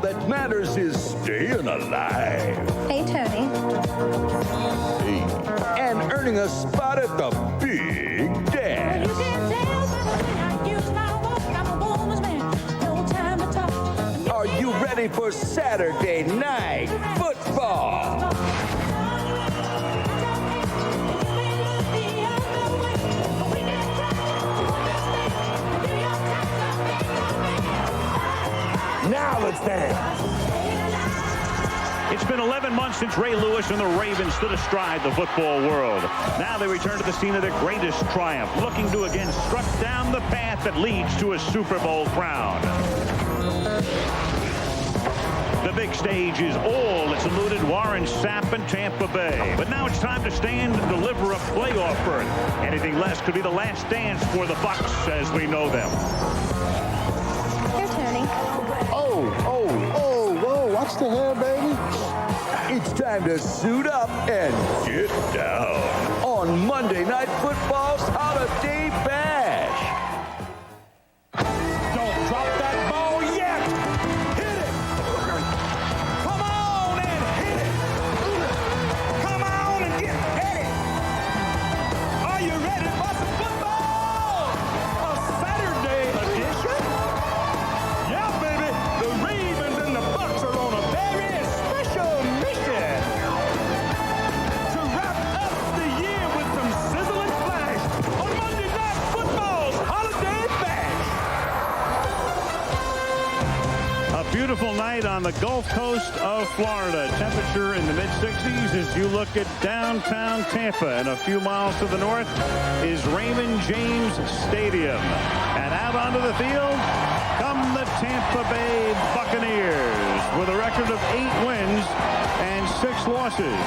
that matters is staying alive. Hey, Tony. And earning a spot at the big dance. Are you ready for Saturday night football? Now let's dance. It's been 11 months since Ray Lewis and the Ravens stood astride the football world. Now they return to the scene of their greatest triumph, looking to again strut down the path that leads to a Super Bowl crown. The big stage is all that's eluded Warren Sapp and Tampa Bay. But now it's time to stand and deliver a playoff berth. Anything less could be the last dance for the Bucs as we know them. Here, Tony. Whoa, watch the hair, baby. It's time to suit up and get down on Monday Night Football's Holiday Bash. Don't drop that ball yet. Hit it. Come on and hit it. Come on and get ready. Are you ready for some football? A Saturday edition? Yeah, baby. The Ravens and the Bucs are on a very special mission to wrap up the year with some sizzling flash on Monday Night Football's Holiday Bash. A beautiful night on the Gulf Coast of Florida. Temperature in the mid-60s as you look at downtown Tampa. And a few miles to the north is Raymond James Stadium. And out onto the field come the Tampa Bay Buccaneers with a record of 8 wins and 6 losses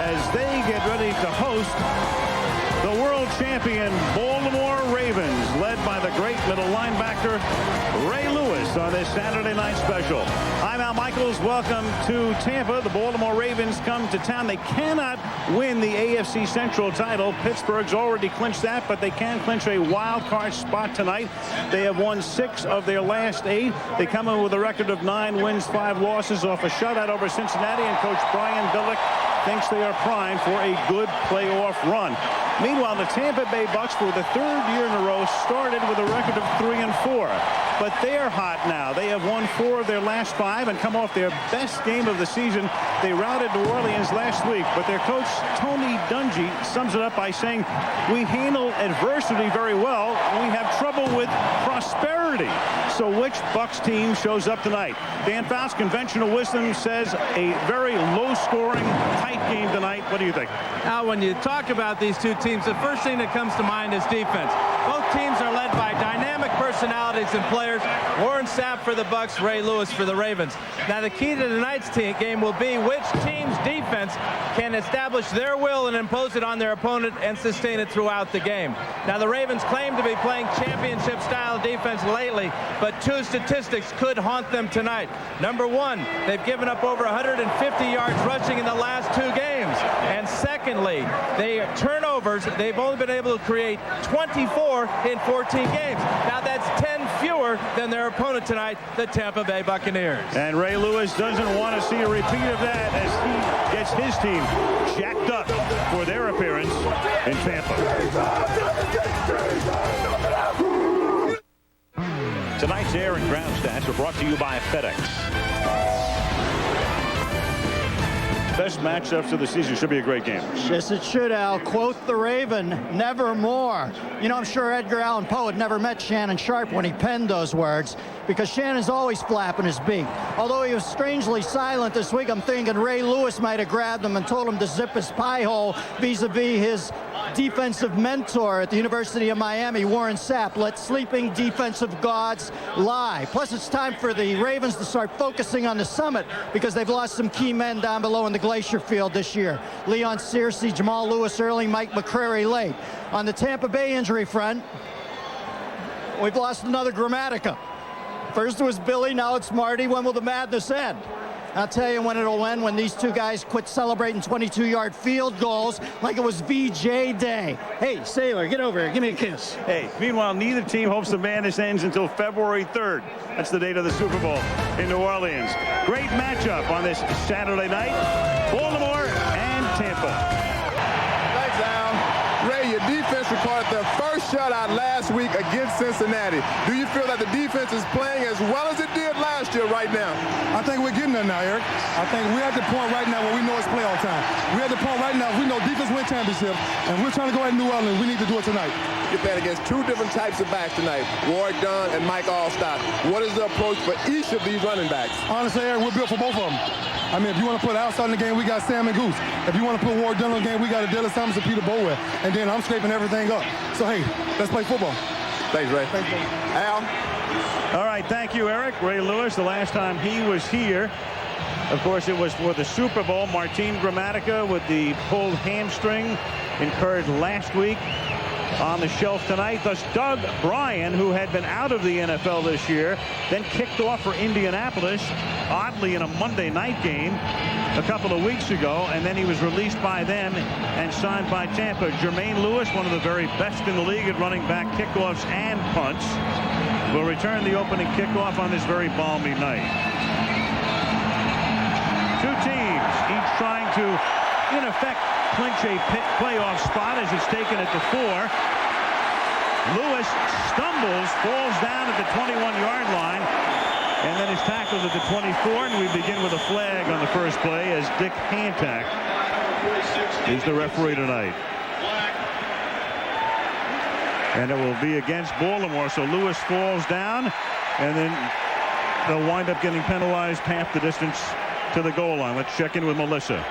as they get ready to host the world champion Baltimore Ravens, led by the great middle linebacker Ray Lewis on this Saturday night special. I'm Al Michaels. Welcome to Tampa. The Baltimore Ravens come to town. They cannot win the AFC Central title. Pittsburgh's already clinched that, but they can clinch a wild card spot tonight. They have won 6 of their last 8. They come in with a record of 9 wins, 5 losses off a shutout over Cincinnati, and Coach Brian Billick thinks they are primed for a good playoff run. Meanwhile, the Tampa Bay Bucs, for the 3rd year in a row, started with a record of 3-4. But they're hot now. They have won 4 of their last 5 and come off their best game of the season. They routed New Orleans last week, but their coach, Tony Dungy, sums it up by saying, "We handle adversity very well. We have trouble with prosperity." So which Bucs team shows up tonight? Dan Fouts, conventional wisdom, says a very low-scoring, tight game tonight. What do you think? Now, when you talk about these two teams, the first thing that comes to mind is defense. Both teams are led by dynamic personalities and players. Warren Sapp for the Bucs, Ray Lewis for the Ravens. Now, the key to tonight's game will be which team's defense can establish their will and impose it on their opponent and sustain it throughout the game. Now, the Ravens claim to be playing championship-style defense lately, but 2 statistics could haunt them tonight. Number 1, they've given up over 150 yards rushing in the last 2 games. And secondly, turnovers, they've only been able to create 24 in 14 games. Now, that's 10 fewer than their opponent tonight, the Tampa Bay Buccaneers. And Ray Lewis doesn't want to see a repeat of that as he gets his team jacked up for their appearance in Tampa. Tonight's air and ground stats are brought to you by FedEx. Best matchups of the season. Should be a great game. Yes, it should, Al. Quote the Raven, nevermore. You know, I'm sure Edgar Allan Poe had never met Shannon Sharpe when he penned those words, because Shannon's always flapping his beak. Although he was strangely silent this week, I'm thinking Ray Lewis might have grabbed him and told him to zip his pie hole vis-a-vis his defensive mentor at the University of Miami, Warren Sapp. Let sleeping defensive gods lie. Plus, it's time for the Ravens to start focusing on the summit, because they've lost some key men down below in the Glacier Field this year. Leon Searcy, Jamal Lewis early, Mike McCrary late. On the Tampa Bay injury front, we've lost another Gramatica. First it was Billy, now it's Marty. When will the madness end? I'll tell you when it'll end, when these two guys quit celebrating 22-yard field goals like it was VJ Day. Hey, Sailor, get over here. Give me a kiss. Hey, meanwhile, neither team hopes the madness ends until February 3rd. That's the date of the Super Bowl in New Orleans. Great matchup on this Saturday night. Baltimore and Tampa. Thanks, Al. Ray, your defense recorded their first shutout last week against Cincinnati. Do you feel that the defense is playing as well as it did last year right now? I think we're getting there now, Eric. I think we're at the point right now where we know it's playoff time. We're at the point right now we know defense win championship, and we're trying to go ahead New Orleans. We need to do it tonight. You're playing against two different types of backs tonight, Warrick Dunn and Mike Allstott. What is the approach for each of these running backs? Honestly, Eric, we're built for both of them. I mean, if you want to put outside in the game, we got Sam and Goose. If you want to put Warrick Dunn in the game, we got Adela Thomas and Peter Bower. And then I'm scraping everything up. So, hey, let's play football. Thanks, Ray. Thanks, Ray. Al? All right, thank you, Eric. Ray Lewis, the last time he was here, of course, it was for the Super Bowl. Martin Gramatica with the pulled hamstring incurred last week on the shelf tonight. Thus, Doug Bryan, who had been out of the NFL this year, then kicked off for Indianapolis, oddly in a Monday night game a couple of weeks ago, and then he was released by them and signed by Tampa. Jermaine Lewis, one of the very best in the league at running back kickoffs and punts, will return the opening kickoff on this very balmy night. Two teams, each trying to, in effect, clinch a playoff spot as it's taken at the 4. Lewis stumbles, falls down at the 21-yard line, and then is tackled at the 24, and we begin with a flag on the first play as Dick Hantak is the referee tonight. And it will be against Baltimore, so Lewis falls down, and then they'll wind up getting penalized half the distance to the goal line. Let's check in with Melissa.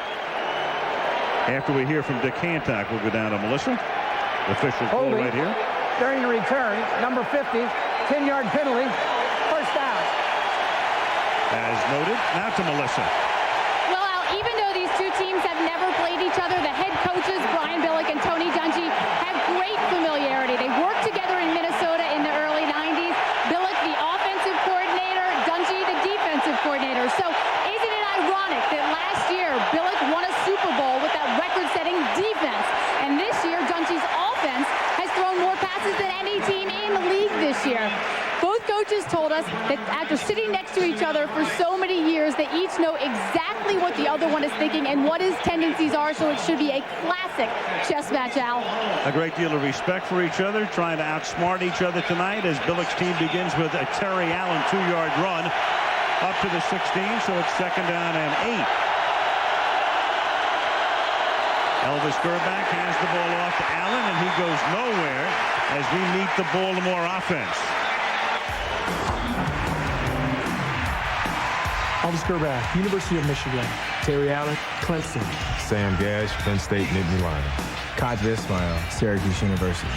After we hear from Dick Hantak, we'll go down to Melissa. Official call right here. During the return, number 50, 10-yard penalty, first down. As noted, now to Melissa. Well, Al, even though these two teams have never played each other, the head coaches, Brian Billick and Tony Dungy, have great familiarity. They worked together in Minnesota in the early 90s. Billick, the offensive coordinator, Dungy, the defensive coordinator. So isn't it ironic that last year Billick won a Super Bowl with that record-setting defense, and this year Dungy's offense has thrown more passes than any team in the league this year. Both coaches told us that after sitting next to each other for so many years, they each know exactly what the other one is thinking and what his tendencies are, so it should be a classic chess match, Al. A great deal of respect for each other, trying to outsmart each other tonight as Billick's team begins with a Terry Allen 2-yard run up to the 16, so it's second down and 8. Elvis Gerback hands the ball off to Allen, and he goes nowhere as we meet the Baltimore offense. Elvis Gerback, University of Michigan. Terry Allen, Clemson. Sam Gash, Penn State, Nittany Lion. Kadri Ismail, Syracuse University.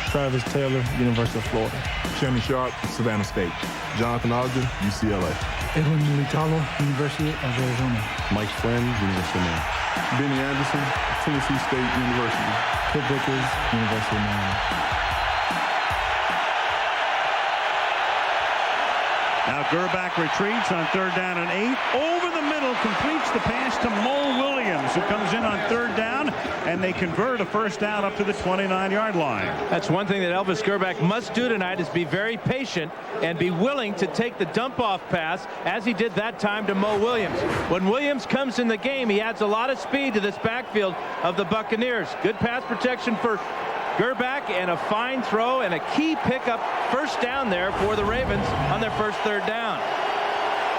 Travis Taylor, University of Florida. Shannon Sharp, Savannah State. Jonathan Ogden, UCLA. Edwin Militalo, University of Arizona. Mike Flynn, University of Maine. Benny Anderson, Tennessee State University. Kip Vickers, University of Maryland. Now Gerback retreats on third down and 8. Over the middle, completes the pass to Mo Williams, who comes in on third down, and they convert a first down up to the 29-yard line. That's one thing that Elvis Gerback must do tonight, is be very patient and be willing to take the dump-off pass, as he did that time to Mo Williams. When Williams comes in the game, he adds a lot of speed to this backfield of the Buccaneers. Good pass protection for Gerback, and a fine throw and a key pickup, first down there for the Ravens on their first third down.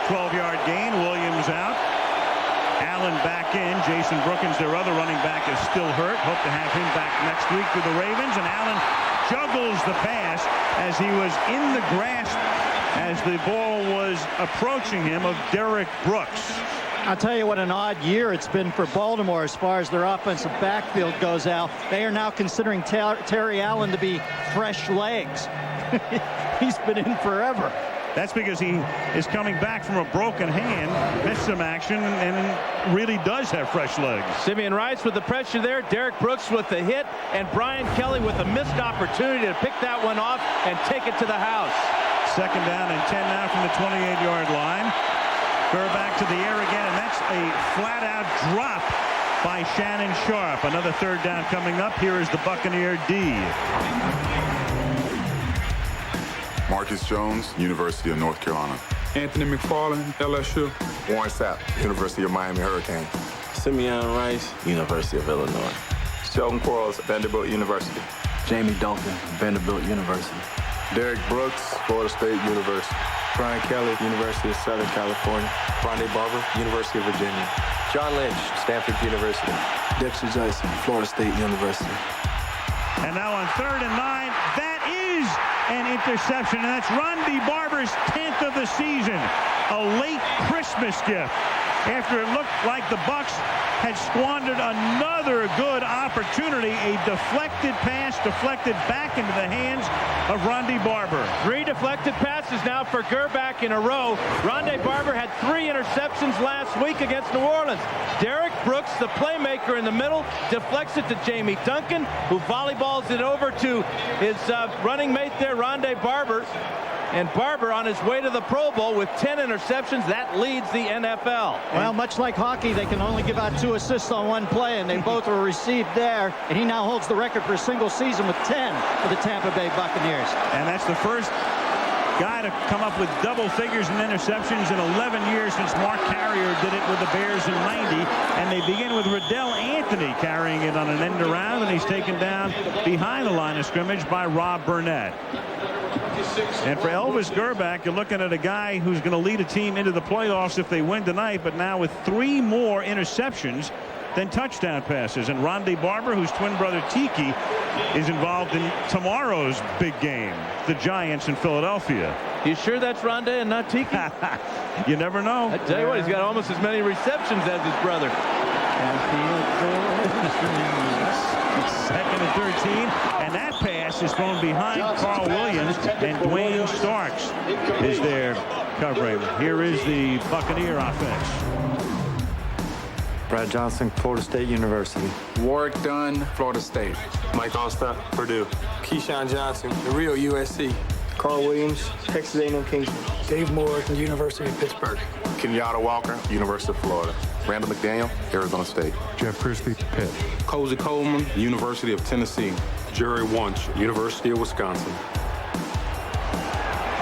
12-yard gain, Williams out. Allen back in. Jason Brookins, their other running back, is still hurt. Hope to have him back next week with the Ravens. And Allen juggles the pass as he was in the grasp as the ball was approaching him of Derrick Brooks. I'll tell you what an odd year it's been for Baltimore as far as their offensive backfield goes out. They are now considering Terry Allen to be fresh legs. He's been in forever. That's because he is coming back from a broken hand, missed some action, and really does have fresh legs. Simeon Rice with the pressure there. Derrick Brooks with the hit, and Brian Kelly with a missed opportunity to pick that one off and take it to the house. Second down and 10 now from the 28-yard line. Gerback to the air again a flat-out drop by Shannon Sharp. Another third down coming up. Here is the Buccaneer D. Marcus Jones, University of North Carolina. Anthony McFarland, LSU. Warren Sapp, University of Miami Hurricanes. Simeon Rice, University of Illinois. Sheldon Quarles, Vanderbilt University. Jamie Duncan, Vanderbilt University. Derrick Brooks, Florida State University. Brian Kelly, University of Southern California. Rondé Barber, University of Virginia. John Lynch, Stanford University. Dexter Jackson, Florida State University. And now on 3rd and 9, that is an interception, and that's Rondé Barber's 10th of the season. A late Christmas gift after it looked like the Bucs had squandered another good opportunity. A deflected pass deflected back into the hands of Rondé Barber. 3 deflected passes now for Gerbach in a row. Rondé Barber had 3 interceptions last week against New Orleans. Derrick Brooks, the playmaker in the middle, deflects it to Jamie Duncan, who volleyballs it over to his running mate there, Rondé Barber. And Barber on his way to the Pro Bowl with 10 interceptions. That leads the NFL. Well, much like hockey, they can only give out 2 assists on 1 play, and they both were received there. And he now holds the record for a single season with 10 for the Tampa Bay Buccaneers. And that's the first guy to come up with double figures in interceptions in 11 years since Mark Carrier did it with the Bears in 90. And they begin with Riddell Anthony carrying it on an end around, and he's taken down behind the line of scrimmage by Rob Burnett. And for Elvis Gerbach, you're looking at a guy who's going to lead a team into the playoffs if they win tonight, but now with 3 more interceptions than touchdown passes. And Rondé Barber, whose twin brother Tiki is involved in tomorrow's big game, the Giants in Philadelphia. You sure that's Rondé and not Tiki? You never know. I tell you what, he's got almost as many receptions as his brother. 2nd and 13, and that pass is thrown behind Carl Williams, and Dwayne Starks is there covering. Here is the Buccaneer offense. Brad Johnson, Florida State University. Warwick Dunn, Florida State. Mike Allstott, Purdue. Keyshawn Johnson, the real USC. Carl Williams, Texas A&M Kingston. Dave Moore from the University of Pittsburgh. Kenyatta Walker, University of Florida. Randall McDaniel, Arizona State. Jeff Christie, Pitt. Cozy Coleman, University of Tennessee. Jerry Wunsch, University of Wisconsin.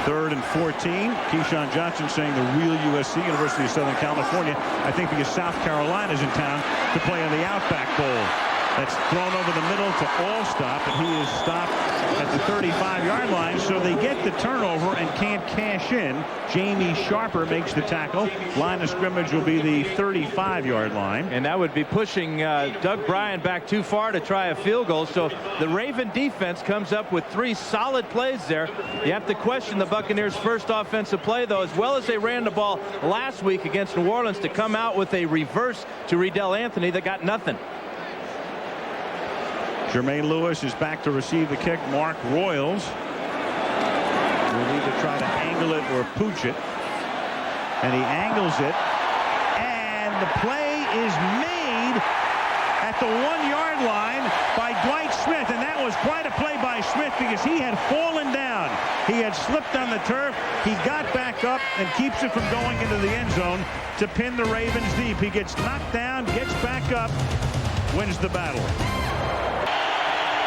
3rd and 14. Keyshawn Johnson saying the real USC, University of Southern California. I think because South Carolina's in town to play on the Outback Bowl. That's thrown over the middle to Allstott, and he is stopped at the 35-yard line, so they get the turnover and can't cash in. Jamie Sharper makes the tackle. Line of scrimmage will be the 35-yard line. And that would be pushing Doug Bryan back too far to try a field goal. So the Raven defense comes up with 3 solid plays there. You have to question the Buccaneers' first offensive play, though, as well as they ran the ball last week against New Orleans, to come out with a reverse to Riddell Anthony that got nothing. Jermaine Lewis is back to receive the kick. Mark Royals will need to try to angle it or pooch it. And he angles it. And the play is made at the 1-yard line by Dwight Smith. And that was quite a play by Smith because he had fallen down. He had slipped on the turf. He got back up and keeps it from going into the end zone to pin the Ravens deep. He gets knocked down, gets back up, wins the battle.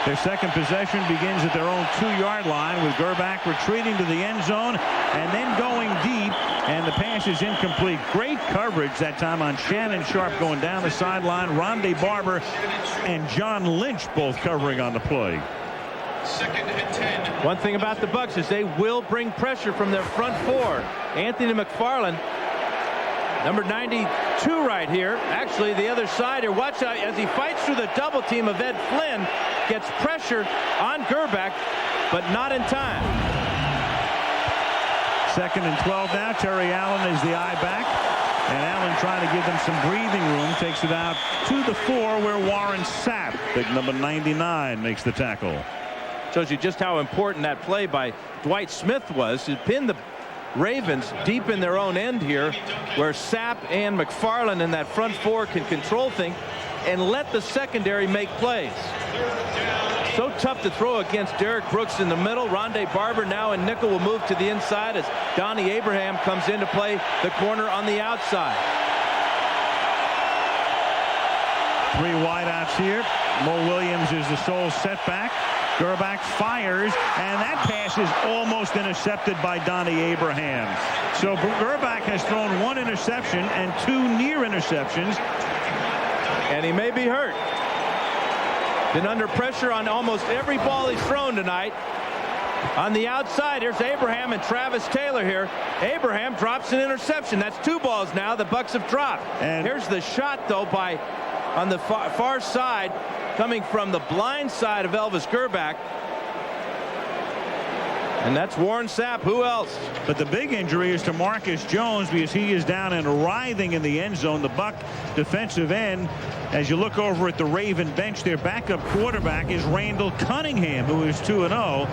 Their second possession begins at their own 2-yard line with Gerbach retreating to the end zone and then going deep, and the pass is incomplete. Great coverage that time on Shannon Sharp going down the sideline. Rondé Barber and John Lynch both covering on the play. 2nd and 10. One thing about the Bucs is they will bring pressure from their front 4. Anthony McFarland, number 92 right here. Actually, the other side here. Watch out as he fights through the double team of Ed Flynn. Gets pressure on Gerbach, but not in time. 2nd and 12 now. Terry Allen is the eye back. And Allen trying to give them some breathing room. Takes it out to the 4 where Warren Sapp, big number 99, makes the tackle. Shows you just how important that play by Dwight Smith was to pin the Ravens deep in their own end here, where Sapp and McFarland in that front 4 can control things and let the secondary make plays. So tough to throw against Derrick Brooks in the middle. Rondé Barber now in nickel will move to the inside as Donnie Abraham comes in to play the corner on the outside. Three wideouts here. Mo Williams is the sole setback. Gerbach fires, and that pass is almost intercepted by Donnie Abraham. So Gerbach has thrown one interception and two near interceptions. And he may be hurt. Been under pressure on almost every ball he's thrown tonight. On the outside, here's Abraham and Travis Taylor here. Abraham drops an interception. That's two balls now the Bucs have dropped. And here's the shot, though, on the far side, coming from the blind side of Elvis Gerbach. And that's Warren Sapp. Who else? But the big injury is to Marcus Jones, because he is down and writhing in the end zone. The Buck defensive end, as you look over at the Raven bench, their backup quarterback is Randall Cunningham, who is 2-0.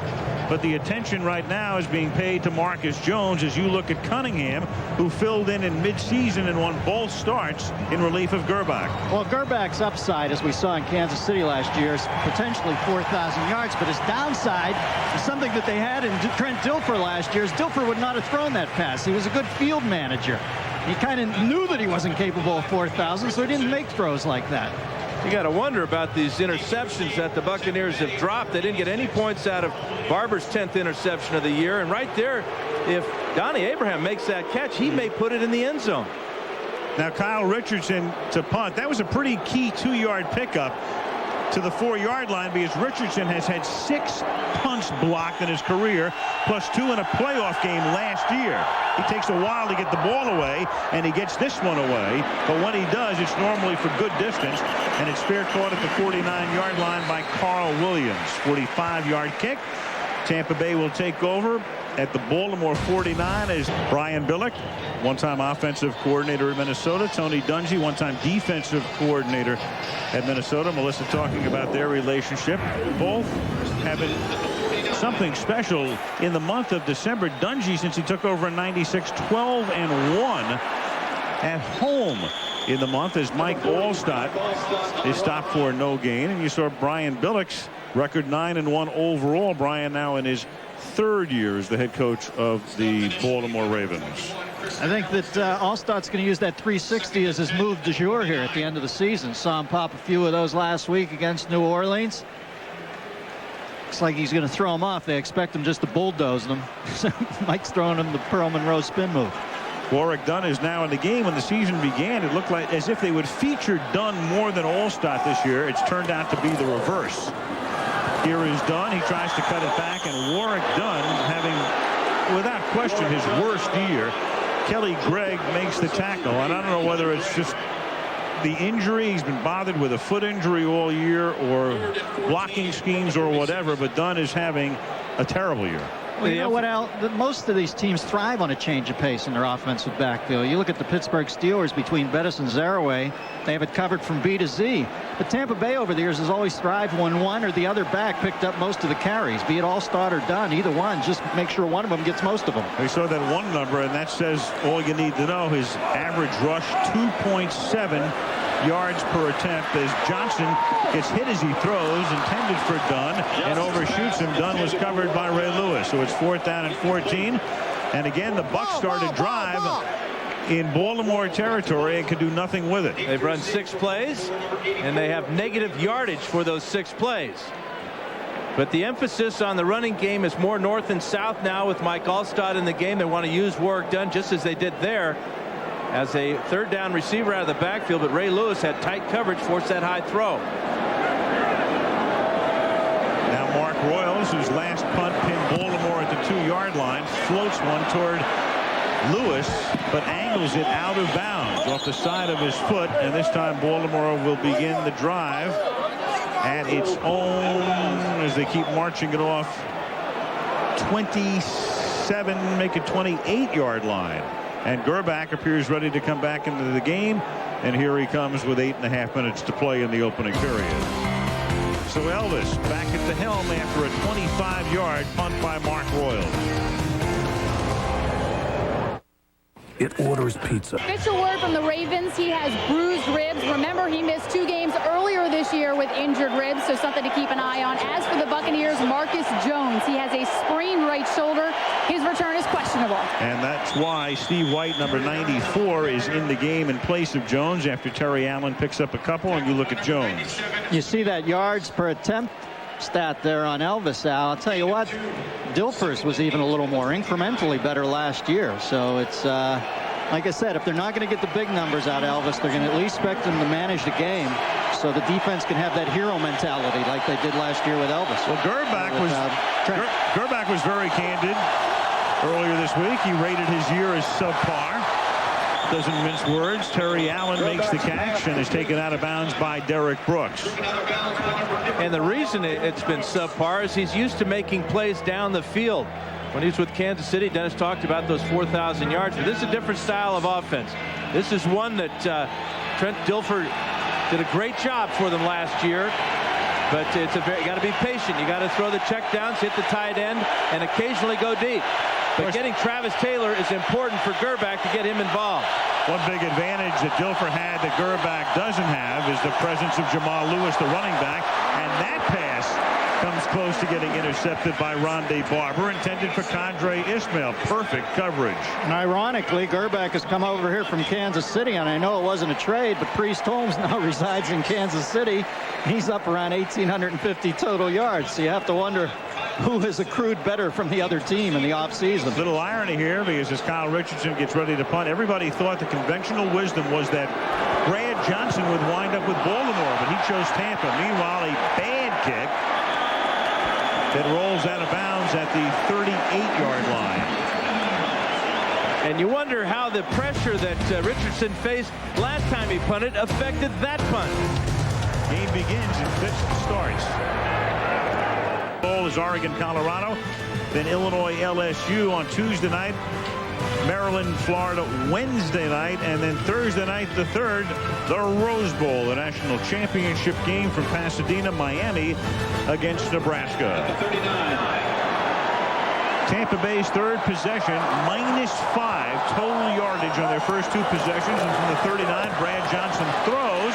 But the attention right now is being paid to Marcus Jones as you look at Cunningham, who filled in midseason and won both starts in relief of Gerbach. Well, Gerbach's upside, as we saw in Kansas City last year, is potentially 4,000 yards. But his downside is something that they had in Trent Dilfer last year. Dilfer would not have thrown that pass. He was a good field manager. He kind of knew that he wasn't capable of 4,000, so he didn't make throws like that. You got to wonder about these interceptions that the Buccaneers have dropped. They didn't get any points out of Barber's 10th interception of the year. And right there, if Donnie Abraham makes that catch, he may put it in the end zone. Now Kyle Richardson to punt. That was a pretty key 2-yard pickup to the 4-yard line, because Richardson has had 6 punts blocked in his career, plus 2 in a playoff game last year. He takes a while to get the ball away, and he gets this one away. But when he does, it's normally for good distance, and it's fair caught at the 49-yard line by Carl Williams. 45-yard kick. Tampa Bay will take over at the Baltimore 49 as Brian Billick, one-time offensive coordinator at Minnesota. Tony Dungy, one-time defensive coordinator at Minnesota. Melissa talking about their relationship. Both having something special in the month of December. Dungy, since he took over in '96, 12-1 at home in the month, as Mike Allstott is stopped for no gain. And you saw Brian Billick's record 9-1 overall. Brian now in his 3rd year as the head coach of the Baltimore Ravens. I think that Allstott's going to use that 360 as his move du jour here at the end of the season. Saw him pop a few of those last week against New Orleans. Looks like he's going to throw them off. They expect him just to bulldoze them. Mike's throwing him the Pearl Monroe spin move. Warwick Dunn is now in the game. When the season began, it looked like as if they would feature Dunn more than Allstott this year. It's turned out to be the reverse. Here is Dunn. He tries to cut it back, and Warwick Dunn having, without question, his worst year. Kelly Gregg makes the tackle, and I don't know whether it's just the injury. He's been bothered with a foot injury all year, or blocking schemes, or whatever, but Dunn is having a terrible year. Well, you know what, Al? Most of these teams thrive on a change of pace in their offensive backfield. You look at the Pittsburgh Steelers between Bettis and Zaraway. They have it covered from B to Z. But Tampa Bay over the years has always thrived when one or the other back picked up most of the carries, be it Allstott or Dunn. Either one, just make sure one of them gets most of them. We saw that one number, and that says all you need to know. His average rush 2.7 yards per attempt, as Johnson gets hit as he throws, intended for Dunn, and overshoots him. Dunn was covered by Ray Lewis. So it's 4th down and 14. And again, the Bucs started drive in Baltimore territory and could do nothing with it. They've run 6 plays, and they have negative yardage for those 6 plays. But the emphasis on the running game is more north and south now with Mike Allstott in the game. They want to use Warwick Dunn just as they did there as a 3rd down receiver out of the backfield, but Ray Lewis had tight coverage, forced that high throw. Now Mark Royals, whose last punt pinned Baltimore at the 2-yard line, floats one toward Lewis, but angles it out of bounds off the side of his foot, and this time Baltimore will begin the drive at its own, as they keep marching it off, 27, make it 28-yard line. And Gerbach appears ready to come back into the game. And here he comes with 8.5 minutes to play in the opening period. So Elvis back at the helm after a 25-yard punt by Mark Royals. it orders pizza. Official word from the Ravens, he has bruised ribs. Remember, he missed 2 games earlier this year with injured ribs, so something to keep an eye on. As for the Buccaneers, Marcus Jones, he has a sprained right shoulder. His return is questionable. And that's why Steve White, number 94, is in the game in place of Jones after Terry Allen picks up a couple, and you look at Jones. You see that yards per attempt stat there on Elvis, Al. I'll tell you what, Dilfer's was even a little more incrementally better last year. So it's, like I said, if they're not going to get the big numbers out of Elvis, they're going to at least expect him to manage the game so the defense can have that hero mentality like they did last year with Elvis. Well, Gerback was very candid earlier this week. He rated his year as subpar. Doesn't mince words. Terry Allen makes the catch and is taken out of bounds by Derrick Brooks. And the reason it's been subpar is he's used to making plays down the field. When he was with Kansas City, Dennis talked about those 4,000 yards. But this is a different style of offense. This is one that Trent Dilfer did a great job for them last year. But you got to be patient. You got to throw the check downs, hit the tight end, and occasionally go deep. But getting Travis Taylor is important for Gerback to get him involved. One big advantage that Dilfer had that Gerback doesn't have is the presence of Jamal Lewis, the running back. And that pass comes close to getting intercepted by Rondé Barber, intended for Condre Ismail. Perfect coverage. And ironically, Gerback has come over here from Kansas City, and I know it wasn't a trade, but Priest Holmes now resides in Kansas City. He's up around 1,850 total yards. So you have to wonder who has accrued better from the other team in the offseason. Little irony here, because as Kyle Richardson gets ready to punt, everybody thought the conventional wisdom was that Brad Johnson would wind up with Baltimore, but he chose Tampa. Meanwhile, a bad kick that rolls out of bounds at the 38-yard line. And you wonder how the pressure that Richardson faced last time he punted affected that punt. Game begins and Fitz starts. Bowl is Oregon, Colorado, then Illinois, LSU on Tuesday night, Maryland, Florida Wednesday night, and then Thursday night, the 3rd, the Rose Bowl, the national championship game from Pasadena, Miami against Nebraska. Tampa Bay's 3rd possession, -5 total yardage on their first 2 possessions, and from the 39, Brad Johnson throws,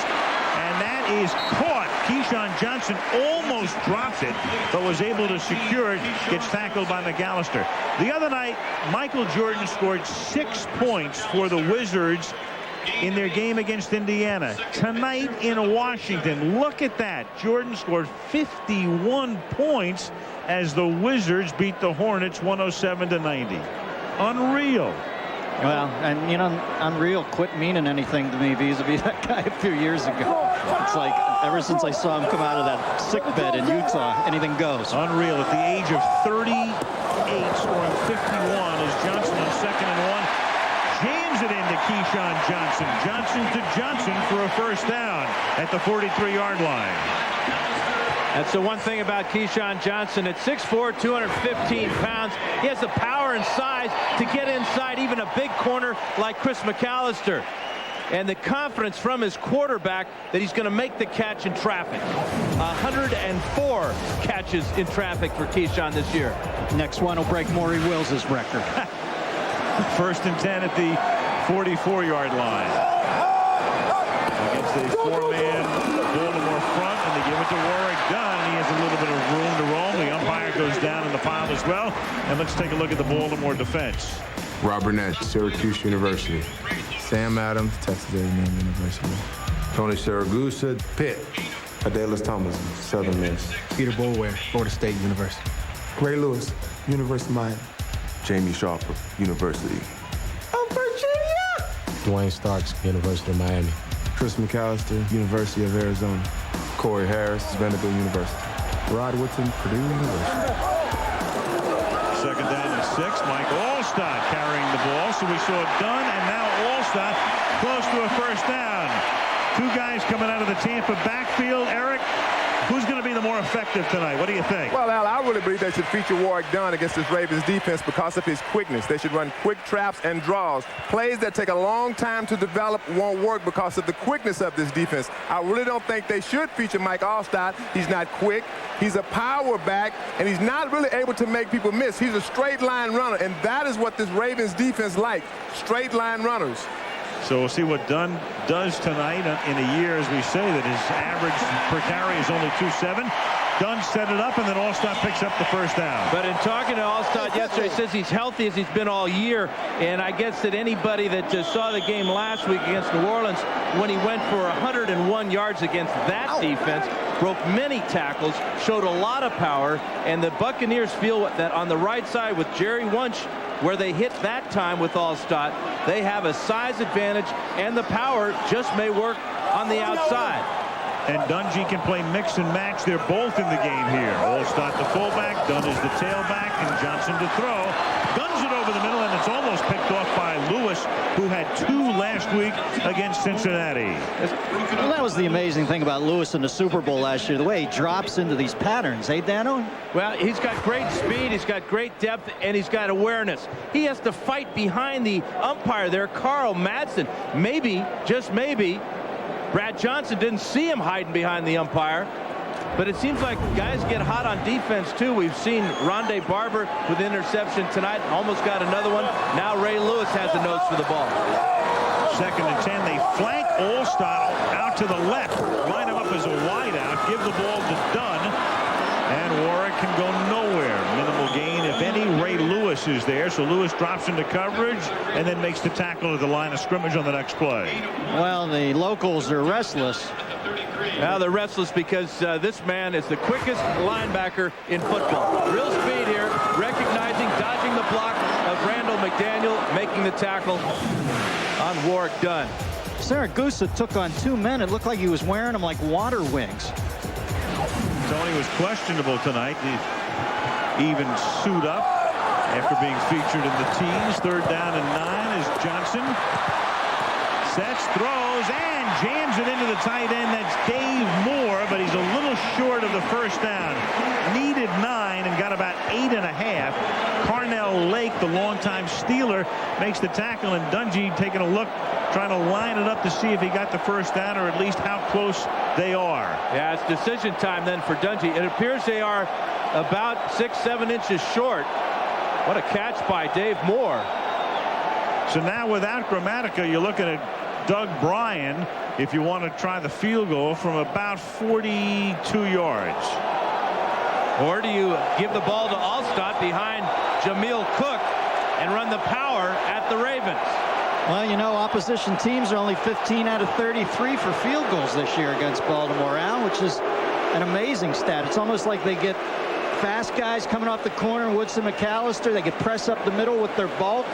and that is caught. Keyshawn Johnson almost dropped it, but was able to secure it. Gets tackled by McAllister. The other night, Michael Jordan scored 6 points for the Wizards in their game against Indiana. Tonight in Washington, look at that. Jordan scored 51 points as the Wizards beat the Hornets 107-90. Unreal. Well, and you know, unreal quit meaning anything to me vis-a-vis that guy a few years ago. It's like ever since I saw him come out of that sick bed in Utah, anything goes. Unreal. At the age of 38, scoring 51 as Johnson on 2nd and 1. Jams it into Keyshawn Johnson. Johnson to Johnson for a first down at the 43-yard line. That's the one thing about Keyshawn Johnson. At 6'4", 215 pounds, he has the power and size to get inside even a big corner like Chris McAllister. And the confidence from his quarterback that he's going to make the catch in traffic. 104 catches in traffic for Keyshawn this year. Next one will break Maury Wills' record. 1st and 10 at the 44-yard line. Against a 4-man Baltimore front, and they give it to Warwick Dunn. He has a little bit of room to roam. The umpire goes down in the pile as well. And let's take a look at the Baltimore defense. Rob Burnett, Syracuse University. Sam Adams, Texas A&M University. Tony Saragusa, Pitt. Adalys Thomas, Southern Miss. Peter Boulware, Florida State University. Ray Lewis, University of Miami. Jamie Sharper, University. Of Virginia! Dwayne Starks, University of Miami. Chris McAllister, University of Arizona. Corey Harris, Vanderbilt University. Rod Woodson, Purdue University. 2nd down and 6. Mike Alstott carrying the ball. So we saw Dunn and now Alstott close to a first down. 2 guys coming out of the Tampa backfield. Eric, Who's going to be the more effective tonight? What do you think? Well, Al, I really believe they should feature Warrick Dunn against this Ravens defense because of his quickness. They should run quick traps and draws. Plays that take a long time to develop won't work because of the quickness of this defense. I really don't think they should feature Mike Allstott. He's not quick. He's a power back, and he's not really able to make people miss. He's a straight line runner, and that is what this Ravens defense likes, straight line runners. So we'll see what Dunn does tonight in a year, as we say, that his average per carry is only 2.7. Dunn set it up, and then Allstott picks up the first down. But in talking to Allstott yesterday, he says he's healthy as he's been all year. And I guess that anybody that saw the game last week against New Orleans, when he went for 101 yards against that defense, broke many tackles, showed a lot of power, and the Buccaneers feel that on the right side with Jerry Wunsch, where they hit that time with Allstott, they have a size advantage, and the power just may work on the outside. And Dungy can play mix and match. They're both in the game here. Allstott the fullback, Dunn is the tailback, and Johnson to throw. Guns it over the middle, and it's almost picked off by Lewis, who had 2 last week against Cincinnati. Well, that was the amazing thing about Lewis in the Super Bowl last year, the way he drops into these patterns, Dano? Well, he's got great speed, he's got great depth, and he's got awareness. He has to fight behind the umpire there, Carl Madsen. Maybe, just maybe, Brad Johnson didn't see him hiding behind the umpire. But it seems like guys get hot on defense, too. We've seen Rondé Barber with interception tonight. Almost got another one. Now Ray Lewis has the nose for the ball. 2nd and 10. They flank Allstott out to the left. Line him up as a wideout. Give the ball to Dunn. And Warrick can go nowhere. Minimal gain, if any. Ray Lewis is there. So Lewis drops into coverage and then makes the tackle at the line of scrimmage on the next play. Well, the locals are restless. Now they're restless because this man is the quickest linebacker in football. Real speed here, recognizing, dodging the block of Randall McDaniel, making the tackle on Warrick Dunn. Saragusa took on 2 men. It looked like he was wearing them like water wings. Tony was questionable tonight. He even suit up after being featured in the teams. 3rd down and 9 as Johnson sets, throws, and jams it into the tight end. That's Dave Moore, but he's a little short of the first down. Needed 9 and got about 8.5. Carnell Lake, the longtime Steeler, makes the tackle, and Dungy taking a look, trying to line it up to see if he got the first down or at least how close they are. Yeah, it's decision time then for Dungy. It appears they are about 6-7 inches short. What a catch by Dave Moore. So now without Grammatica, you're looking at Doug Bryan if you want to try the field goal from about 42 yards. Or do you give the ball to Allstott behind Jameel Cook and run the power at the Ravens? Well, you know, opposition teams are only 15 out of 33 for field goals this year against Baltimore, Al, which is an amazing stat. It's almost like they get fast guys coming off the corner, Woodson McAllister. They get press up the middle with their bulk.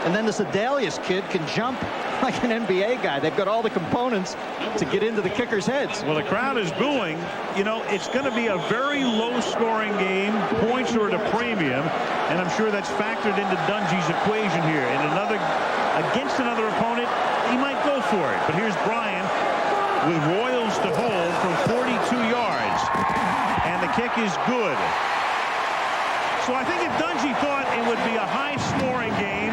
And then this Adalius kid can jump like an NBA guy. They've got all the components to get into the kickers' heads. Well, the crowd is booing. You know, it's going to be a very low-scoring game. Points are at a premium, and I'm sure that's factored into Dungy's equation here. And against another opponent, he might go for it. But here's Bryan with Royals to hold from 42 yards, and the kick is good. So I think if Dungy thought it would be a high-scoring game,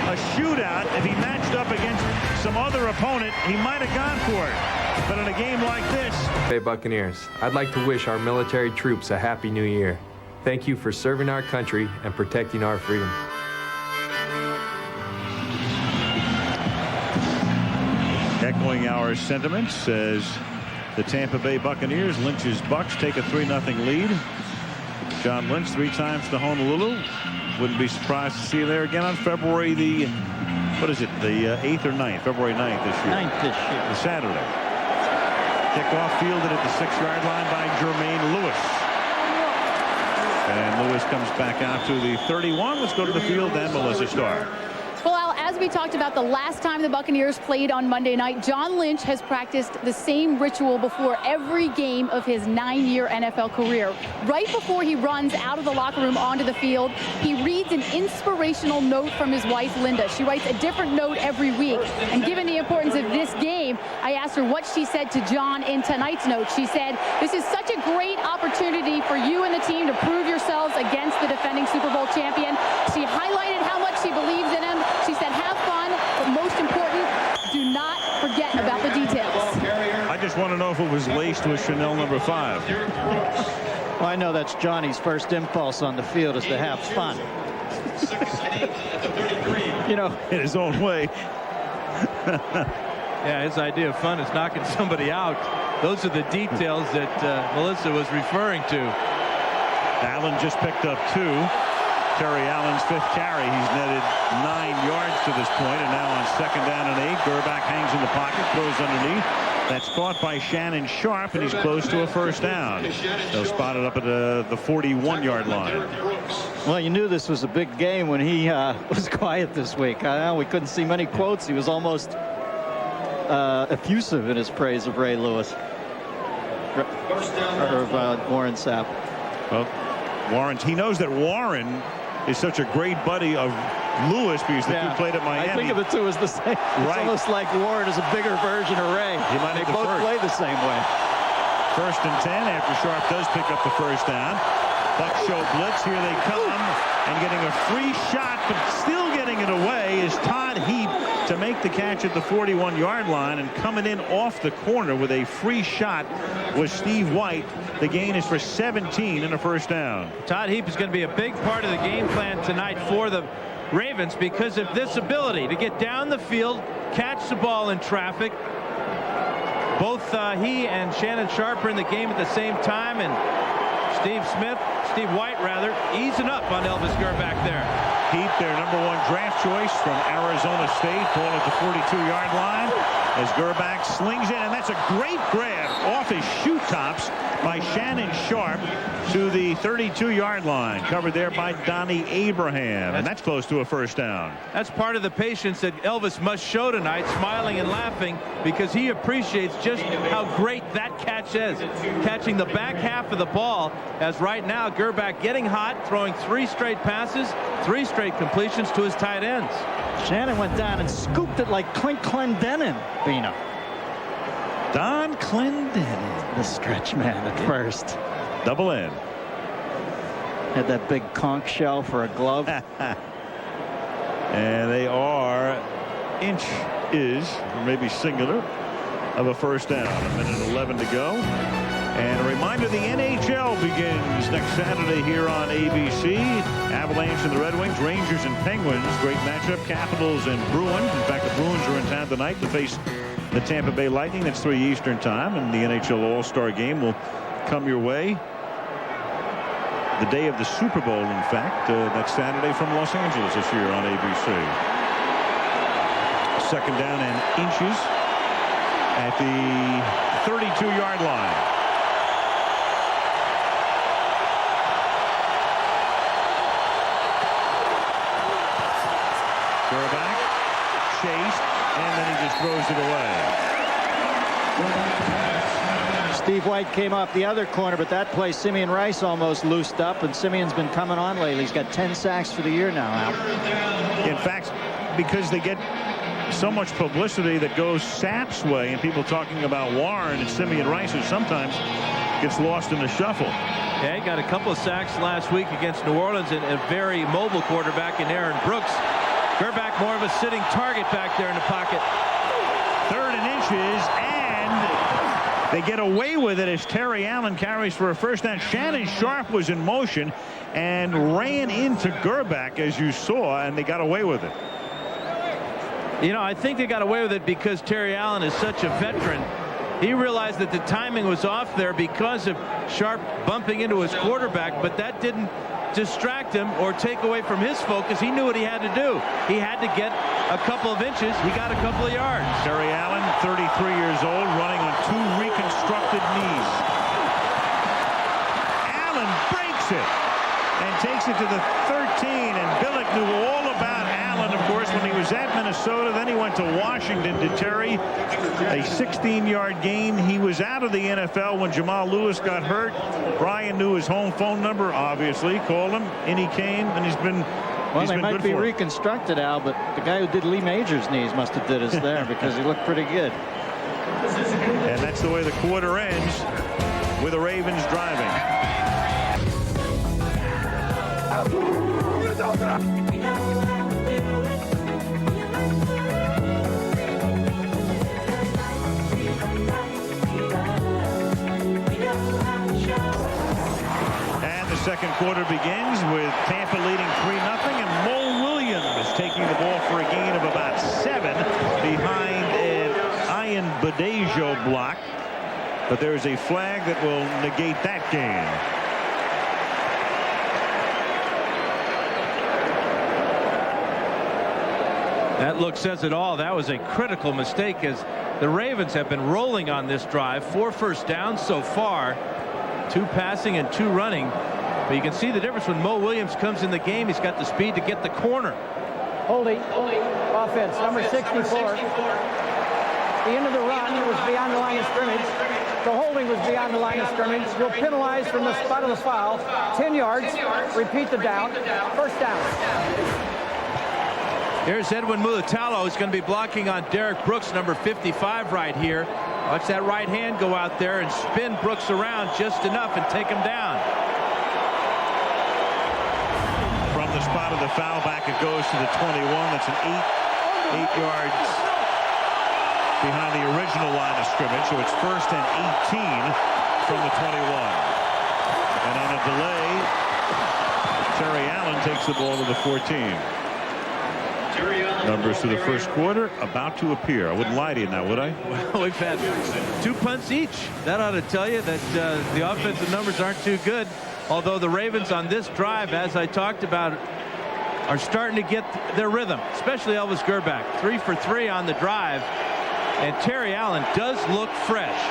a shootout, if he matched up against some other opponent, he might have gone for it. But in a game like this... Hey, Buccaneers, I'd like to wish our military troops a Happy New Year. Thank you for serving our country and protecting our freedom. Echoing our sentiments as the Tampa Bay Buccaneers, Lynch's Bucks take a 3-0 lead. John Lynch 3 times to Honolulu. Wouldn't be surprised to see you there again on February the, what is it, the 8th or 9th? February 9th this year. 9th this year. The Saturday. Kickoff fielded at the 6-yard line by Jermaine Lewis. And Lewis comes back out to the 31. Let's go to the field then, Melissa Starr. Well, Al, as we talked about the last time the Buccaneers played on Monday night, John Lynch has practiced the same ritual before every game of his 9-year NFL career. Right before he runs out of the locker room onto the field, he reads an inspirational note from his wife, Linda. She writes a different note every week. And given the importance of this game, I asked her after what she said to John in tonight's note. She said, "This is such a great opportunity for you and the team to prove yourselves against the defending Super Bowl champion." She highlighted how much she believes in him. She said, "Have fun, but most important, do not forget about the details." I just want to know if it was laced with Chanel number 5. Well, I know that's Johnny's first impulse on the field is to have fun. You know, in his own way. Yeah, his idea of fun is knocking somebody out. Those are the details that Melissa was referring to. Allen just picked up 2. Terry Allen's 5th carry. He's netted 9 yards to this point, and now on 2nd down and 8, Gerback hangs in the pocket, throws underneath. That's caught by Shannon Sharp, and he's close to a first down. They'll spot it up at the 41-yard line. Well, you knew this was a big game when he was quiet this week. We couldn't see many quotes. He was almost effusive in his praise of Ray Lewis. Or of Warren Sapp. Well, he knows that Warren is such a great buddy of Lewis because the two played at Miami. I think of the two as the same. It's almost like Warren is a bigger version of Ray. They both play the same way. 1st and 10 after Sharp does pick up the first down. Buck show blitz. Here they come. And getting a free shot, but still getting it away is Todd Heap to make the catch at the 41-yard line. And coming in off the corner with a free shot was Steve White. The gain is for 17 and a first down. Todd Heap is going to be a big part of the game plan tonight for the Ravens because of this ability to get down the field, catch the ball in traffic. Both he and Shannon Sharp are in the game at the same time, and Steve White, easing up on Elvis Gerback there. Heap, their #1 draft choice from Arizona State, ball at the 42-yard line as Gerback slings it, and that's a great grab off his shoe tops by Shannon Sharp to the 32-yard line, covered there by Donnie Abraham, and that's close to a first down. That's part of the patience that Elvis must show tonight, smiling and laughing, because he appreciates just how great that catch is, catching the back half of the ball, as right now Gerback getting hot, throwing 3 straight passes, 3 straight completions to his tight ends. Shannon went down and scooped it like Clint Clendenin, Bina. Don Clendenin, the stretch man at first. Double end. Had that big conch shell for a glove. And they are inches, or maybe singular, of a first down. 1:11 to go. And a reminder, the NHL begins next Saturday here on ABC. Avalanche and the Red Wings, Rangers and Penguins. Great matchup. Capitals and Bruins. In fact, the Bruins are in town tonight to face the Tampa Bay Lightning. That's 3 Eastern time, and the NHL All-Star Game will come your way the day of the Super Bowl, in fact, next Saturday from Los Angeles this year on ABC. 2nd down and inches at the 32-yard line. Gerback chased, and then he just throws it away. Steve White came off the other corner, but that play Simeon Rice almost loosed up, and Simeon's been coming on lately. He's got 10 sacks for the year now, Al. In fact, because they get so much publicity that goes Sapp's way, and people talking about Warren and Simeon Rice, who sometimes gets lost in the shuffle. Yeah, he got a couple of sacks last week against New Orleans, and a very mobile quarterback in Aaron Brooks. Gerback more of a sitting target back there in the pocket. 3rd and inches, and they get away with it as Terry Allen carries for a first down. Shannon Sharp was in motion and ran into Gerback, as you saw, and they got away with it. You know, I think they got away with it because Terry Allen is such a veteran. He realized that the timing was off there because of Sharp bumping into his quarterback, but that didn't distract him or take away from his focus. He knew what he had to do. He had to get a couple of inches. He got a couple of yards. Terry Allen, 33 years old, running on 2 reconstructed knees. Allen breaks it and takes it to the 13, and Billick knew all about Allen, of course, when he was at Minnesota. Then he went to Washington to Terry, a 16-yard gain. He was out of the NFL when Jamal Lewis got hurt. Brian knew his home phone number, obviously, called him, in he came, and he's been Well, they might be reconstructed, Al, but the guy who did Lee Major's knees must have did us there because he looked pretty good. And that's the way the quarter ends, with the Ravens driving. And the second quarter begins with Tampa leading 3-0, and Mo Williams taking the ball for a gain of about 7 behind an Ian Badejo block. But there is a flag that will negate that gain. That look says it all. That was a critical mistake, as the Ravens have been rolling on this drive. 4 first downs so far, 2 passing and 2 running. But you can see the difference when Mo Williams comes in the game. He's got the speed to get the corner. Holding offense, number 64. The end of the run was beyond the line of scrimmage. The holding was beyond the line of scrimmage. Will penalize from the spot of the foul. 10 yards. Repeat the down. First down. Here's Edwin Mulatalo. He's going to be blocking on Derrick Brooks, number 55 right here. Watch that right hand go out there and spin Brooks around just enough and take him down. From the spot of the foul, back it goes to the 21. That's an 8 yards behind the original line of scrimmage. So it's 1st and 18 from the 21. And on a delay, Terry Allen takes the ball to the 14. Numbers to the first quarter about to appear. I wouldn't lie to you now, would I? Well, we've had 2 punts each. That ought to tell you that the offensive numbers aren't too good. Although the Ravens on this drive, as I talked about, are starting to get their rhythm, especially Elvis Gerback. 3 for 3 on the drive. And Terry Allen does look fresh.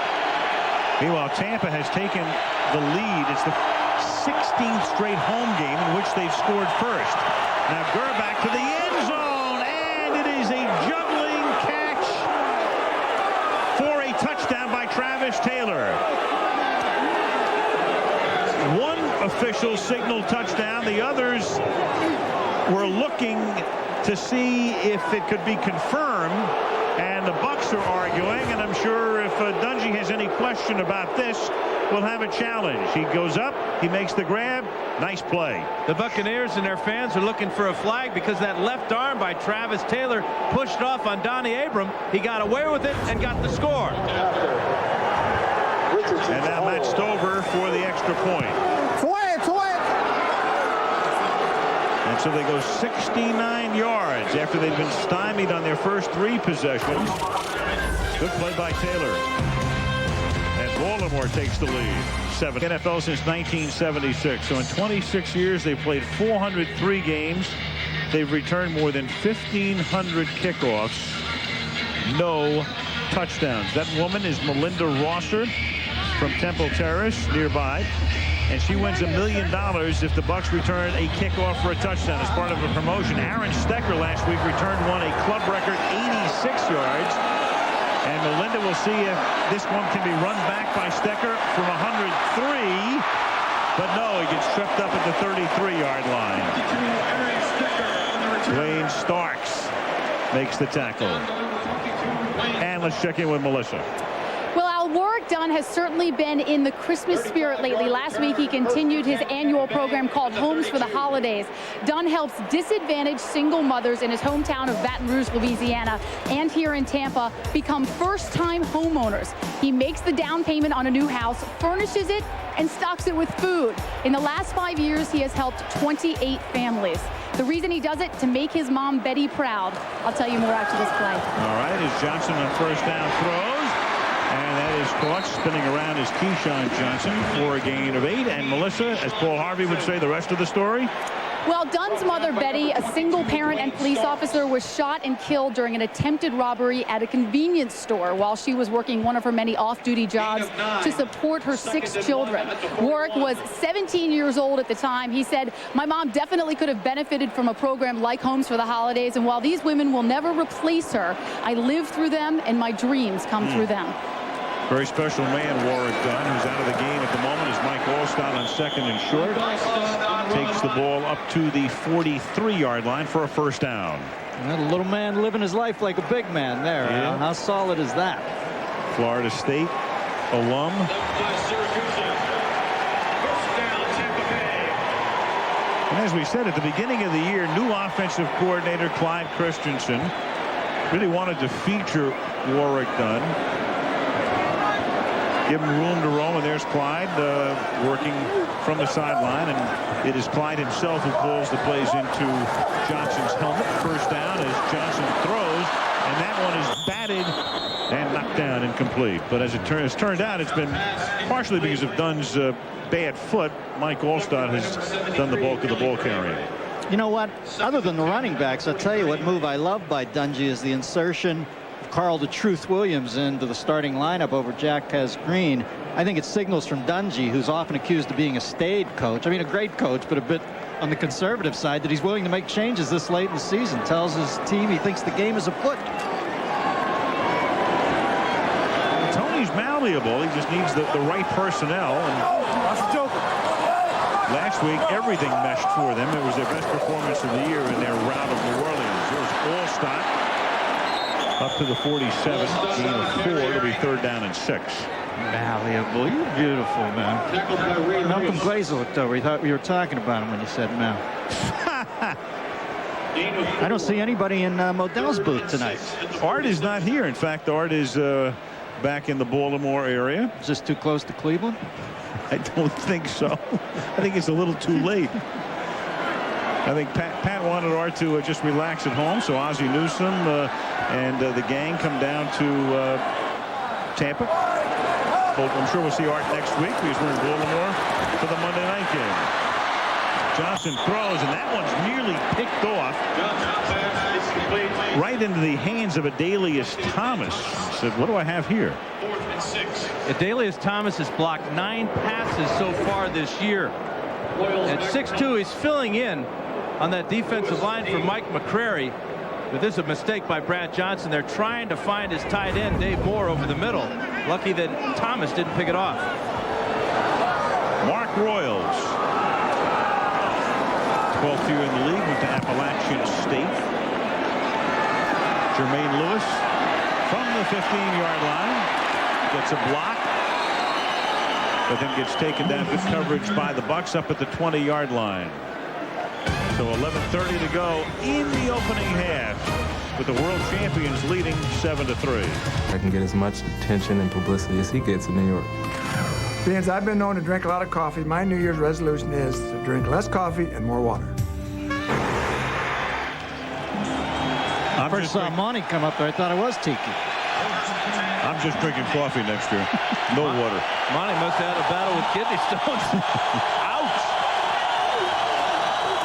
Meanwhile, Tampa has taken the lead. It's the 16th straight home game in which they've scored first. Now Gerback to the end zone, and it is a juggling catch for a touchdown by Travis Taylor. One official signaled touchdown. The others were looking to see if it could be confirmed, and the Bucs are arguing, and I'm sure if Dungy has any question about this, we'll have a challenge. He goes up, he makes the grab. Nice play. The Buccaneers and their fans are looking for a flag because that left arm by Travis Taylor pushed off on Donnie Abram. He got away with it and got the score. And now Matt Stover for the extra point. And so they go 69 yards after they've been stymied on their first 3 possessions. Good play by Taylor. And Baltimore takes the lead. 7 NFL since 1976. So in 26 years, they've played 403 games. They've returned more than 1,500 kickoffs. No touchdowns. That woman is Melinda Rosser from Temple Terrace nearby. And she wins $1 million if the Bucs return a kickoff for a touchdown as part of a promotion. Aaron Stecker last week returned one, a club record 86 yards. And Melinda will see if this one can be run back by Stecker from 103. But no, he gets tripped up at the 33-yard line. Dwayne Starks makes the tackle. And let's check in with Melissa. Well, Warrick Dunn has certainly been in the Christmas spirit lately. Last week, he continued his annual program called Homes for the Holidays. Dunn helps disadvantaged single mothers in his hometown of Baton Rouge, Louisiana, and here in Tampa become first-time homeowners. He makes the down payment on a new house, furnishes it, and stocks it with food. In the last 5 years, he has helped 28 families. The reason he does it, to make his mom, Betty, proud. I'll tell you more after this play. All right, as Johnson on first down throws. And that is caught spinning around is Keyshawn Johnson for a gain of 8. And Melissa, as Paul Harvey would say, the rest of the story? Well, Dunn's mother, Betty, a single parent and police officer, was shot and killed during an attempted robbery at a convenience store while she was working one of her many off-duty jobs to support her 6 children. Warrick was 17 years old at the time. He said, "My mom definitely could have benefited from a program like Homes for the Holidays, and while these women will never replace her, I live through them and my dreams come through them." Very special man, Warrick Dunn, who's out of the game at the moment, is Mike Allstott on 2nd and short. Takes the ball up to the 43-yard line for a first down. That little man living his life like a big man there. Yeah. How solid is that? Florida State alum. And as we said at the beginning of the year, new offensive coordinator Clyde Christensen really wanted to feature Warrick Dunn. Give him room to roam, and there's Clyde working from the sideline, and it is Clyde himself who pulls the plays into Johnson's helmet. First down as Johnson throws, and that one is batted and knocked down, incomplete. But as it turned out, it's been partially because of Dunn's bad foot. Mike Allstott has done the bulk of the ball carrying. You know what? Other than the running backs, I'll tell you what move I love by Dungy is the insertion of Carl the Truth Williams into the starting lineup over Jack Pez Green. I think it signals from Dungy, who's often accused of being a staid coach. I mean, a great coach, but a bit on the conservative side, that he's willing to make changes this late in the season. Tells his team he thinks the game is afoot. Tony's malleable. He just needs the right personnel. And last week, everything meshed for them. It was their best performance of the year in their rout of New Orleans. Here's Allstott up to the 47. Gain of 4. It'll be 3rd down and 6. Malleable. You're beautiful, man. Malcolm Glazer looked over. He thought we were talking about him when you said Mal. I don't see anybody in Modell's booth tonight. Art is not here. In fact, Art is back in the Baltimore area. Is this too close to Cleveland? I don't think so. I think it's a little too late. I think Pat wanted Art to just relax at home, so Ozzie Newsome and the gang come down to Tampa. I'm sure we'll see Art next week because we're in Baltimore for the Monday night game. Johnson throws, and that one's nearly picked off right into the hands of Adalius Thomas. Said, what do I have here? Adalius Thomas has blocked 9 passes so far this year. At 6'2", he's filling in on that defensive line for Mike McCrary. But this is a mistake by Brad Johnson. They're trying to find his tight end, Dave Moore, over the middle. Lucky that Thomas didn't pick it off. Mark Royals, 12th year in the league, went to Appalachian State. Jermaine Lewis from the 15-yard line gets a block, but then gets taken down. Good coverage by the Bucs up at the 20-yard line. So 11:30 to go in the opening half, with the world champions leading 7-3. I can get as much attention and publicity as he gets in New York. Since I've been known to drink a lot of coffee, my New Year's resolution is to drink less coffee and more water. I first saw Monty come up there. I thought it was Tiki. I'm just drinking coffee next year. No water. Monty must have had a battle with kidney stones. Ouch!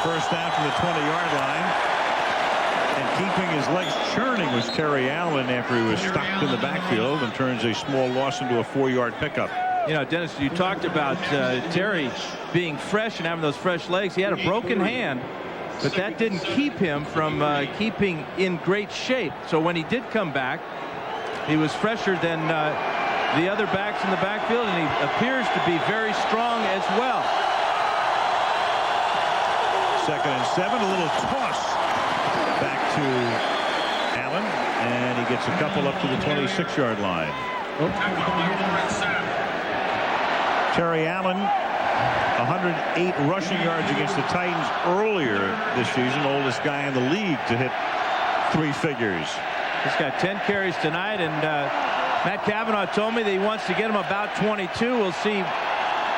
First down from the 20-yard line. And keeping his legs churning was Terry Allen after he was stopped in the backfield and turns a small loss into a 4-yard pickup. You know, Dennis, you talked about Terry being fresh and having those fresh legs. He had a broken hand, but that didn't keep him from keeping in great shape. So when he did come back, he was fresher than the other backs in the backfield, and he appears to be very strong as well. 2nd and 7, a little toss back to Allen, and he gets a couple up to the 26-yard line. Terry Allen, 108 rushing yards against the Titans earlier this season, oldest guy in the league to hit 3 figures. He's got 10 carries tonight, and Matt Cavanaugh told me that he wants to get him about 22. We'll see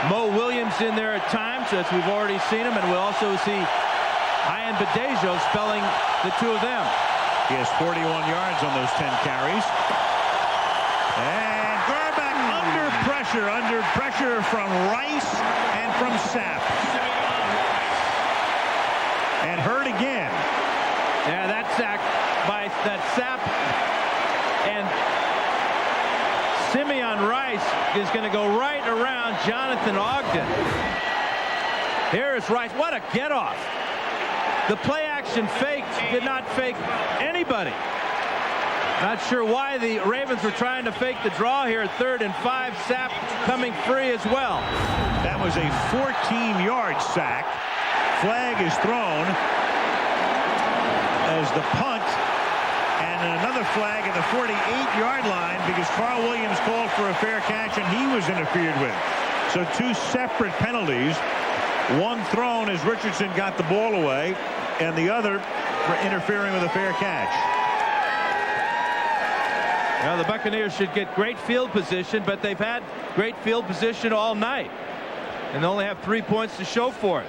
Mo Williams in there at times, as we've already seen him, and we'll also see Ian Badejo spelling the two of them. He has 41 yards on those 10 carries. And Garback under pressure from Rice and from Sapp. And hurt again. Yeah, that sack by that Sapp, and Simeon Rice is going to go right around Jonathan Ogden. Here is Rice. What a get off. The play action fake did not fake anybody. Not sure why the Ravens were trying to fake the draw here at 3rd and 5. Sapp coming free as well. That was a 14-yard sack. Flag is thrown as the punt, and And another flag at the 48-yard line because Carl Williams called for a fair catch and he was interfered with. So two separate penalties. One thrown as Richardson got the ball away, and the other for interfering with a fair catch. Now the Buccaneers should get great field position, but they've had great field position all night, and they only have 3 points to show for it.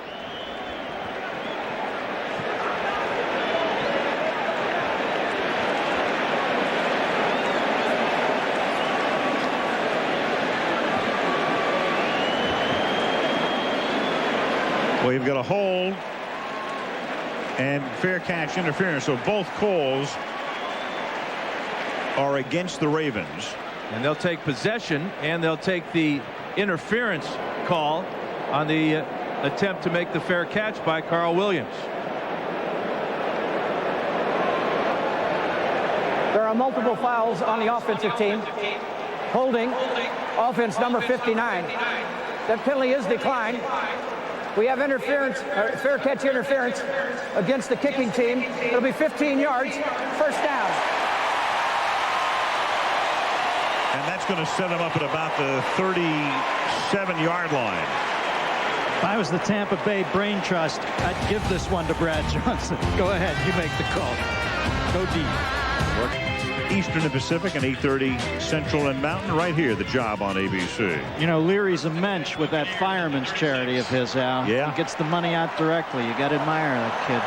Well, you've got a hold and fair catch interference, so both calls are against the Ravens. And they'll take possession, and they'll take the interference call on the attempt to make the fair catch by Carl Williams. There are multiple fouls on the offensive team. Holding, offense number 59. That penalty is declined. We have interference, fair catch interference against the kicking team. It'll be 15 yards, first down. And that's going to set him up at about the 37-yard line. If I was the Tampa Bay Brain Trust, I'd give this one to Brad Johnson. Go ahead, you make the call. Go deep. Eastern and Pacific and 8:30 Central and Mountain right here, The Job on ABC. You know, Leary's a mensch with that fireman's charity of his, Al. Yeah. He gets the money out directly. You got to admire that kid.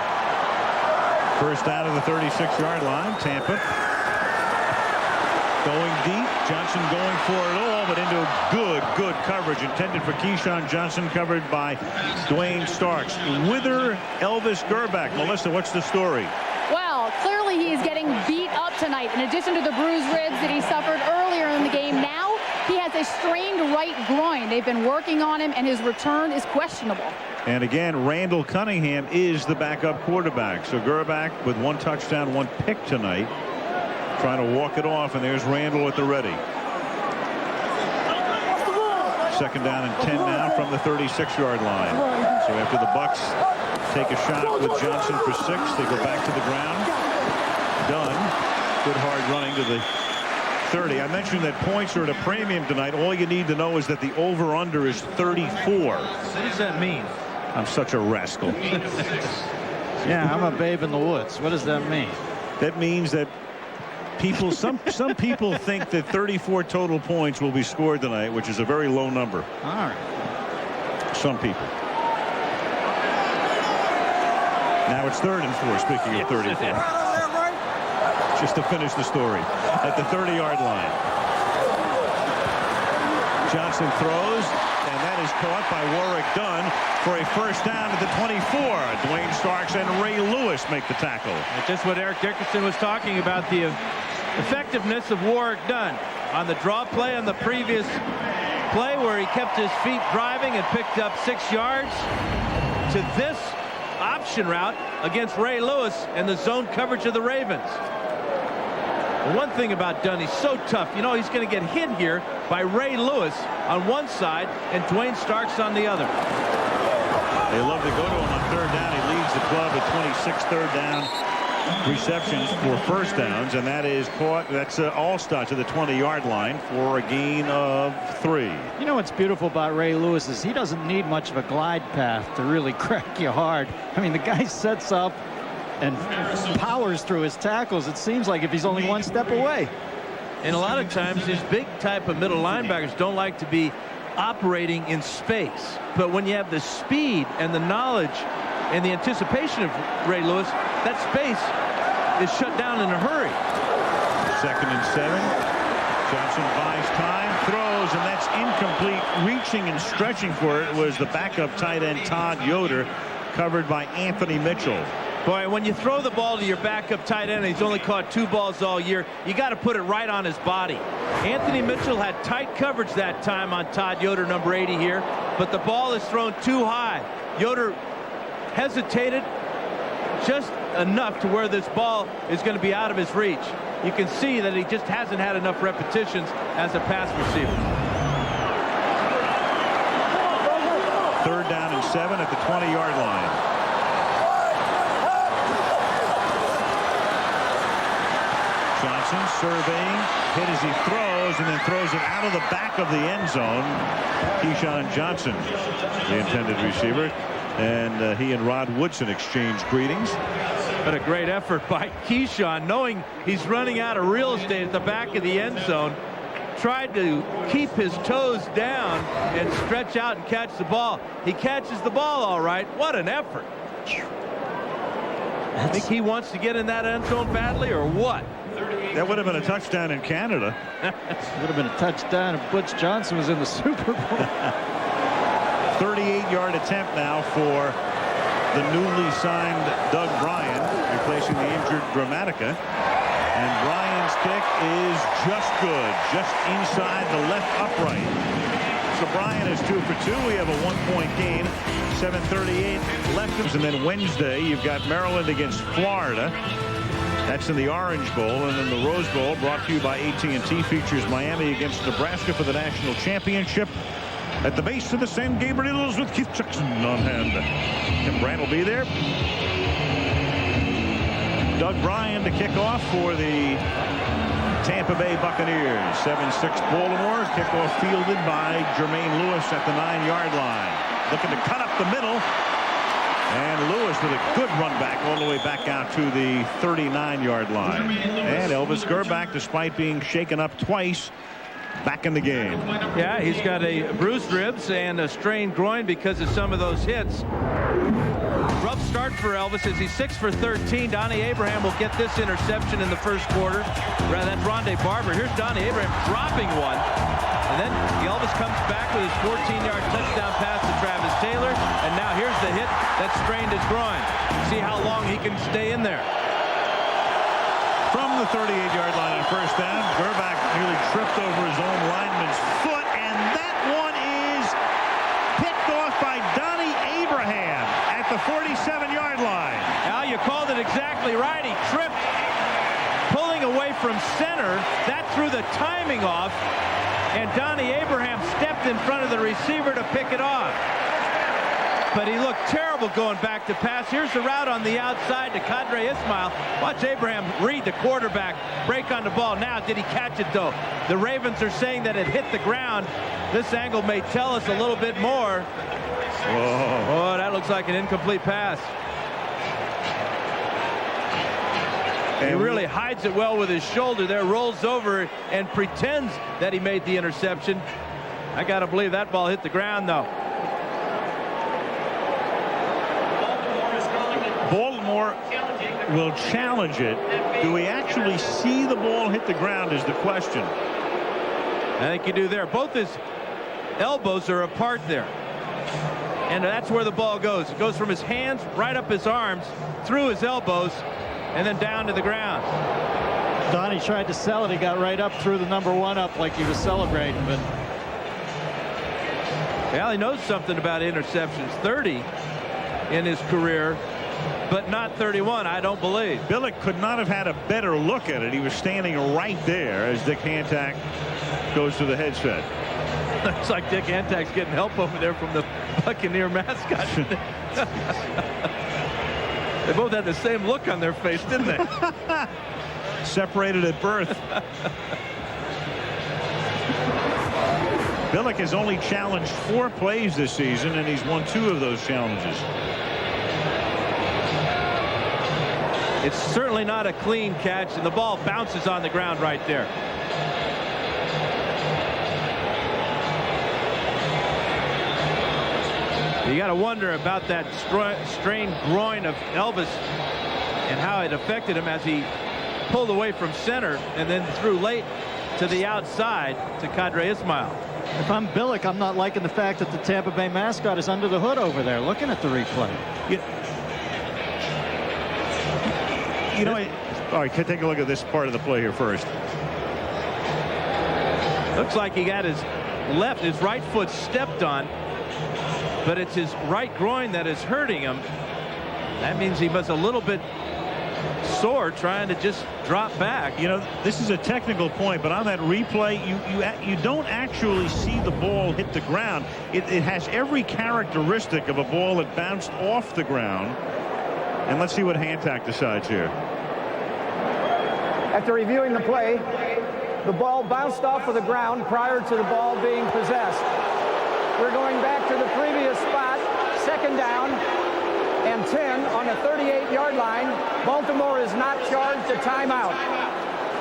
First out of the 36-yard line, Tampa. Going deep, Johnson going for it all, but into good coverage intended for Keyshawn Johnson, covered by Dwayne Starks. Wither Elvis Gerback. Melissa, what's the story? Well, clearly he is getting beat up tonight. In addition to the bruised ribs that he suffered earlier in the game, now he has a strained right groin. They've been working on him, and his return is questionable. And again, Randall Cunningham is the backup quarterback. So Gerback with 1 touchdown, 1 pick tonight, trying to walk it off, and there's Randall at the ready. Second down and 10 now from the 36-yard line. So after the Bucs take a shot with Johnson for 6, they go back to the ground. Done. Good hard running to the 30. I mentioned that points are at a premium tonight. All you need to know is that the over-under is 34. What does that mean? I'm such a rascal. Yeah, I'm a babe in the woods. What does that mean? That means that people, some people think that 34 total points will be scored tonight, which is a very low number. All right. Some people. Now it's 3rd and 4, speaking of 34. Just to finish the story. At the 30-yard line. Johnson throws, and that is caught by Warwick Dunn for a first down at the 24. Dwayne Starks and Ray Lewis make the tackle. Just what Eric Dickerson was talking about, the effectiveness of Warwick Dunn on the draw play on the previous play where he kept his feet driving and picked up 6 yards, to this option route against Ray Lewis and the zone coverage of the Ravens. The one thing about Dunn, he's so tough. You know, he's going to get hit here by Ray Lewis on one side and Dwayne Starks on the other. They love to go to him on 3rd down. He leads the club at 26 third down receptions for first downs, and that is caught. That's Allstott to the 20-yard line for a gain of 3. You know what's beautiful about Ray Lewis is he doesn't need much of a glide path to really crack you hard. I mean, the guy sets up and powers through his tackles. It seems like if he's only 1 step away. And a lot of times these big type of middle linebackers don't like to be operating in space. But when you have the speed and the knowledge and the anticipation of Ray Lewis, that space is shut down in a hurry. 2nd and 7. Johnson buys time, throws, and that's incomplete. Reaching and stretching for it was the backup tight end Todd Yoder, covered by Anthony Mitchell. Boy, when you throw the ball to your backup tight end, he's only caught 2 balls all year, you got to put it right on his body. Anthony Mitchell had tight coverage that time on Todd Yoder, number 80 here, but the ball is thrown too high. Yoder hesitated just enough to where this ball is going to be out of his reach. You can see that he just hasn't had enough repetitions as a pass receiver. 3rd down and 7 at the 20-yard line. Johnson surveying, hit as he throws, and then throws it out of the back of the end zone. Keyshawn Johnson, the intended receiver, and he and Rod Woodson exchange greetings. But a great effort by Keyshawn, knowing he's running out of real estate at the back of the end zone. Tried to keep his toes down and stretch out and catch the ball. He catches the ball all right. What an effort. I think he wants to get in that end zone badly, or what? That would have been a touchdown in Canada. Would have been a touchdown if Butch Johnson was in the Super Bowl. 38-yard attempt now for the newly signed Doug Bryan, replacing the injured Gramatica. And Bryan's kick is just good, just inside the left upright. So Bryan is 2 for 2. We have a 1-point gain. 7:38 left. And then Wednesday, you've got Maryland against Florida. That's in the Orange Bowl. And then the Rose Bowl, brought to you by AT&T, features Miami against Nebraska for the national championship. At the base of the San Gabriels with Keith Jackson on hand. Tim Brandt will be there. Doug Bryan to kick off for the Tampa Bay Buccaneers. 7-6 Baltimore. Kickoff fielded by Jermaine Lewis at the 9-yard line. Looking to cut up the middle. And Lewis with a good run back all the way back out to the 39-yard line. And Elvis Gerback, despite being shaken up twice, back in the game. Yeah, he's got a bruised ribs and a strained groin because of some of those hits. Rough start for Elvis as he's 6 for 13. Donnie Abraham will get this interception in the first quarter. Rather, that's Rondé Barber. Here's Donnie Abraham dropping one. And then Elvis comes back with his 14-yard touchdown pass to Travis Taylor. And now here's the hit that strained his groin. See how long he can stay in there. From the 38-yard line on first down, Gerback nearly tripped over his own lineman's foot, and that one is picked off by Donnie Abraham at the 47-yard line. Al, you called it exactly right. He tripped, pulling away from center. That threw the timing off, and Donnie Abraham stepped in front of the receiver to pick it off. But he looked terrible going back to pass. Here's the route on the outside to Qadry Ismail. Watch Abraham read the quarterback, break on the ball. Now, did he catch it, though? The Ravens are saying that it hit the ground. This angle may tell us a little bit more. Whoa. Oh, that looks like an incomplete pass. He really hides it well with his shoulder there, rolls over and pretends that he made the interception. I got to believe that ball hit the ground, though. Baltimore will challenge it. Do we actually see the ball hit the ground is the question. I think you do there. Both his elbows are apart there. And that's where the ball goes. It goes from his hands right up his arms, through his elbows, and then down to the ground. Donnie tried to sell it. He got right up, threw the number 1 up like he was celebrating. But well, he knows something about interceptions. 30 in his career, but not 31, I don't believe. Billick could not have had a better look at it. He was standing right there as Dick Hantak goes to the headset. Looks like Dick Hantak's getting help over there from the Buccaneer mascot. They both had the same look on their face, didn't they? Separated at birth. Billick has only challenged 4 plays this season, and he's won 2 of those challenges. It's certainly not a clean catch, and the ball bounces on the ground right there. You got to wonder about that strained groin of Elvis and how it affected him as he pulled away from center and then threw late to the outside to Qadry Ismail. If I'm Billick, I'm not liking the fact that the Tampa Bay mascot is under the hood over there looking at the replay. You know, all right, take a look at this part of the play here first. Looks like he got his right foot stepped on, but it's his right groin that is hurting him. That means he was a little bit sore trying to just drop back. You know, this is a technical point, but on that replay, you don't actually see the ball hit the ground. It has every characteristic of a ball that bounced off the ground. And let's see what Hantak decides here. After reviewing the play, the ball bounced off of the ground prior to the ball being possessed. We're going back to the previous spot, 2nd down and 10 on the 38-yard line. Baltimore is not charged a timeout.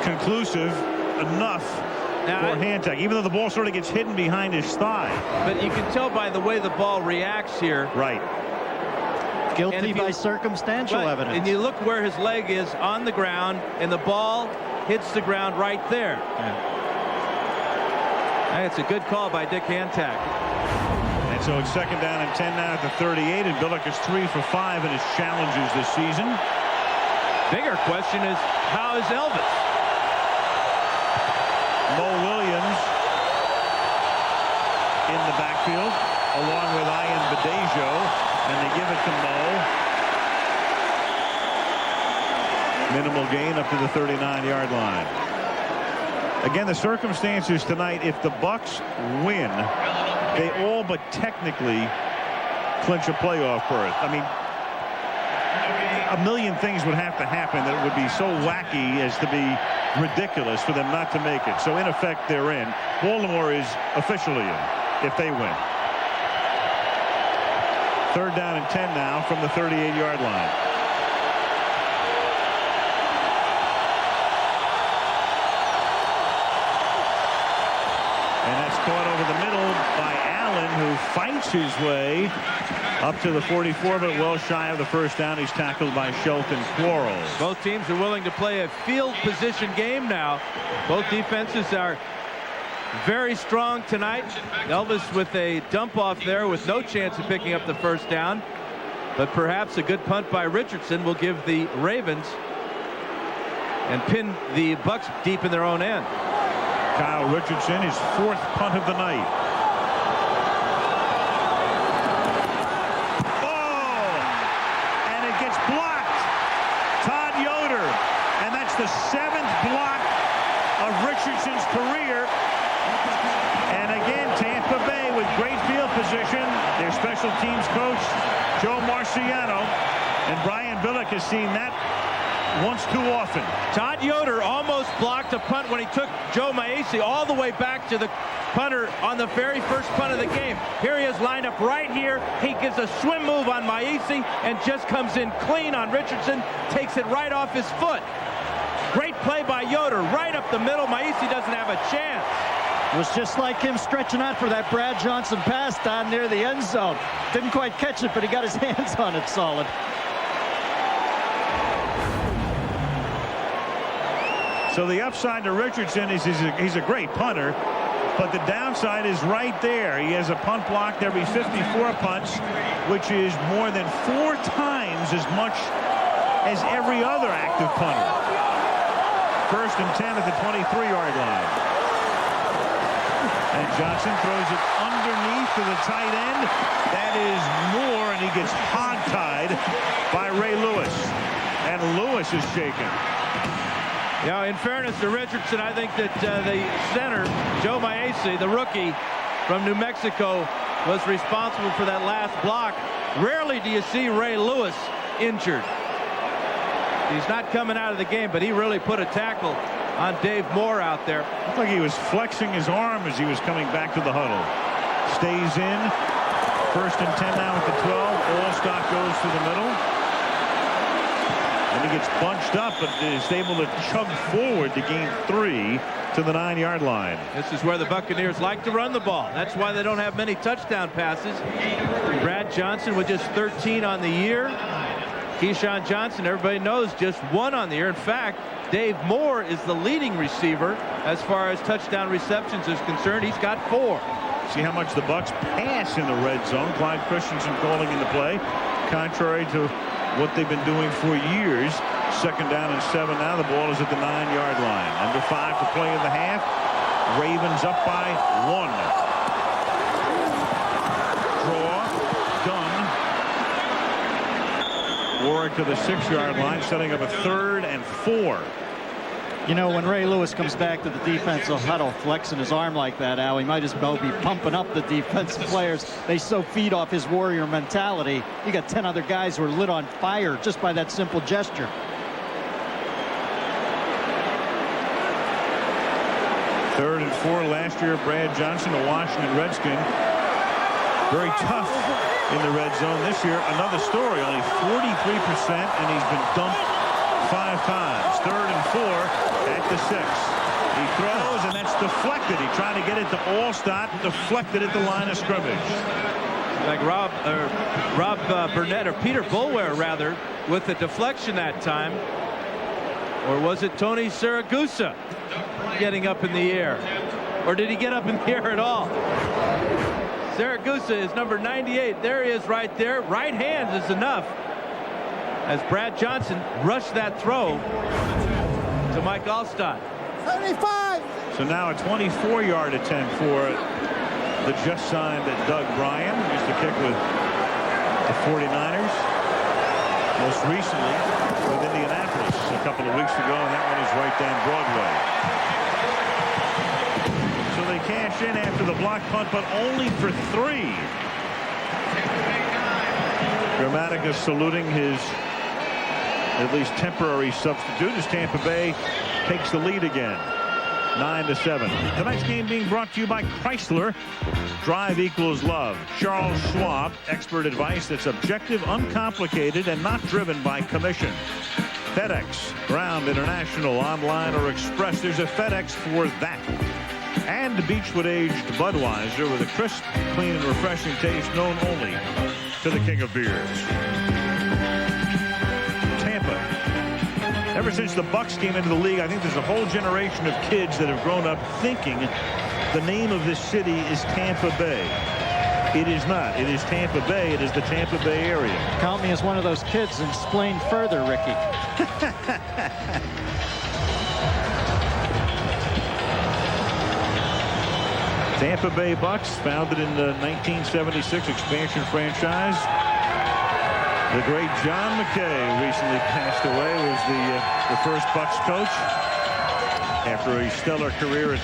Conclusive enough for hand tag, even though the ball sort of gets hidden behind his thigh. But you can tell by the way the ball reacts here. Right. Guilty by circumstantial evidence. And you look where his leg is on the ground, and the ball hits the ground right there. Hey, it's a good call by Dick Hantak. And so it's 2nd down and 10 now at the 38, and Billick is 3 for 5 in his challenges this season. Bigger question is, how is Elvis? Mo Williams in the backfield, along with Ian Badejo, and they give it to Mo. Minimal gain up to the 39-yard line. Again, the circumstances tonight, if the Bucs win, they all but technically clinch a playoff berth. I mean, a million things would have to happen that would be so wacky as to be ridiculous for them not to make it. So in effect, they're in. Baltimore is officially in if they win. 3rd down and 10 now from the 38-yard line. And that's caught over the middle by Allen, who fights his way up to the 44, but well shy of the 1st down. He's tackled by Shelton Quarles. Both teams are willing to play a field position game now. Both defenses are very strong tonight. Elvis with a dump off there with no chance of picking up the 1st down. But perhaps a good punt by Richardson will give the Ravens and pin the Bucs deep in their own end. Kyle Richardson, his 4th punt of the night. Oh! And it gets blocked. Todd Yoder. And that's the 7th block of Richardson's career. And again, Tampa Bay with great field position. Their special teams coach, Joe Marciano. And Brian Billick has seen that once too often. Todd Yoder almost blocked a punt when he took Joe Maese all the way back to the punter on the very first punt of the game. Here he is lined up right here. He gives a swim move on Maese and just comes in clean on Richardson, takes it right off his foot. Great play by Yoder, right up the middle. Maese doesn't have a chance. It was just like him stretching out for that Brad Johnson pass down near the end zone. Didn't quite catch it, but he got his hands on it solid. So the upside to Richardson is he's a great punter, but the downside is right there. He has a punt blocked every 54 punts, which is more than 4 times as much as every other active punter. 1st and 10 at the 23-yard line. And Johnson throws it underneath to the tight end. That is Moore, and he gets hog-tied by Ray Lewis. And Lewis is shaken. Yeah, in fairness to Richardson, I think that the center, Joe Maese, the rookie from New Mexico, was responsible for that last block. Rarely do you see Ray Lewis injured. He's not coming out of the game, but he really put a tackle on Dave Moore out there. Looked like he was flexing his arm as he was coming back to the huddle. Stays in. 1st and 10 now at the 12. Allstock goes to the middle. And he gets bunched up, but is able to chug forward to gain 3 to the 9-yard line. This is where the Buccaneers like to run the ball. That's why they don't have many touchdown passes. Brad Johnson with just 13 on the year. Keyshawn Johnson, everybody knows, just 1 on the year. In fact, Dave Moore is the leading receiver as far as touchdown receptions is concerned. He's got 4. See how much the Bucs pass in the red zone. Clyde Christensen calling in the play, contrary to what they've been doing for years. 2nd down and 7 now. The ball is at the 9-yard line. Under 5 to play in the half. Ravens up by 1. Draw. Done. Warwick to the 6-yard line, setting up a 3rd and 4. You know, when Ray Lewis comes back to the defensive huddle, flexing his arm like that, Al, he might as well be pumping up the defensive players. They so feed off his warrior mentality. You got 10 other guys who are lit on fire just by that simple gesture. before last year. Brad Johnson, a Washington Redskin. Very tough in the red zone. This year, another story. Only 43%, and he's been dumped 5 times. 3rd and 4 at the 6. He throws, and that's deflected. He tried to get it to Allstott, deflected at the line of scrimmage. Like Rob Burnett, or Peter Bulware rather, with the deflection that time. Or was it Tony Siragusa getting up in the air? Or did he get up in the air at all? Siragusa is number 98. There he is right there. Right hand is enough. As Brad Johnson rushed that throw to Mike Allstott. 75. So now a 24-yard attempt for the just signed Doug Bryan, who used to kick with the 49ers. Most recently with Indianapolis a couple of weeks ago, and that one is right down Broadway. So they cash in after the block punt, but only for 3. Gramatica saluting his at least temporary substitute as Tampa Bay takes the lead again. 9-7. Tonight's game being brought to you by Chrysler. Drive equals love. Charles Schwab, expert advice that's objective, uncomplicated, and not driven by commission. FedEx, Ground International, online or express. There's a FedEx for that. And Beechwood aged Budweiser with a crisp, clean, and refreshing taste known only to the king of beers. Tampa. Ever since the Bucs came into the league, I think there's a whole generation of kids that have grown up thinking the name of this city is Tampa Bay. It is not. It is Tampa Bay. It is the Tampa Bay area. Count me as one of those kids and explain further, Ricky. Tampa Bay Bucs, founded in the 1976 expansion franchise. The great John McKay recently passed away, was the first Bucs coach after a stellar career at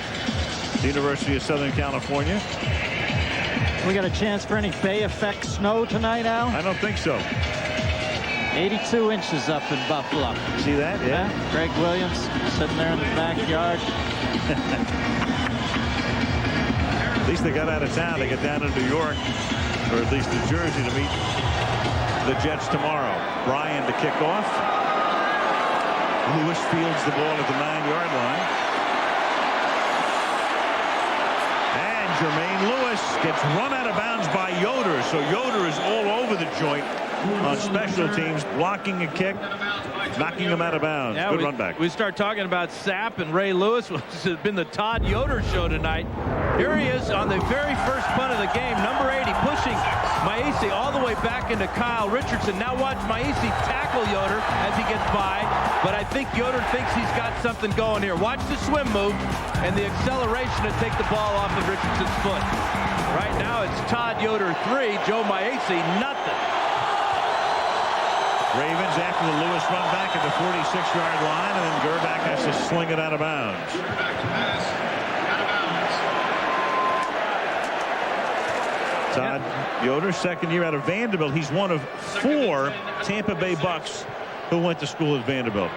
the University of Southern California. We got a chance for any Bay effect snow tonight, Al? I don't think so. 82 inches up in Buffalo. See that? Yeah. Greg Williams sitting there in the backyard. At least they got out of town. They get down to New York, or at least New Jersey, to meet the Jets tomorrow. Bryan to kick off. Lewis fields the ball at the 9-yard line. And Jermaine Lewis gets run out of bounds by Yoder. So Yoder is all over the joint on special teams, blocking a kick, knocking him out of bounds. Yeah, good run back. We start talking about Sapp and Ray Lewis, which has been the Todd Yoder show tonight. Here he is on the very first punt of the game, number 80, pushing Maese all the way back into Kyle Richardson. Now watch Maese tackle Yoder as he gets by, but I think Yoder thinks he's got something going here. Watch the swim move and the acceleration to take the ball off of Richardson's foot. Right now it's Todd Yoder 3, Joe Maese nothing. Ravens after the Lewis run back at the 46-yard line, and then Gerback has to sling it out of bounds. Todd Yoder, second year out of Vanderbilt. He's one of 4 Tampa Bay Bucs who went to school at Vanderbilt.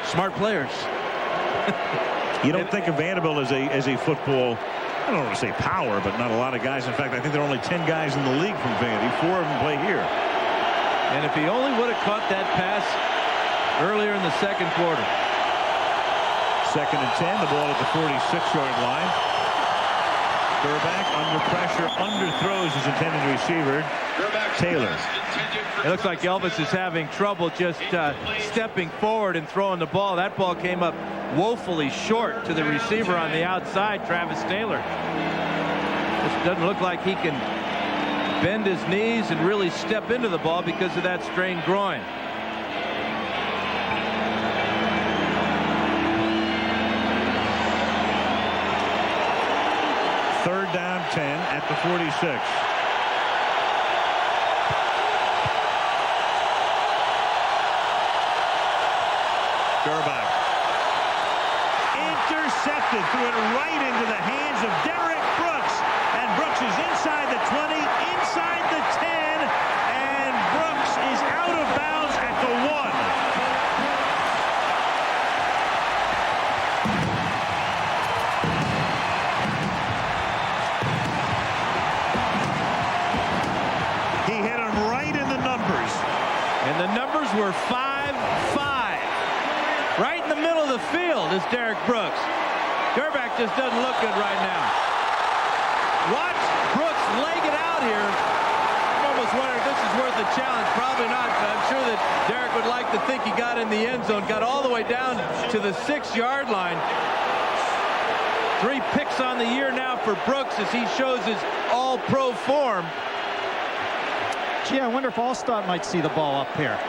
Smart players. You don't think of Vanderbilt as a football, I don't want to say power, but not a lot of guys. In fact, I think there are only 10 guys in the league from Vandy. 4 of them play here. And if he only would have caught that pass earlier in the second quarter. 2nd and 10, the ball at the 46-yard line. Gerback under pressure, underthrows his intended receiver, Taylor. It looks like Elvis is having trouble just stepping forward and throwing the ball. That ball came up woefully short to the receiver on the outside, Travis Taylor. This doesn't look like he can bend his knees and really step into the ball because of that strained groin. Third down 10 at the 46. Gerback. Intercepted, threw it right into the hands of Derrick Brooks. And Brooks is inside the 20, inside the 10, and Brooks is out of bounds at the 1. Derrick Brooks. Gerback just doesn't look good right now. Watch Brooks leg it out here. I'm almost wondering if this is worth a challenge. Probably not, but I'm sure that Derrick would like to think he got in the end zone. Got all the way down to the 6-yard line. 3 picks on the year now for Brooks as he shows his all-pro form. Gee, I wonder if Allstott might see the ball up here.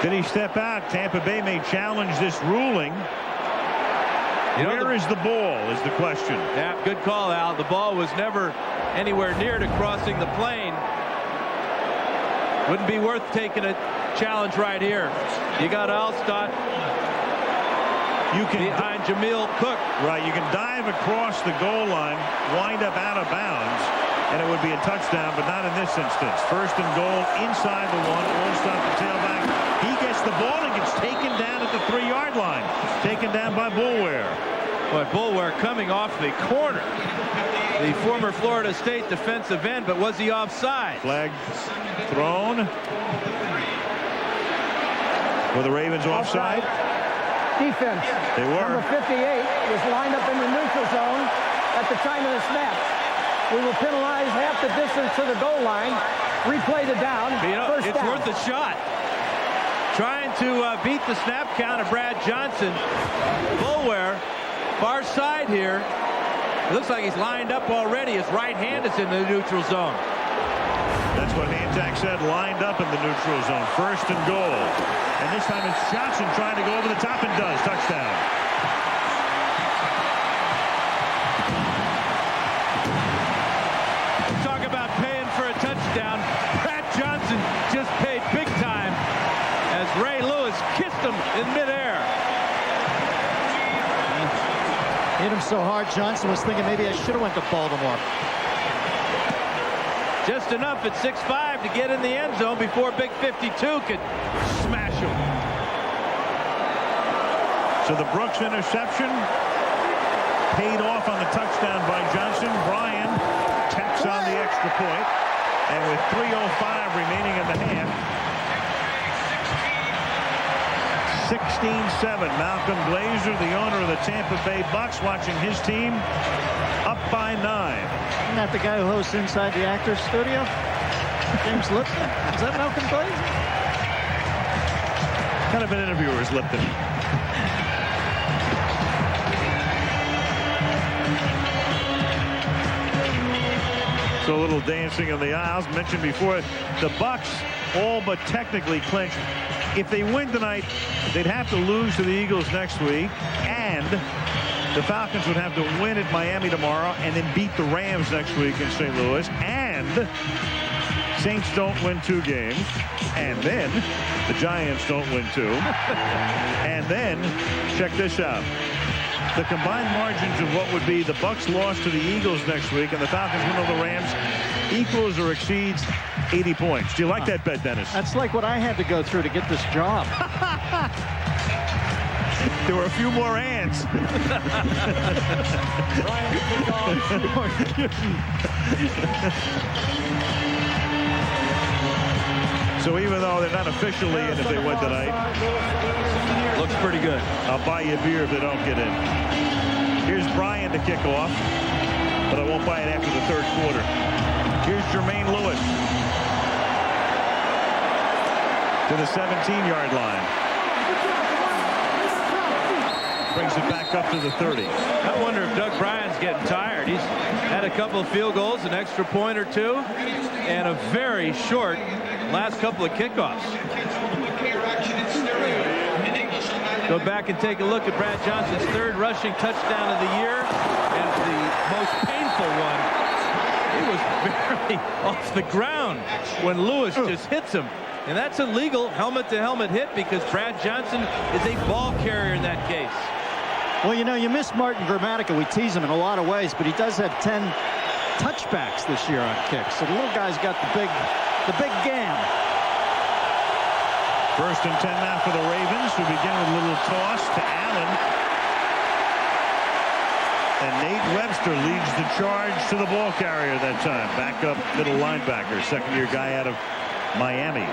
Did he step out? Tampa Bay may challenge this ruling. Where is the ball is the question. Yeah, good call, Al. The ball was never anywhere near to crossing the plane. Wouldn't be worth taking a challenge right here. You got Allstott. You can behind Jameel Cook. Right, you can dive across the goal line, wind up out of bounds, and it would be a touchdown, but not in this instance. First and goal inside the 1. Allstott, the tailback. He gets the ball and gets taken down at the 3-yard line. Taken down by Boulware. Boy, Boulware coming off the corner. The former Florida State defensive end, but was he offside? Flag thrown. Were the Ravens offside? Defense. They were. Number 58 was lined up in the neutral zone at the time of the snap. We will penalize half the distance to the goal line. Replay the down. First it's down. worth a shot. Trying to beat the snap count of Brad Johnson. Boulware, far side here. It looks like he's lined up already. His right hand is in the neutral zone. That's what Hantak said, lined up in the neutral zone. First and goal. And this time it's Johnson trying to go over the top and does. Touchdown. Talk about paying for a touchdown. Brad Johnson just paid big time as Ray Lewis kissed him in midair. Hit him so hard, Johnson was thinking maybe I should have went to Baltimore. Just enough at 6'5" to get in the end zone before Big 52 could smash him. So the Brooks interception paid off on the touchdown by Johnson. Bryan tacks on the extra point, and with 3:05 remaining in the half, 16-7. Malcolm Glazer, the owner of the Tampa Bay Bucks, watching his team up by 9. Isn't that the guy who hosts Inside the Actors Studio? James Lipton? Is that Malcolm Glazer? Kind of an interviewer is Lipton. So a little dancing in the aisles. Mentioned before, the Bucks all but technically clinched. If they win tonight, they'd have to lose to the Eagles next week, and the Falcons would have to win at Miami tomorrow and then beat the Rams next week in St. Louis, and Saints don't win 2 games, and then the Giants don't win 2, and then check this out. The combined margins of what would be the Bucks loss to the Eagles next week and the Falcons win over the Rams equals or exceeds 80 points. Do you like that bet, Dennis? That's like what I had to go through to get this job. There were a few more ants. So even though they're not officially in if they win tonight, looks pretty good. I'll buy you a beer if they don't get in. Here's Bryan to kick off, but I won't buy it after the 3rd quarter. Here's Jermaine Lewis to the 17-yard line. Brings it back up to the 30. I wonder if Doug Bryan's getting tired. He's had a couple of field goals, an extra point or 2, and a very short last couple of kickoffs. Go back and take a look at Brad Johnson's 3rd rushing touchdown of the year, and the most painful one. He was barely off the ground when Lewis just hits him. And that's a legal helmet-to-helmet hit because Brad Johnson is a ball carrier in that case. Well, you know, you miss Martin Gramatica. We tease him in a lot of ways, but he does have 10 touchbacks this year on kicks. So the little guy's got the big gam. First and 10 now for the Ravens, who begin with a little toss to Allen. And Nate Webster leads the charge to the ball carrier that time. Backup middle linebacker, 2nd-year guy out of Miami.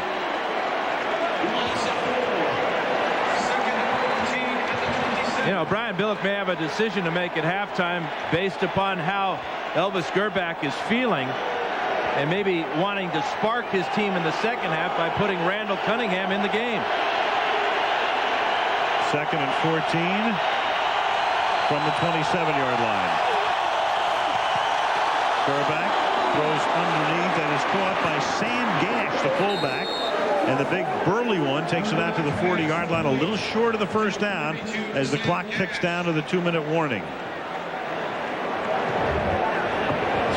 You know, Brian Billick may have a decision to make at halftime based upon how Elvis Grbac is feeling, and maybe wanting to spark his team in the second half by putting Randall Cunningham in the game. 2nd and 14 from the 27-yard line. Grbac throws underneath and is caught by Sam Gash, the fullback. And the big burly one takes it out to the 40-yard line, a little short of the first down as the clock ticks down to the 2-minute warning.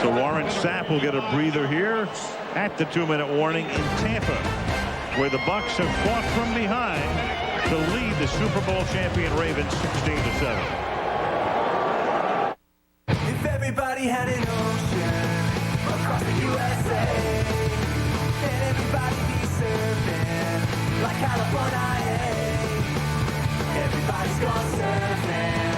So Warren Sapp will get a breather here at the 2-minute warning in Tampa, where the Bucs have fought from behind to lead the Super Bowl champion Ravens 16-7. If everybody had an ocean across the USA, then everybody be surfing like California. Everybody's gone surfing.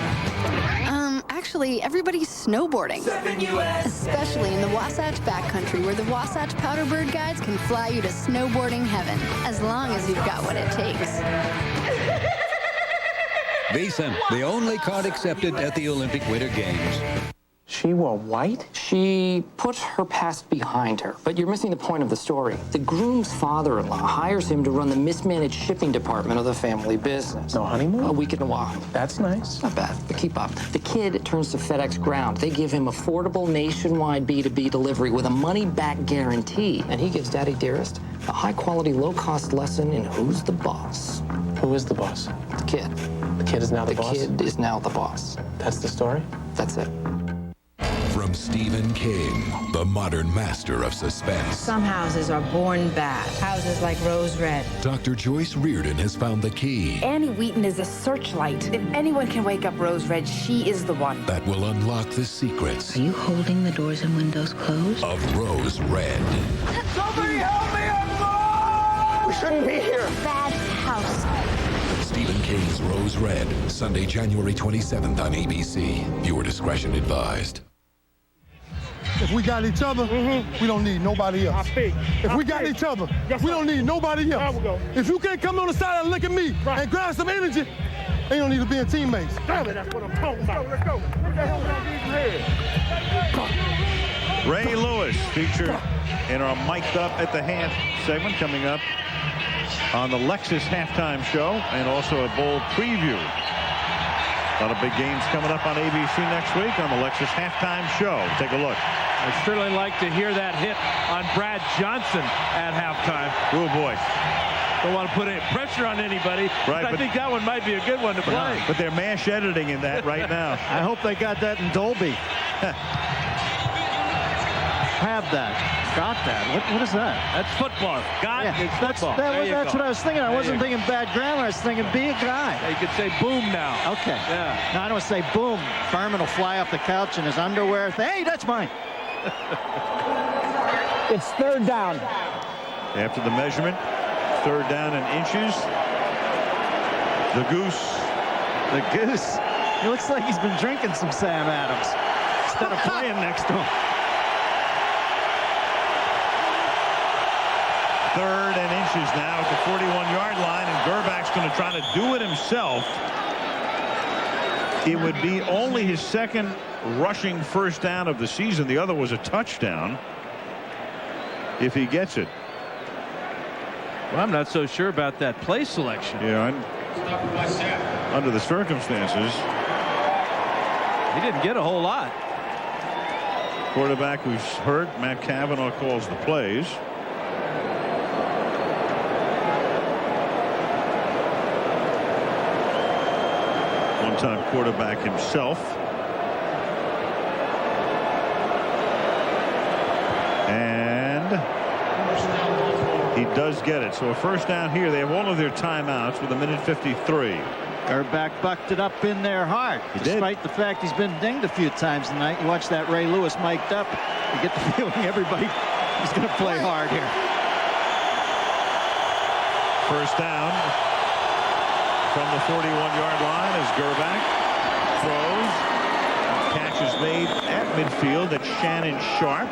Actually, everybody's snowboarding. Surfing USA. Especially in the Wasatch Backcountry, where the Wasatch Powderbird guides can fly you to snowboarding heaven, as long as you've got what it takes. Visa, the only card accepted at the Olympic Winter Games. She wore white? She put her past behind her. But you're missing the point of the story. The groom's father-in-law hires him to run the mismanaged shipping department of the family business. No honeymoon? A week and a while. That's nice. Not bad, but keep up. The kid turns to FedEx Ground. They give him affordable nationwide B2B delivery with a money-back guarantee. And he gives Daddy Dearest a high-quality, low-cost lesson in who's the boss. Who is the boss? The kid. The kid is now the boss? The kid is now the boss. That's the story? That's it. From Stephen King, the modern master of suspense. Some houses are born bad. Houses like Rose Red. Dr. Joyce Reardon has found the key. Annie Wheaton is a searchlight. If anyone can wake up Rose Red, she is the one. That will unlock the secrets. Are you holding the doors and windows closed? Of Rose Red. Somebody help me! I'm we shouldn't be here. Bad house. Stephen King's Rose Red, Sunday, January 27th on ABC. Viewer discretion advised. If we got each other, we don't need nobody else. If we got each other, we don't need nobody else. If you can't come on the side and look at me and grab some energy, they don't need to be in teammates. Damn it, that's what I'm talking about. Let's go. What the hell is Ray Lewis featured in our Mic'd Up at the Half segment coming up on the Lexus halftime show and also a bowl preview. A lot of big games coming up on ABC next week on the Lexus halftime show. Take a look. I'd certainly like to hear that hit on Brad Johnson at halftime. Oh, boy. Don't want to put any pressure on anybody, right, but I think that one might be a good one to play. But they're mash editing in that right now. I hope they got that in Dolby. Have that. Got that. What is that? That's football. It's football. That's what I was thinking. I wasn't thinking bad grammar. I was thinking be a guy. You could say boom now. Okay. Yeah. No, I don't say boom. Furman will fly off the couch in his underwear. Hey, that's mine. It's third down. After the measurement, third down in inches. The goose. The goose. He looks like he's been drinking some Sam Adams instead of playing next to him. Third and inches now at the 41-yard line, and Gerbach's going to try to do it himself. It would be only his second rushing first down of the season. The other was a touchdown if he gets it. Well, I'm not so sure about that play selection. Yeah, under the circumstances. He didn't get a whole lot. Quarterback who's hurt, Matt Cavanaugh, calls the plays. One-time quarterback himself. And he does get it. So a first down here. They have all of their timeouts with 1:53. Gerbach bucked it up in there hard. Despite the fact he's been dinged a few times tonight. You watch that Ray Lewis mic'd up. You get the feeling everybody is going to play hard here. First down from the 41-yard line as Gerbach throws, catches is made at midfield. That's Shannon Sharp.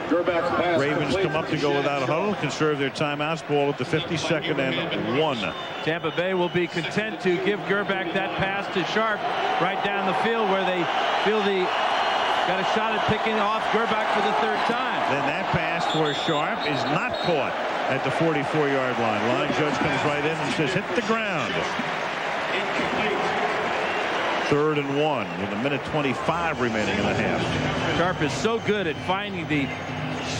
Ravens come up to go without a huddle, conserve their timeouts. Ball at the 52nd and 1. Tampa Bay will be content to give Gerback that pass to Sharp right down the field where they feel the got a shot at picking off Gerback for the 3rd time. Then that pass for Sharp is not caught at the 44-yard line. Line judge comes right in and says hit the ground. 3rd and 1 with a minute 25 remaining in the half. Sharp is so good at finding the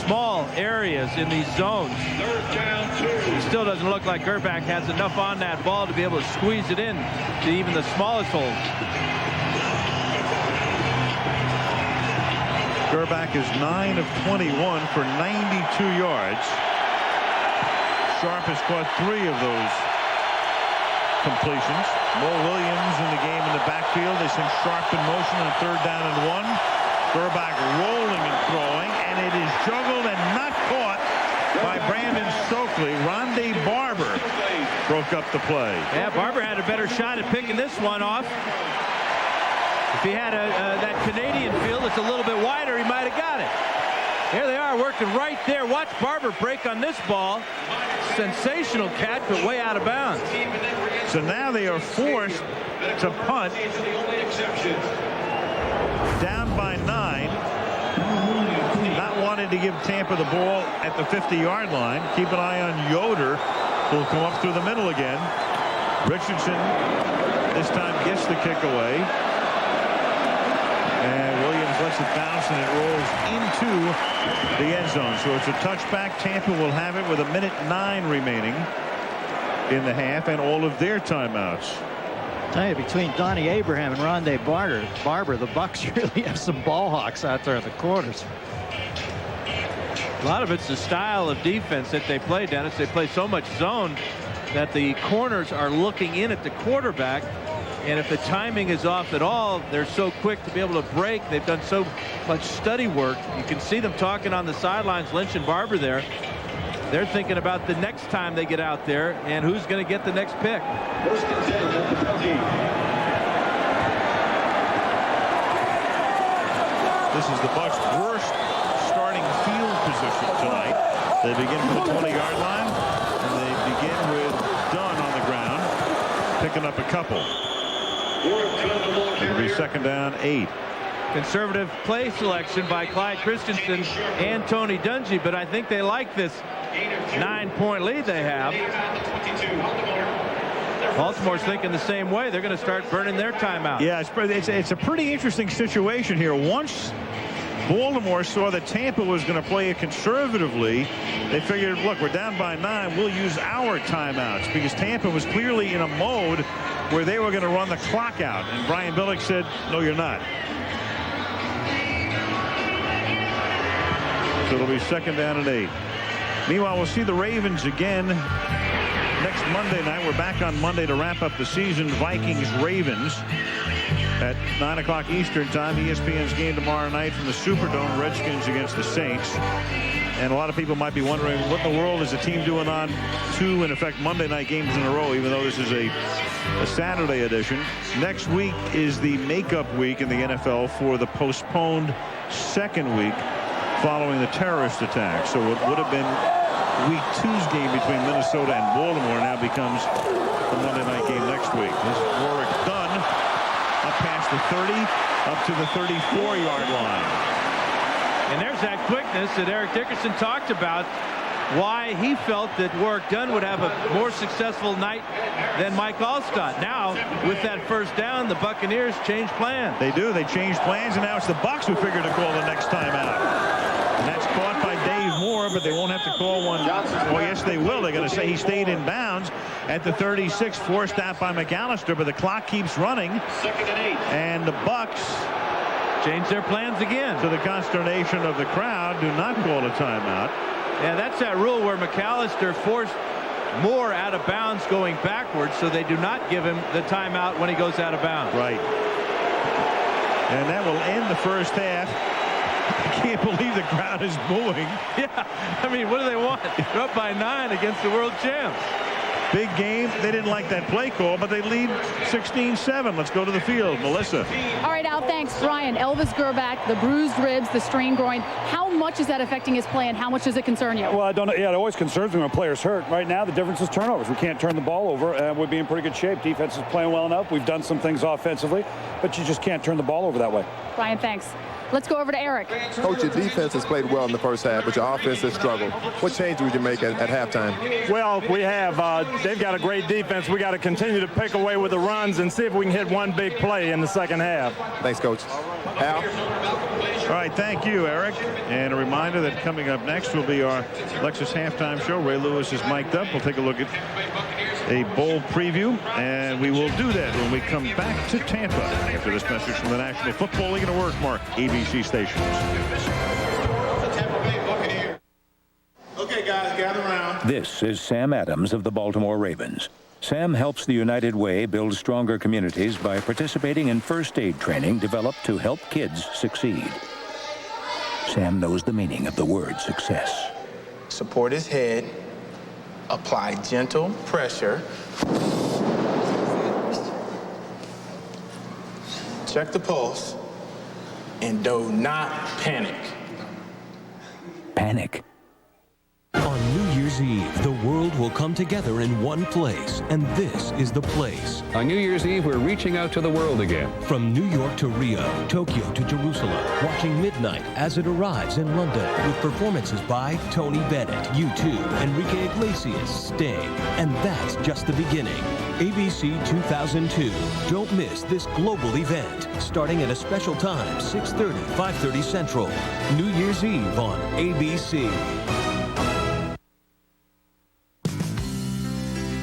small areas in these zones. It still doesn't look like Gerback has enough on that ball to be able to squeeze it in to even the smallest holes. Gerback is 9 of 21 for 92 yards. Sharp has caught 3 of those completions. Mo Williams in the game in the backfield. They send Sharp in motion on 3rd down and 1. Gerback rolling and throwing, and it is juggled and not caught by Brandon Stokely. Rondé Barber broke up the play. Yeah, Barber had a better shot at picking this one off. If he had that Canadian field that's a little bit wider, he might have got it. Here they are working right there. Watch Barber break on this ball. Sensational catch, but way out of bounds. So now they are forced to punt. Down by 9. Not wanting to give Tampa the ball at the 50-yard line. Keep an eye on Yoder, who will come up through the middle again. Richardson this time gets the kick away. And Williams lets it bounce, and it rolls into the end zone. So it's a touchback. Tampa will have it with a minute 9 remaining in the half and all of their timeouts. Tell you, between Donnie Abraham and Rondé Barber, the Bucs really have some ball hawks out there at the corners. A lot of it's the style of defense that they play, Dennis. They play so much zone that the corners are looking in at the quarterback. And if the timing is off at all, they're so quick to be able to break. They've done so much study work. You can see them talking on the sidelines, Lynch and Barber there. They're thinking about the next time they get out there and who's going to get the next pick. This is the Bucs' worst starting field position tonight. They begin from the 20-yard line, and they begin with Dunn on the ground, picking up a couple. It'll be 2nd down 8. Conservative play selection by Clyde Christensen and Tony Dungy, but I think they like this 9-point lead they have. Baltimore's thinking the same way. They're going to start burning their timeout. Yeah, it's a pretty interesting situation here. Once Baltimore saw that Tampa was going to play it conservatively, they figured, look, we're down by 9. We'll use our timeouts, because Tampa was clearly in a mode where they were going to run the clock out. And Brian Billick said, no, you're not. So it'll be 2nd down and 8. Meanwhile, we'll see the Ravens again next Monday night. We're back on Monday to wrap up the season. Vikings-Ravens at 9 o'clock Eastern time. ESPN's game tomorrow night from the Superdome. Redskins against the Saints. And a lot of people might be wondering, what in the world is the team doing on 2, in effect, Monday night games in a row, even though this is a Saturday edition. Next week is the makeup week in the NFL for the postponed 2nd week following the terrorist attack. So what would have been Week 2's game between Minnesota and Baltimore now becomes the Monday night game next week. This is Warwick Dunn up past the 30, up to the 34-yard line. And there's that quickness that Eric Dickerson talked about, why he felt that Warwick Dunn would have a more successful night than Mike Allstott. Now, with that 1st down, the Buccaneers change plans. They do. They changed plans, and now it's the Bucs who figure to call the next time out. And that's caught by Dave Moore, but they won't have to call one. Well, yes, they will. They're going to say he stayed in bounds at the 36, forced out by McAllister, but the clock keeps running. 2nd and 8. And the Bucs change their plans again. To the consternation of the crowd, do not call a timeout. Yeah, that's that rule where McAllister forced Moore out of bounds going backwards, so they do not give him the timeout when he goes out of bounds. Right. And that will end the first half. I can't believe the crowd is booing. Yeah, I mean, what do they want? They're up by 9 against the world champs. Big game. They didn't like that play call, but they lead 16-7. Let's go to the field. Melissa. All right, Al, thanks. Brian, Elvis Gerback, the bruised ribs, the strained groin. How much is that affecting his play, and how much does it concern you? Well, I don't know. Yeah, it always concerns me when a player's hurt. Right now, the difference is turnovers. We can't turn the ball over, and we'd be in pretty good shape. Defense is playing well enough. We've done some things offensively, but you just can't turn the ball over that way. Brian, thanks. Let's go over to Eric. Coach, your defense has played well in the first half, but your offense has struggled. What change would you make at halftime? Well, we have. They've got a great defense. We got to continue to pick away with the runs and see if we can hit one big play in the second half. Thanks, Coach. Al? All right, thank you, Eric. And a reminder that coming up next will be our Lexus halftime show. Ray Lewis is mic'd up. We'll take a look at a bowl preview, and we will do that when we come back to Tampa after this message from the National Football League and a word mark ABC stations. Okay, guys, gather around. This is Sam Adams of the Baltimore Ravens. Sam helps the United Way build stronger communities by participating in first aid training developed to help kids succeed. Sam knows the meaning of the word success. Support his head. Apply gentle pressure. Check the pulse. And do not panic. Panic? On New Year's Eve, the world will come together in one place, and this is the place. On New Year's Eve, we're reaching out to the world again. From New York to Rio, Tokyo to Jerusalem, watching midnight as it arrives in London, with performances by Tony Bennett, U2, Enrique Iglesias, Sting. And that's just the beginning. ABC 2002. Don't miss this global event, starting at a special time, 6:30, 5:30 Central. New Year's Eve on ABC.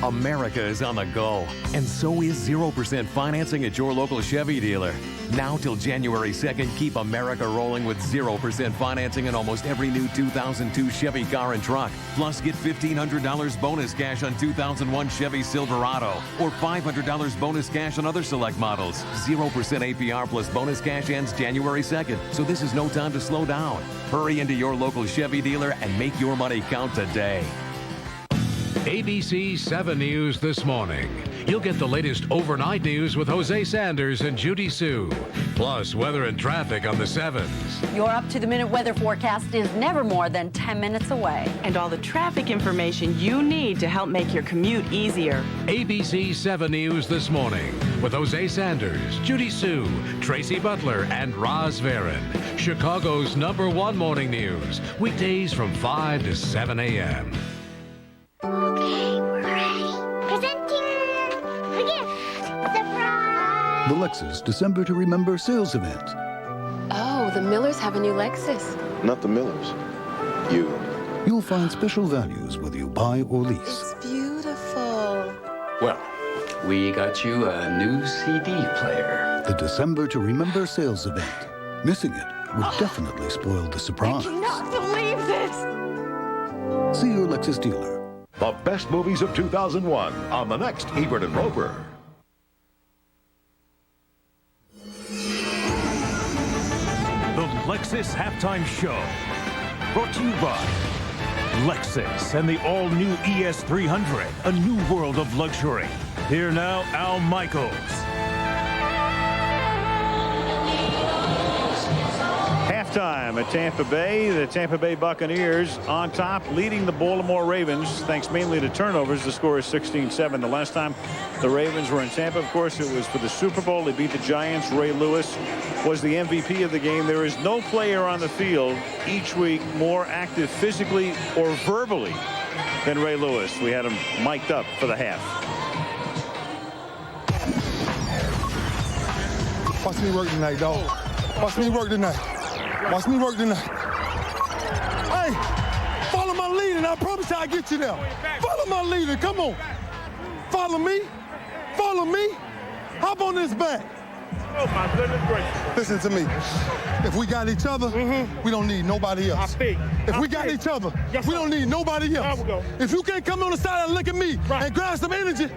America is on the go, and so is 0% financing at your local Chevy dealer. Now till January 2nd, keep America rolling with 0% financing in almost every new 2002 Chevy car and truck. Plus, get $1,500 bonus cash on 2001 Chevy Silverado, or $500 bonus cash on other select models. 0% APR plus bonus cash ends January 2nd, so this is no time to slow down. Hurry into your local Chevy dealer and make your money count today. ABC 7 News this morning. You'll get the latest overnight news with Jose Sanders and Judy Sue. Plus, weather and traffic on the 7s. Your up-to-the-minute weather forecast is never more than 10 minutes away. And all the traffic information you need to help make your commute easier. ABC 7 News this morning with Jose Sanders, Judy Sue, Tracy Butler, and Roz Varon. Chicago's #1 morning news. Weekdays from 5 to 7 a.m. Okay, we're ready. Presenting the gift. Surprise! The Lexus December to Remember sales event. Oh, the Millers have a new Lexus. Not the Millers. You. You'll find special values whether you buy or lease. It's beautiful. Well, we got you a new CD player. The December to Remember sales event. Missing it would definitely spoil the surprise. I cannot believe this! See your Lexus dealer. The best movies of 2001 on the next Ebert and Roper. The Lexus Halftime Show. Brought to you by Lexus and the all-new ES300. A new world of luxury. Here now, Al Michaels. Halftime at Tampa Bay. The Tampa Bay Buccaneers on top, leading the Baltimore Ravens, thanks mainly to turnovers. The score is 16-7. The last time the Ravens were in Tampa, of course, it was for the Super Bowl. They beat the Giants. Ray Lewis was the MVP of the game. There is no player on the field each week more active physically or verbally than Ray Lewis. We had him mic'd up for the half. Watch me work tonight, dog. Watch me work tonight. Watch me work tonight. Hey, follow my lead, and I promise I'll get you there. Follow my leader. Come on. Follow me. Follow me. Hop on this back. Oh, my goodness gracious. Listen to me. If we got each other, we don't need nobody else. If we got each other, we don't need nobody else. If you can't come on the side and look at me and grab some energy,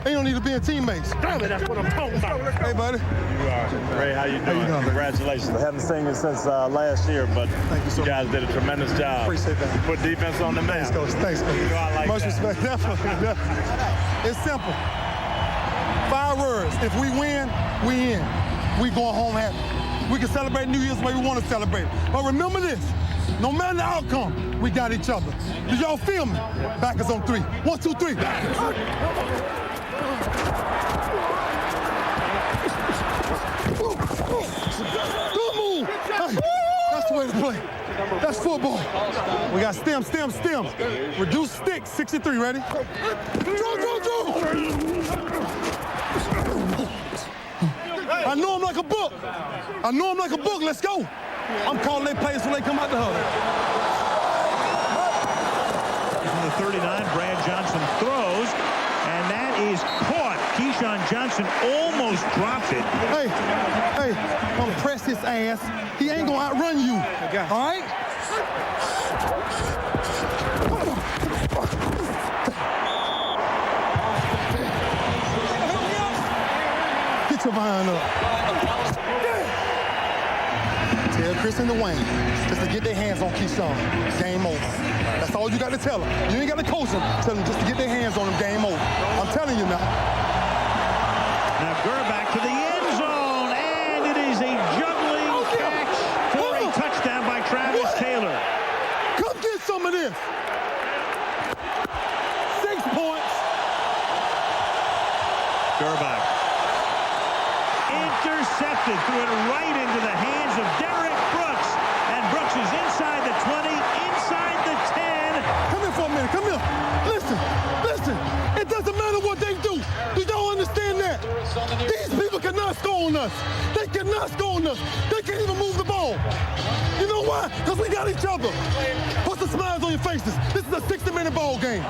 Ain't no need to being teammates. Damn it, that's what I'm talking about. Hey, buddy. You are. Ray, how you doing? Congratulations. I haven't seen you since last year, but thank you so guys did a tremendous job. Appreciate that. Put defense on the map. Thanks, Coach. Thanks, Coach. You know I like Much that. respect. Definitely. It's simple. 5 words. If we win, we in. We going home happy. We can celebrate New Year's the way we want to celebrate. But remember this. No matter the outcome, we got each other. Do y'all feel me? Back us on 3. 1, 2, 3. Good move. Hey, that's the way to play. That's football. We got stem. Reduce sticks. 63. Ready? Draw. I know him like a book. Let's go. I'm calling their plays when they come out the huddle. From the 39, Brad Johnson throws, and that is caught. Keyshawn Johnson almost dropped it. Hey, I'm gonna press his ass. He ain't gonna outrun you. All right? Get your behind up. Tell Chris and Dwayne just to get their hands on Keyshawn. Game over. That's all you got to tell them. You ain't got to coach them. Tell them just to get their hands on them. Game over. I'm telling you now. Now Gerback to the end zone, and it is a juggling catch for a touchdown by Travis Taylor. Come get some of this. 6 points. Gerback intercepted, threw it right into the hands of Derrick Brooks, and Brooks is inside the 20, inside the 10. Come here for a minute. Come here. Listen. It doesn't matter what they do. You don't understand that. These people cannot score on us. They cannot score on us. They can't even move the ball. You know why? Because we got each other. Put some smiles on your faces. This is a 60-minute ball game.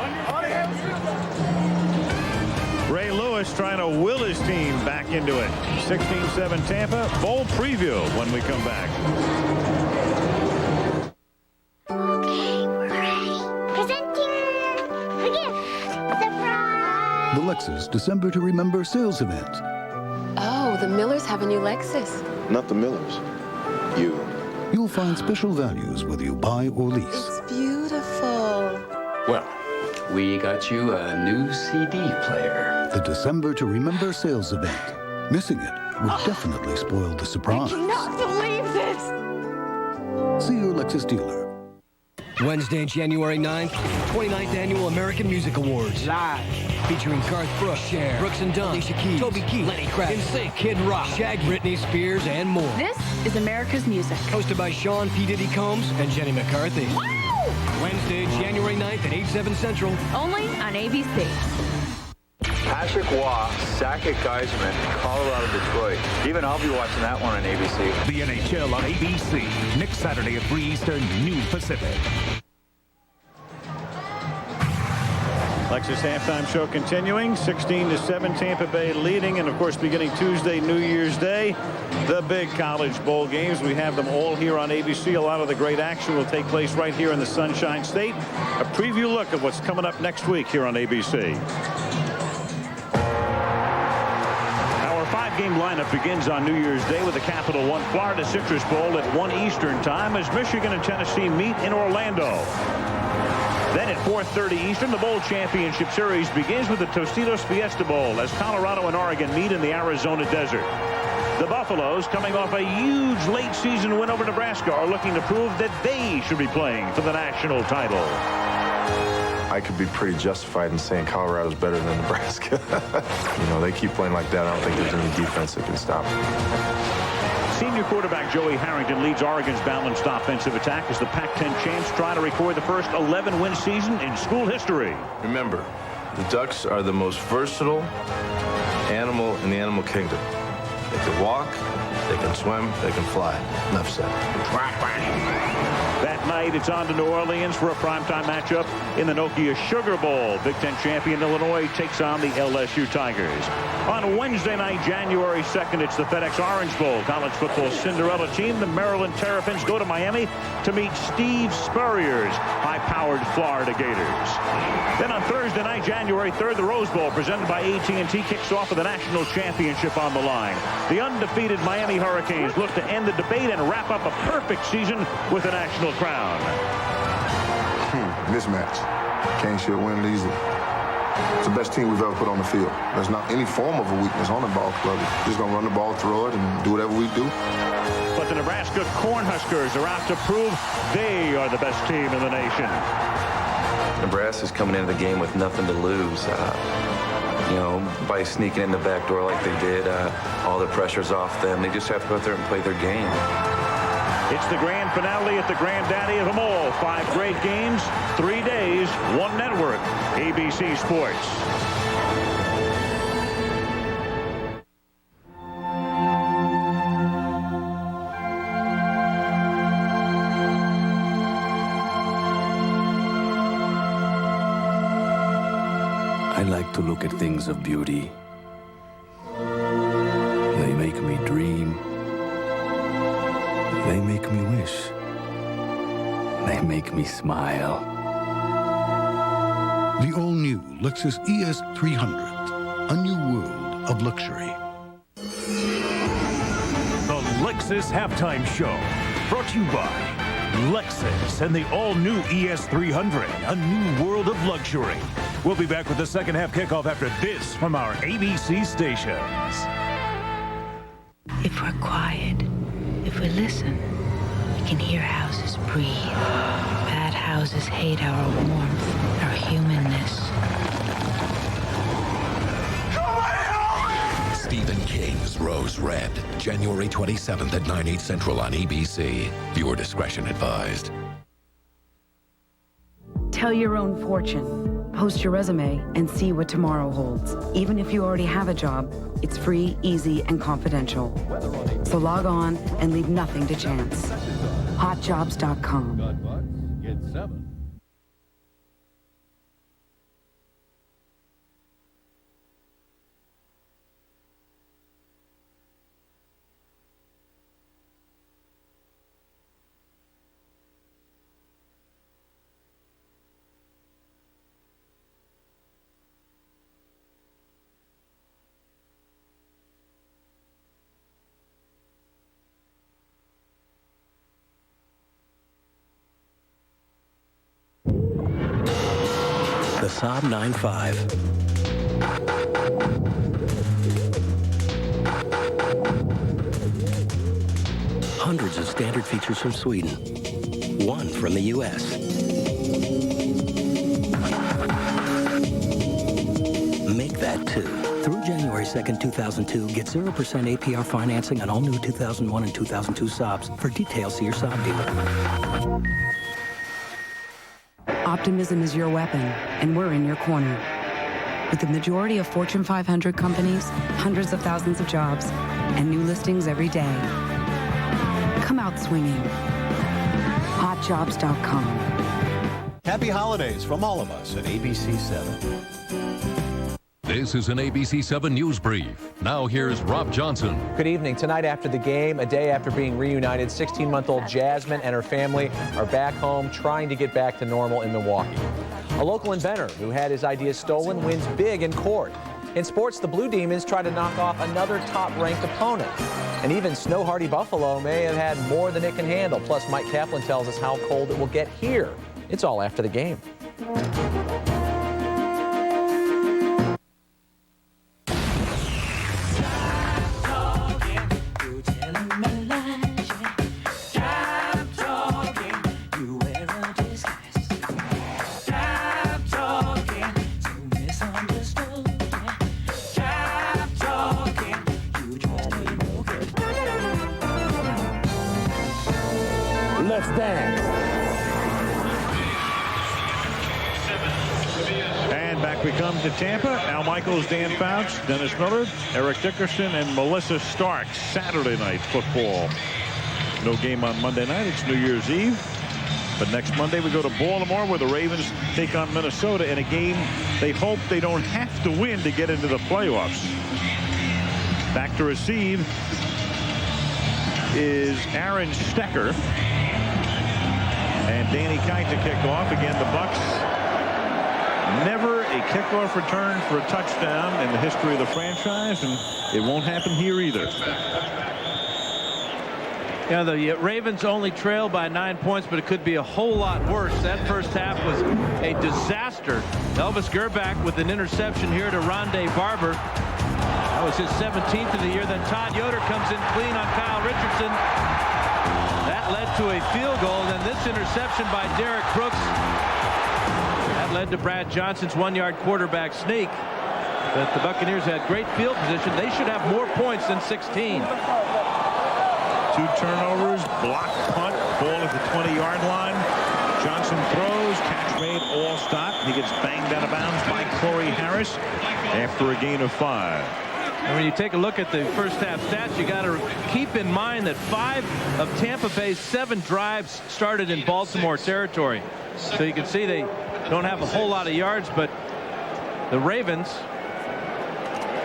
Ray Lewis trying to will his team back into it. 16-7 Tampa. Bowl preview when we come back. Okay, we're ready. Presenting the gift. Surprise! The Lexus December to Remember sales event. Oh, the Millers have a new Lexus. Not the Millers. You. You'll find special values whether you buy or lease. It's beautiful. Well, we got you a new CD player. The December to Remember sales event. Missing it would definitely spoil the surprise. I cannot believe this! See your Lexus dealer. Wednesday, January 9th, 29th Annual American Music Awards. Live. Featuring Garth Brooks, Cher, Brooks and Dunn, Alicia Keys, Toby Keith, Lenny Kravitz, NSYNC, Kid Rock, Shaggy, Britney Spears, and more. This is America's Music. Hosted by Sean P. Diddy Combs and Jenny McCarthy. Wow! Wednesday, January 9th at 8/7 Central. Only on ABC. Patrick Waugh, sack at Geisman, Colorado, Detroit. Even I'll be watching that one on ABC. The NHL on ABC. Next Saturday at 3 Eastern, New Pacific. Lexus halftime show continuing. 16-7 Tampa Bay leading, and of course beginning Tuesday, New Year's Day, the big college bowl games. We have them all here on ABC. A lot of the great action will take place right here in the Sunshine State. A preview look of what's coming up next week here on ABC. Our 5-game lineup begins on New Year's Day with the Capital One Florida Citrus Bowl at 1 Eastern time as Michigan and Tennessee meet in Orlando. Then at 4:30 Eastern, the Bowl Championship Series begins with the Tostitos Fiesta Bowl as Colorado and Oregon meet in the Arizona desert. The Buffaloes, coming off a huge late-season win over Nebraska, are looking to prove that they should be playing for the national title. I could be pretty justified in saying Colorado's better than Nebraska. They keep playing like that. I don't think there's any defense that can stop them. Senior quarterback Joey Harrington leads Oregon's balanced offensive attack as the Pac-10 champs try to record the first 11-win season in school history. Remember, the ducks are the most versatile animal in the animal kingdom. They can walk, they can swim, they can fly. Enough said. That night, it's on to New Orleans for a primetime matchup in the Nokia Sugar Bowl. Big Ten champion Illinois takes on the LSU Tigers. On Wednesday night, January 2nd, it's the FedEx Orange Bowl. College football Cinderella team, the Maryland Terrapins, go to Miami to meet Steve Spurrier's high-powered Florida Gators. Then on Thursday night, January 3rd, the Rose Bowl, presented by AT&T, kicks off with a national championship on the line. The undefeated Miami Hurricanes look to end the debate and wrap up a perfect season with a national crown. Mismatch. Canes should win easily. It's the best team we've ever put on the field. There's not any form of a weakness on the ball club. We're just going to run the ball, throw it, and do whatever we do. But the Nebraska Cornhuskers are out to prove they are the best team in the nation. Nebraska's coming into the game with nothing to lose. By sneaking in the back door like they did, all the pressure's off them. They just have to go out there and play their game. It's the grand finale at the granddaddy of them all. 5 great games, 3 days, 1 network. ABC Sports. I like to look at things of beauty. They make me dream. They make me wish. They make me smile. The all-new Lexus ES 300, a new world of luxury. The Lexus Halftime Show, brought to you by Lexus and the all-new ES 300, a new world of luxury. We'll be back with the second half kickoff after this from our ABC stations. If we're quiet, if we listen, we can hear houses breathe. Bad houses hate our warmth, our humanness. Stephen King's Rose Red, January 27th at 9/8 Central on ABC. Viewer discretion advised. Tell your own fortune. Post your resume and see what tomorrow holds. Even if you already have a job, it's free, easy, and confidential. So log on and leave nothing to chance. Hotjobs.com. Get 7. The Saab 9.5. Hundreds of standard features from Sweden. 1 from the U.S. Make that 2. Through January 2nd, 2002, get 0% APR financing on all new 2001 and 2002 Saabs. For details, see your Saab dealer. Optimism is your weapon, and we're in your corner. With the majority of Fortune 500 companies, hundreds of thousands of jobs, and new listings every day. Come out swinging. Hotjobs.com. Happy holidays from all of us at ABC 7. This is an ABC 7 News Brief. Now here's Rob Johnson. Good evening. Tonight after the game, a day after being reunited, 16-month-old Jasmine and her family are back home trying to get back to normal in Milwaukee. A local inventor who had his ideas stolen wins big in court. In sports, the Blue Demons try to knock off another top-ranked opponent. And even snow-hardy Buffalo may have had more than it can handle. Plus, Mike Kaplan tells us how cold it will get here. It's all after the game. Let's dance. And back we come to Tampa. Al Michaels, Dan Fouts, Dennis Miller, Eric Dickerson, and Melissa Starks. Saturday night football. No game on Monday night. It's New Year's Eve. But next Monday we go to Baltimore where the Ravens take on Minnesota in a game they hope they don't have to win to get into the playoffs. Back to receive is Aaron Stecker. And Danny Kite to kick off. Again, the Bucs never a kickoff return for a touchdown in the history of the franchise, and it won't happen here either. Yeah, the Ravens only trail by 9 points, but it could be a whole lot worse. That first half was a disaster. Elvis Gerback with an interception here to Rondé Barber. That was his 17th of the year. Then Todd Yoder comes in clean on Kyle Richardson. That led to a field goal. Then this interception by Derrick Brooks. That led to Brad Johnson's 1-yard quarterback sneak. But the Buccaneers had great field position. They should have more points than 16. 2 turnovers, block punt, ball at the 20-yard line. Johnson throws, catch made, all stop. He gets banged out of bounds by Corey Harris after a gain of 5. And when you take a look at the first half stats, you got to keep in mind that 5 of Tampa Bay's 7 drives started in Baltimore territory. So you can see they don't have a whole lot of yards, but the Ravens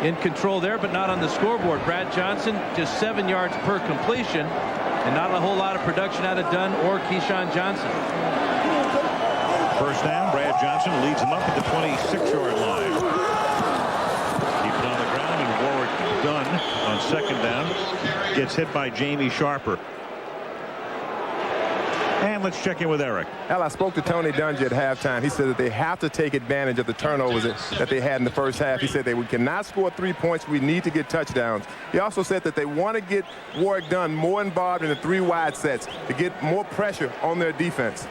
in control there, but not on the scoreboard. Brad Johnson just 7 yards per completion, and not a whole lot of production out of Dunn or Keyshawn Johnson. First down, Brad Johnson leads him up at the 26-yard line. Keep it on the ground, and Warwick Dunn on second down gets hit by Jamie Sharper. And let's check in with Eric. Al, I spoke to Tony Dungy at halftime. He said that they have to take advantage of the turnovers that they had in the first half. He said we cannot score 3 points. We need to get touchdowns. He also said that they want to get Warwick Dunn more involved in the 3 wide sets to get more pressure on their defense.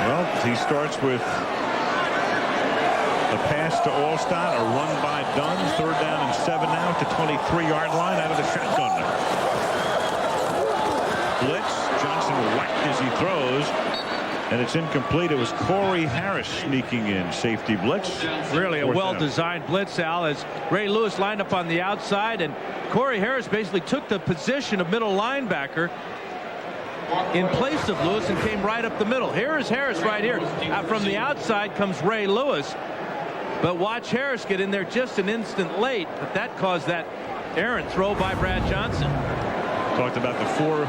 Well, he starts with a pass to Allstott, a run by Dunn. 3rd down and 7 now at the 23-yard line out of the shotgun. Blitz. Johnson whacked as he throws, and it's incomplete. It was Corey Harris sneaking in. Safety blitz. Really a well-designed blitz, Al, as Ray Lewis lined up on the outside, and Corey Harris basically took the position of middle linebacker in place of Lewis and came right up the middle. Here is Harris right here. From the outside comes Ray Lewis, but watch Harris get in there just an instant late, but that caused that errant throw by Brad Johnson. Talked about the 4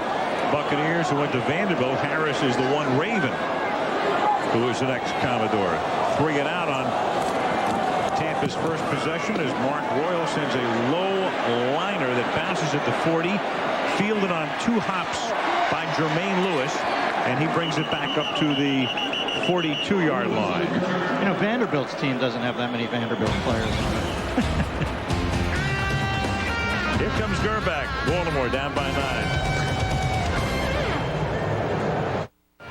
Buccaneers who went to Vanderbilt. Harris is the one Raven who is the next Commodore. 3 and out on Tampa's first possession as Mark Royal sends a low liner that bounces at the 40, fielded on 2 hops by Jermaine Lewis, and he brings it back up to the 42-yard line. You know, Vanderbilt's team doesn't have that many Vanderbilt players on it. Here comes Gerback. Baltimore down by 9.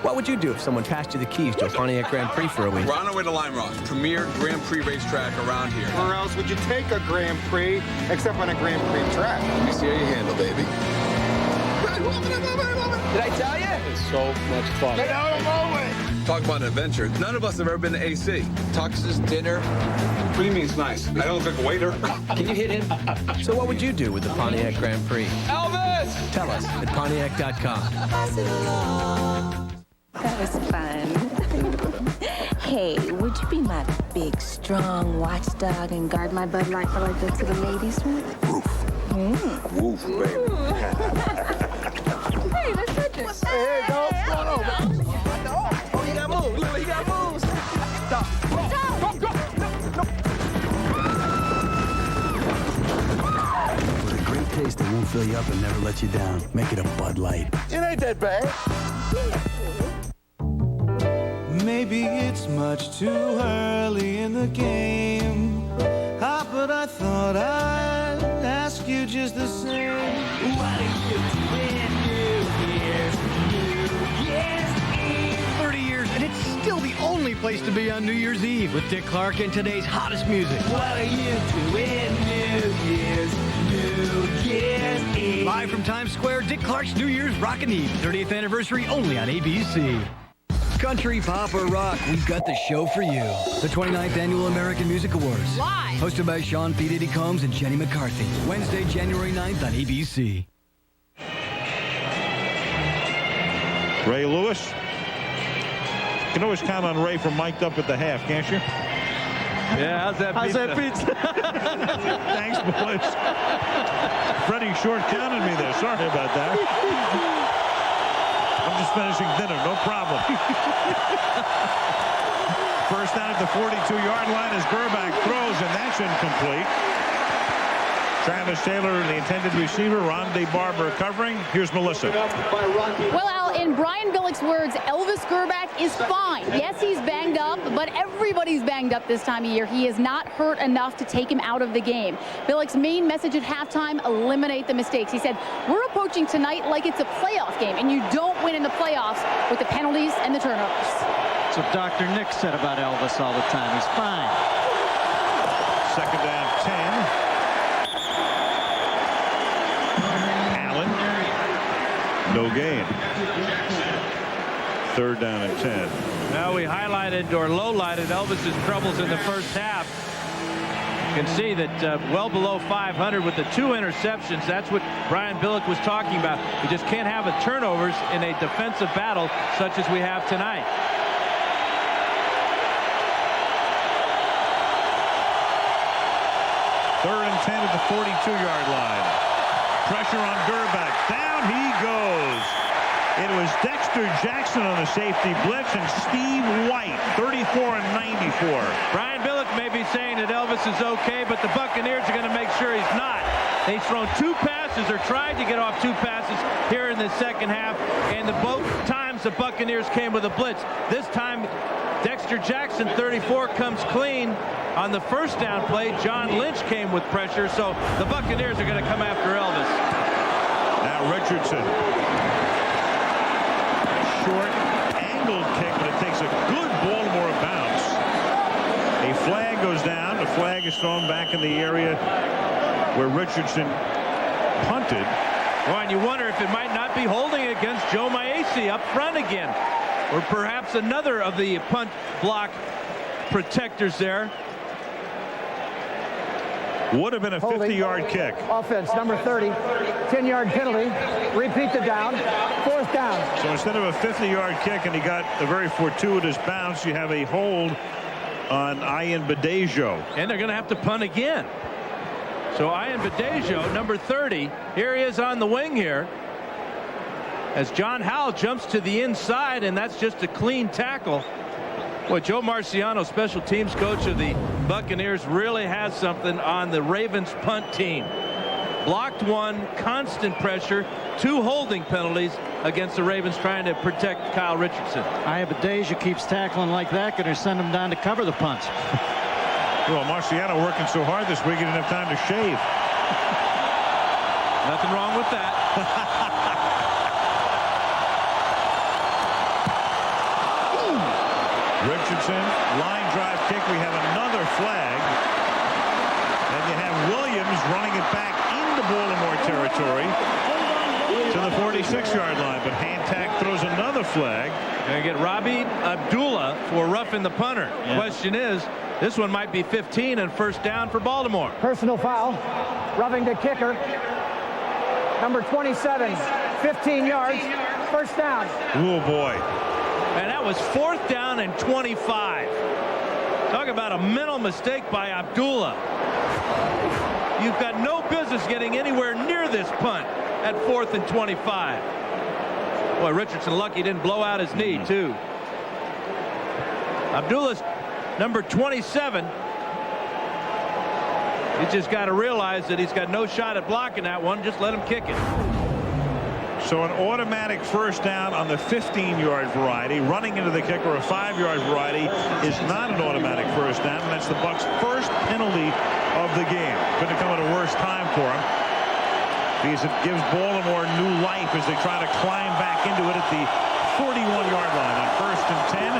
What would you do if someone passed you the keys to a Pontiac Grand Prix for a week? We're on our way to Lime Rock, premier Grand Prix racetrack around here. Where else would you take a Grand Prix except on a Grand Prix track? Let me see how you handle, baby. Did I tell you? It's so much fun. Get out of my way. Talk about an adventure. None of us have ever been to AC. Tuxes, dinner. What do you mean it's nice? I don't look like a waiter. Can you hit him? So what would you do with the Pontiac Grand Prix? Elvis! Tell us at Pontiac.com. That was fun. Hey, would you be my big, strong watchdog and guard my Bud Light while I go to the ladies' room? Woof. Woof, baby. Hey, let's touch it. Hey, go. What's going on? Oh, he got moves. Look, he got moves. Stop. Go. With a great taste that won't fill you up and never let you down. Make it a Bud Light. It ain't that bad. Maybe it's much too early in the game. But I thought I'd ask you just the same. What do you do in New Year's Eve? 30 years, and it's still the only place to be on New Year's Eve with Dick Clark and today's hottest music. What do you do in New Year's Eve? Live from Times Square, Dick Clark's New Year's Rockin' Eve, 30th anniversary only on ABC. Country, pop, or rock, we've got the show for you. The 29th Annual American Music Awards. Live. Hosted by Sean P. Diddy Combs and Jenny McCarthy. Wednesday, January 9th on ABC. Ray Lewis. You can always count on Ray for mic'd up at the half, can't you? Yeah, how's that pizza? Thanks, boys. Freddie Short counted me there. Sorry about that. I'm just finishing dinner. No problem. First down at the 42-yard line as Gerbach throws, and that's incomplete. Travis Taylor, the intended receiver. Rondé Barber covering. Here's Melissa. Well, Al, in Brian Billick's words, Elvis Gerbach is fine. Yes, he's banged up, but everybody's banged up this time of year. He is not hurt enough to take him out of the game. Billick's main message at halftime, eliminate the mistakes. He said, we're approaching tonight like it's a playoff game, and you don't win in the playoffs with the penalties and the turnovers. That's what Dr. Nick said about Elvis all the time. He's fine. Second down, 10. No gain. Third down and 10. Now we highlighted or lowlighted Elvis's troubles in the first half. You can see that well below 500 with the 2 interceptions. That's what Brian Billick was talking about. We just can't have a turnovers in a defensive battle such as we have tonight. Third and 10 at the 42-yard line. Pressure on Gerbach. Down he goes. It was Dexter Jackson on the safety blitz and Steve White, 34 and 94. Brian Billick may be saying that Elvis is okay, but the Buccaneers are going to make sure he's not. They've thrown 2 passes or tried to get off 2 passes here in the second half, and both times the Buccaneers came with a blitz. This time, Dexter Jackson, 34, comes clean. On the first down play, John Lynch came with pressure, so the Buccaneers are going to come after Elvis. Now Richardson. Short angled kick, but it takes a good Baltimore bounce. A flag goes down. The flag is thrown back in the area where Richardson punted. Well, and you wonder if it might not be holding against Joe Maese up front again, or perhaps another of the punt block protectors there. Would have been a 50-yard kick. Offense, number 30, 10-yard penalty. Repeat the down. 4th down. So instead of a 50-yard kick, and he got a very fortuitous bounce, you have a hold on Ian Badejo. And they're going to have to punt again. So Ian Badejo, number 30, here he is on the wing here. As John Howell jumps to the inside, and that's just a clean tackle. Boy, Joe Marciano, special teams coach of the Buccaneers, really has something on the Ravens punt team. Blocked 1, constant pressure, 2 holding penalties against the Ravens trying to protect Kyle Richardson. Badejo keeps tackling like that, going to send him down to cover the punts. Well, Marciano working so hard this week, he didn't have time to shave. Nothing wrong with that. Richardson, line drive kick. We have another flag. And you have Williams running it back into Baltimore territory to the 46-yard line. But Hantak throws another flag. And get Rabi Abdullah for roughing the punter. Yeah. Question is, this one might be 15 and first down for Baltimore. Personal foul. Roughing the kicker. Number 27, 15 yards. First down. Oh, boy. And that was 4th down and 25. Talk about a mental mistake by Abdullah. You've got no business getting anywhere near this punt at 4th and 25. Boy, Richardson lucky he didn't blow out his knee, too. Abdullah's number 27. You just got to realize that he's got no shot at blocking that one. Just let him kick it. So an automatic first down on the 15-yard variety. Running into the kicker, a 5-yard variety, is not an automatic first down. And that's the Bucs' first penalty of the game. Couldn't come at a worse time for him, because it gives Baltimore new life as they try to climb back into it at the 41-yard line on 1st and 10.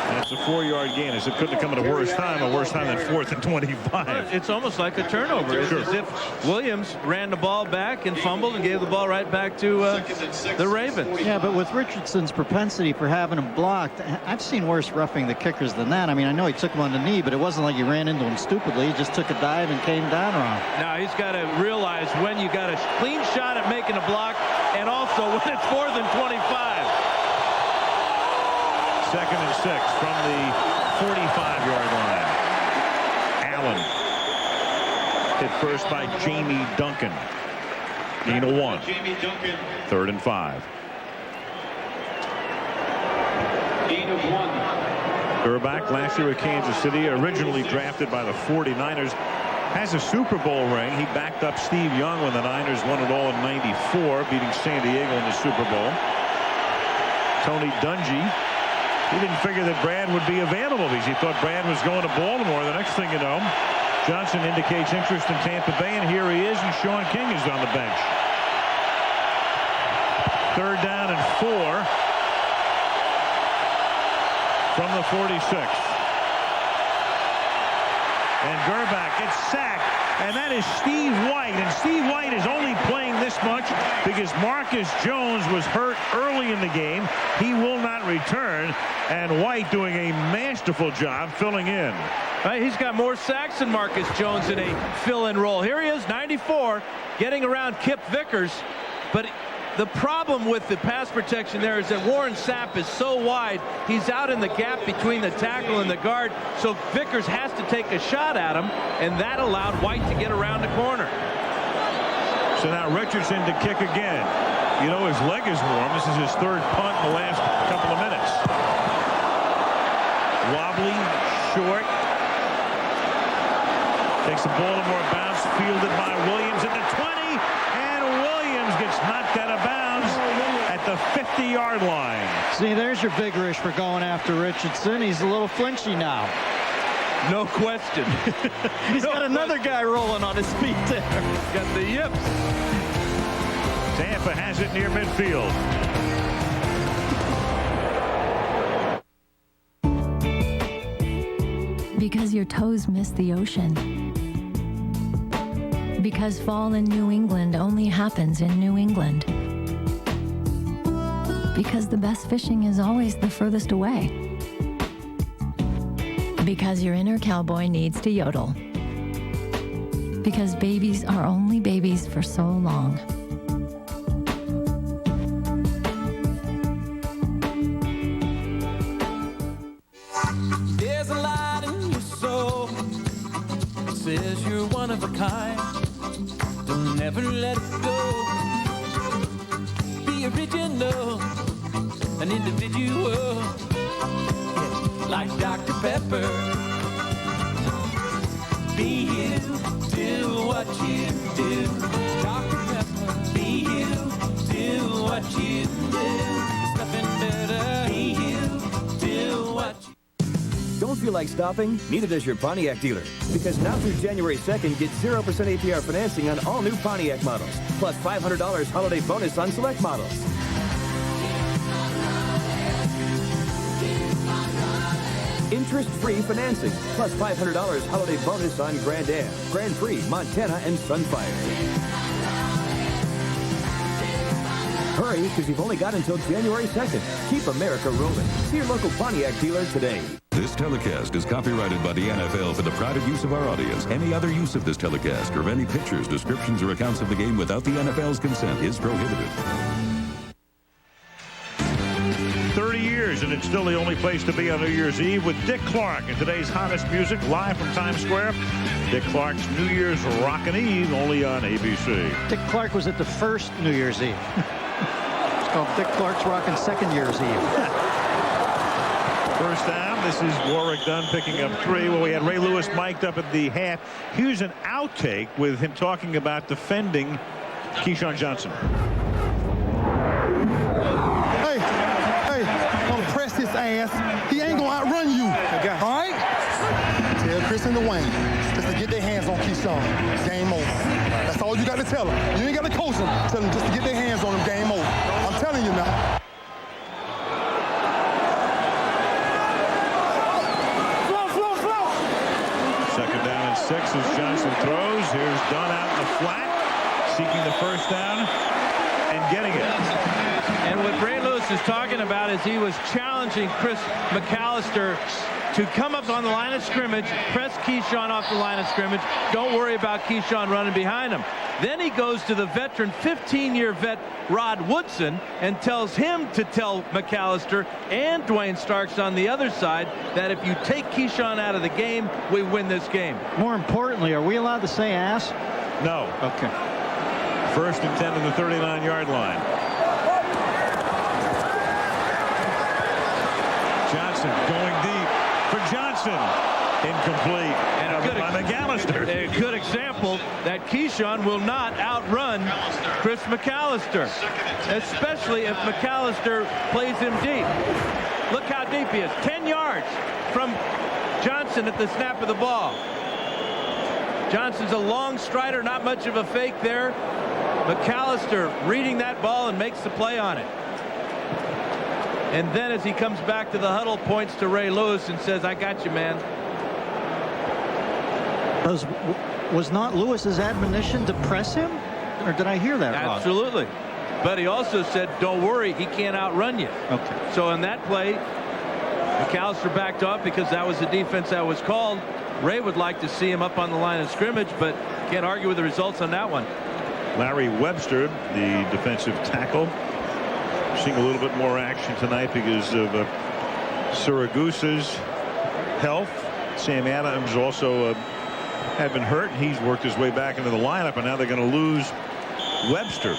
And it's a 4-yard gain. As it couldn't have come at a worse time than 4th and 25. It's almost like a turnover. It's as if Williams ran the ball back and fumbled and gave the ball right back to the Ravens. Yeah, but with Richardson's propensity for having him blocked, I've seen worse roughing the kickers than that. I mean, I know he took him on the knee, but it wasn't like he ran into him stupidly. He just took a dive and came down wrong. Now he's got to realize when you got a clean shot at making a block, and also when it's 4th and 25. 2nd and 6 from the 45-yard line. Allen hit first by Jamie Duncan. Gain of 1. 3rd and 5. Gain of 1. Gerback last year with Kansas City, originally drafted by the 49ers, has a Super Bowl ring. He backed up Steve Young when the Niners won it all in '94, beating San Diego in the Super Bowl. Tony Dungy, he didn't figure that Brad would be available because he thought Brad was going to Baltimore. The next thing you know, Johnson indicates interest in Tampa Bay, and here he is, and Sean King is on the bench. 3rd down and 4 from the 46. And Gerback gets sacked, and that is Steve White. And Steve White is only playing this much because Marcus Jones was hurt early in the game. He will not return, and White doing a masterful job filling in. He's got more sacks than Marcus Jones in a fill-in role. Here he is, 94, getting around Kip Vickers, but the problem with the pass protection there is that Warren Sapp is so wide, he's out in the gap between the tackle and the guard, so Vickers has to take a shot at him, and that allowed White to get around the corner. So now Richardson to kick again. You know his leg is warm. This is his 3rd punt in the last couple of minutes. Wobbly, short. Takes the ball in more bounce, fielded by Williams at the 20, and Williams gets knocked out of bounds at the 50-yard line. See, there's your big rush for going after Richardson. He's a little flinchy now. No question. He's got another guy rolling on his feet there. Got the yips. Tampa has it near midfield. Because your toes miss the ocean. Because fall in New England only happens in New England. Because the best fishing is always the furthest away. Because your inner cowboy needs to yodel. Because babies are only babies for so long. There's a light in your soul that says you're one of a kind. Don't ever let it go. Be original, an individual, like Dr. Pepper. Be you, do what you do. Dr. Pepper. Be you, do what you do. There's nothing better. Be you, do what you do. Don't feel like stopping? Neither does your Pontiac dealer. Because now through January 2nd, get 0% APR financing on all new Pontiac models. Plus $500 holiday bonus on select models. Interest-free financing. Plus $500 holiday bonus on Grand Am, Grand Prix, Montana, and Sunfire. Hurry, because you've only got until January 2nd. Keep America rolling. See your local Pontiac dealer today. This telecast is copyrighted by the NFL for the private use of our audience. Any other use of this telecast or any pictures, descriptions, or accounts of the game without the NFL's consent is prohibited. 30 years, and it's still the only place to be on New Year's Eve with Dick Clark and today's hottest music live from Times Square. Dick Clark's New Year's Rockin' Eve, only on ABC. Dick Clark was at the first New Year's Eve. It's called Dick Clark's Rockin' Second Year's Eve. First down, this is Warwick Dunn picking up 3. Well, we had Ray Lewis mic'd up at the half. Here's an outtake with him talking about defending Keyshawn Johnson. Hey, don't press his ass. He ain't gonna outrun you. All right? Tell Chris and Dwayne just to get their hands on Keyshawn. Game over. That's all you got to tell them. You ain't got to coach them. Tell them just to get their hands on him. Game over. I'm telling you now. seeking the first down and getting it. And what Ray Lewis is talking about is he was challenging Chris McAllister to come up on the line of scrimmage, press Keyshawn off the line of scrimmage. Don't worry about Keyshawn running behind him. Then he goes to the veteran, 15-year vet Rod Woodson, and tells him to tell McAllister and Dwayne Starks on the other side that if you take Keyshawn out of the game, we win this game. More importantly, are we allowed to say ass? No. Okay. 1st and 10 on the 39-yard line. Johnson going deep for Johnson. Incomplete. And by McAllister. A good example that Keyshawn will not outrun Chris McAllister, especially if McAllister plays him deep. Look how deep he is. 10 yards from Johnson at the snap of the ball. Johnson's a long strider, not much of a fake there. McAllister reading that ball and makes the play on it. And then as he comes back to the huddle, points to Ray Lewis and says, I got you, man. Was not Lewis's admonition to press him? Or did I hear that wrong? Absolutely. But he also said, don't worry, he can't outrun you. Okay. So in that play, McAllister backed off because that was the defense that was called. Ray would like to see him up on the line of scrimmage, but can't argue with the results on that one. Larry Webster, the defensive tackle, seeing a little bit more action tonight because of Siragusa's health. Sam Adams also had been hurt. He's worked his way back into the lineup, and now they're going to lose Webster.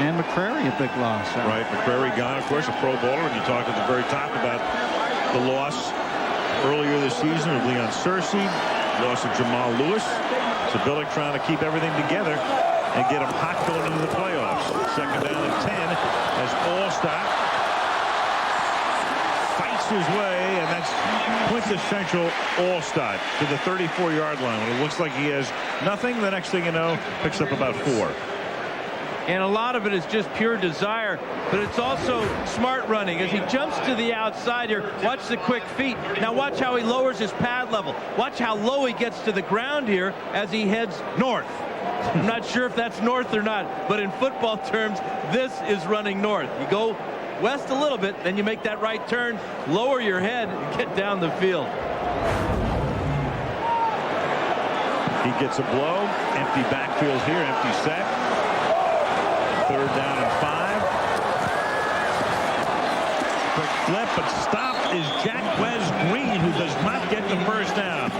And McCrary, a big loss. Right, McCrary gone, of course, a Pro Bowler, and you talked at the very top about the loss earlier this season of Leon Searcy, loss of Jamal Lewis. So Billick trying to keep everything together and get them hot going into the playoffs. 2nd down and 10 as Allstott fights his way, and that's quintessential Allstott to the 34-yard line. When it looks like he has nothing, the next thing you know, picks up about 4. And a lot of it is just pure desire, but it's also smart running. As he jumps to the outside here, watch the quick feet. Now watch how he lowers his pad level. Watch how low he gets to the ground here as he heads north. I'm not sure if that's north or not, but in football terms, this is running north. You go west a little bit, then you make that right turn, lower your head, and get down the field. He gets a blow. Empty backfield here, empty set. 3rd down and 5. Quick flip, but stopped is Jacquez Green, who does not get the first down.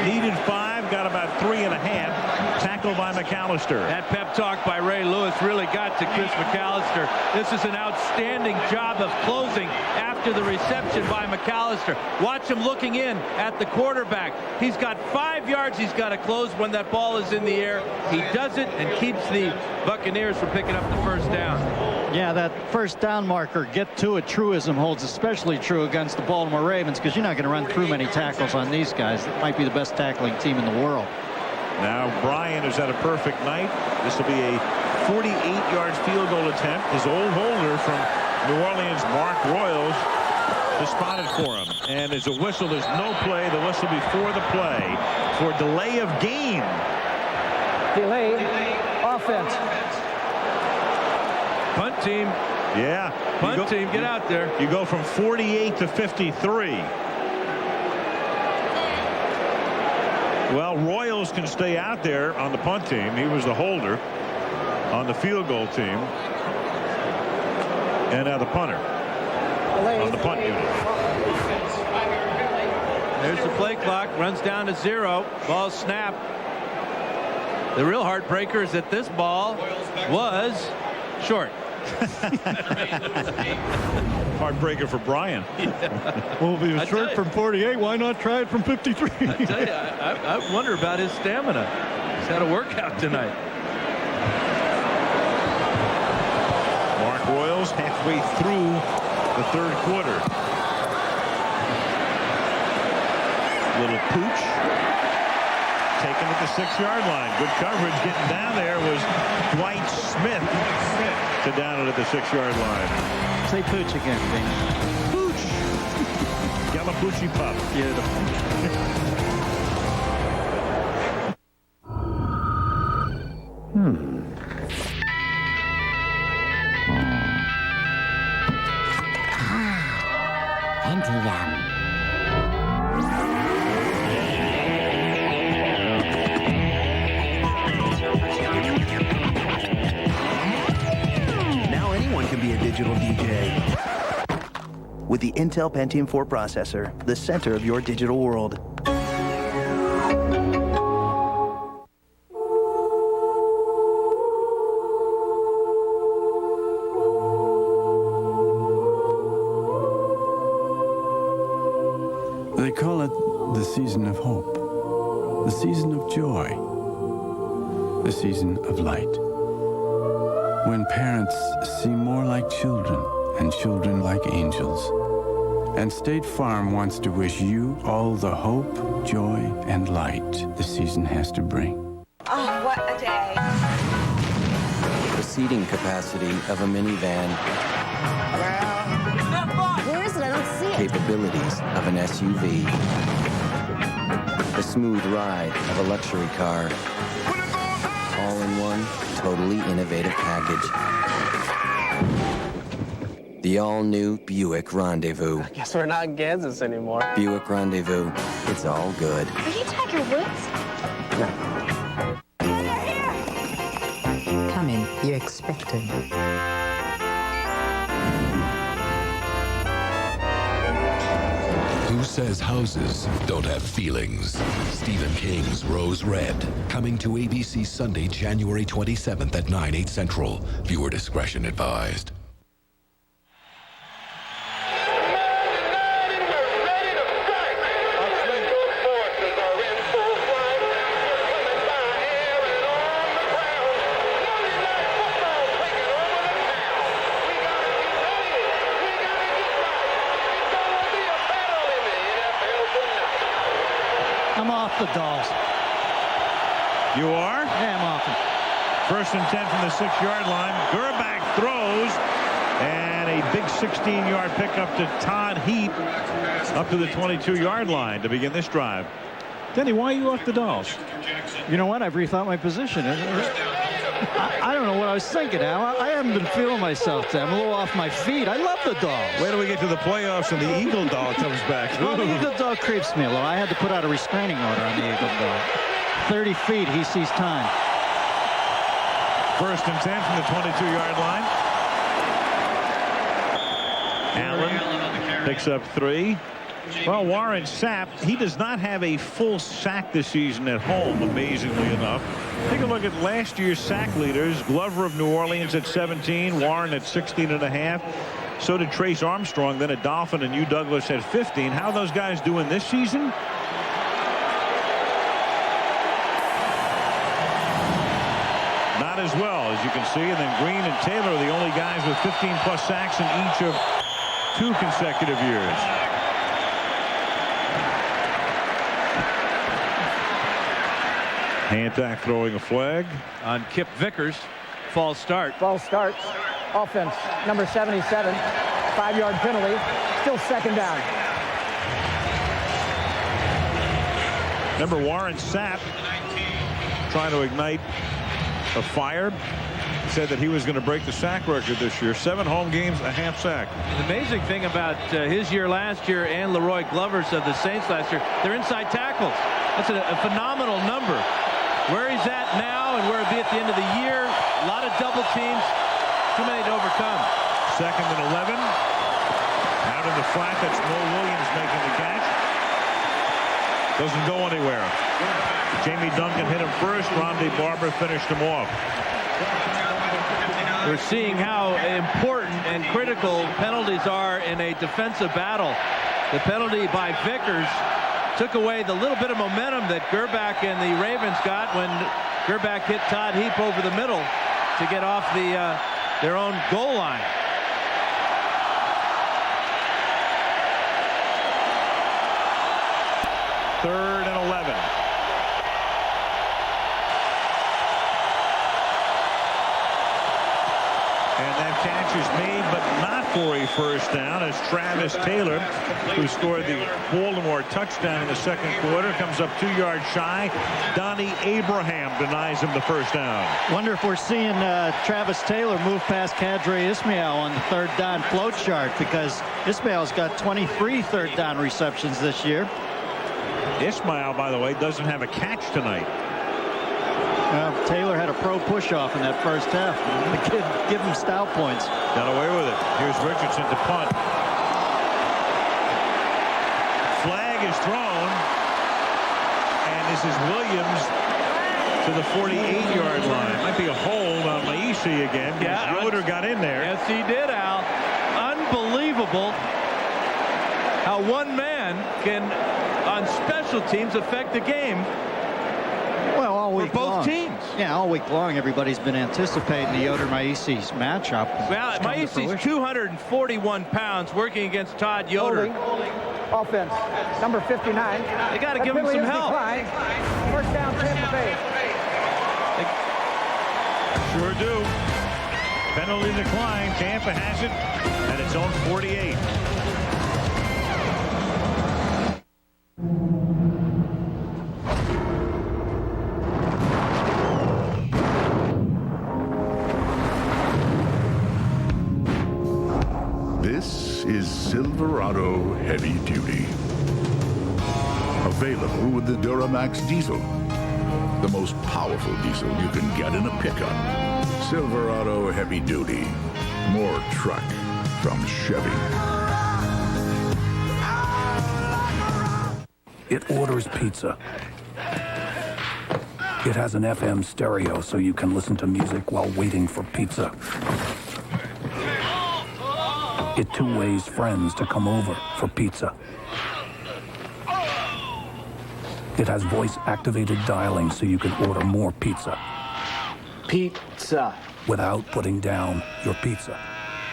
Needed 5, got about 3.5. Tackled by McAllister. That pep talk by Ray Lewis really got to Chris McAllister. This is an outstanding job of closing after the reception by McAllister. Watch him looking in at the quarterback. He's got 5 yards he's got to close when that ball is in the air. He does it and keeps the Buccaneers from picking up the first down. Yeah, that first down marker, get to it truism, holds especially true against the Baltimore Ravens, because you're not going to run through many tackles on these guys. That might be the best tackling team in the world. Now Bryan has had a perfect night. This will be a 48-yard field goal attempt. His old holder from New Orleans, Mark Royals, is spotted for him. And as a whistle, there's no play. The whistle before the play for delay of game. Delay offense. Punt team. Yeah. Punt team, get out there. You go from 48 to 53. Well, Royals can stay out there on the punt team. He was the holder on the field goal team. And now the punter on the punt unit. There's the play clock. Runs down to 0. Ball snapped. The real heartbreaker is that this ball was short. Heartbreaker for Bryan. Yeah. Well, if he was short from 48, why not try it from 53? I tell you, I wonder about his stamina. He's had a workout tonight. Mark Royals halfway through the 3rd quarter. Little pooch. Taken at the 6-yard line. Good coverage. Getting down there was Dwight Smith to down it at the 6-yard line. Say pooch again, Dan. Pooch. Yamapuchi pup. Into them. Now anyone can be a digital DJ. With the Intel Pentium 4 processor, the center of your digital world. They call it the season of hope, the season of joy, the season of light. When parents seem more like children and children like angels. And State Farm wants to wish you all the hope, joy, and light the season has to bring. Oh, what a day. The seating capacity of a minivan. Where is it? I don't see it. Capabilities of an SUV. The smooth ride of a luxury car. All in one totally innovative package. The all-new Buick Rendezvous. Guess we're not in Kansas anymore. Buick Rendezvous. It's all good. Are you Tiger Woods? Come in. You're expected. Who says houses don't have feelings? Stephen King's Rose Red. Coming to ABC Sunday, January 27th at 9/8 Central. Viewer discretion advised. I'm off the Dolls. You are? Yeah, I'm off them. 1st and 10 from the 6-yard line. Gerback throws, and a big 16-yard pickup to Todd Heap up to the 22-yard line to begin this drive. Denny, why are you off the Dolls? You know what? I've rethought my position. I don't know what I was thinking, Al. I haven't been feeling myself today. I'm a little off my feet. I love the Dolls. Wait till we get to the playoffs and the Eagle Dog comes back. Well, the Eagle Dog creeps me a little. I had to put out a restraining order on the Eagle Dog. 30 feet, he sees time. 1st and 10 from the 22-yard line. Allen picks up 3. Well, Warren Sapp, he does not have a full sack this season at home, amazingly enough. Take a look at last year's sack leaders. Glover of New Orleans at 17, Warren at 16.5. So did Trace Armstrong, then a Dolphin, and Hugh Douglas at 15. How are those guys doing this season? Not as well, as you can see. And then Green and Taylor are the only guys with 15-plus sacks in each of 2 consecutive years. Hantak throwing a flag on Kip Vickers. False start. False start. Offense, number 77. 5-yard penalty. Still 2nd down. Remember Warren Sapp trying to ignite a fire. Said that he was going to break the sack record this year. 7 home games, a half sack. The amazing thing about his year last year and Leroy Glover's of the Saints last year, they're inside tackles. That's a phenomenal number. Where he's at now and where he'll be at the end of the year, a lot of double teams, too many to overcome. 2nd and 11. Out in the flat, that's Mo Williams making the catch. Doesn't go anywhere. Jamie Duncan hit him first. Rondé Barber finished him off. We're seeing how important and critical penalties are in a defensive battle. The penalty by Vickers took away the little bit of momentum that Gerback and the Ravens got when Gerback hit Todd Heap over the middle to get off their own goal line. Third and 11. And that catch is made, but not for a first down, as Travis Taylor, who scored the Baltimore touchdown in the second quarter, comes up 2 yards shy. Donnie Abraham denies him the first down. Wonder if we're seeing Travis Taylor move past Kadri Ismail on the third down float chart, because Ismail's got 23 third down receptions this year. Ismail, by the way, doesn't have a catch tonight. Taylor had a pro push-off in that first half. The kid give him stout points. Got away with it. Here's Richardson to punt. Flag is thrown. And this is Williams to the 48-yard line. Might be a hold on Maisi again. Yeah, Yoder got in there. Yes, he did, Al. Unbelievable how one man can, on special teams, affect the game. Well, all week for both long. teams. Yeah, all week long, everybody's been anticipating the Yoder-Maisi's matchup. Well, Maisi's 241 pounds working against Todd Yoder. Holding. Offense, number 59. They got to give him some help. Declined. First down, Tampa Bay. Sure do. Penalty decline. Tampa has it at its own 48. This is Silverado Heavy Duty. Available with the Duramax diesel. The most powerful diesel you can get in a pickup. Silverado Heavy Duty. More truck from Chevy. It orders pizza. It has an FM stereo so you can listen to music while waiting for pizza. It two-ways friends to come over for pizza. It has voice-activated dialing so you can order more pizza. Pizza. Without putting down your pizza.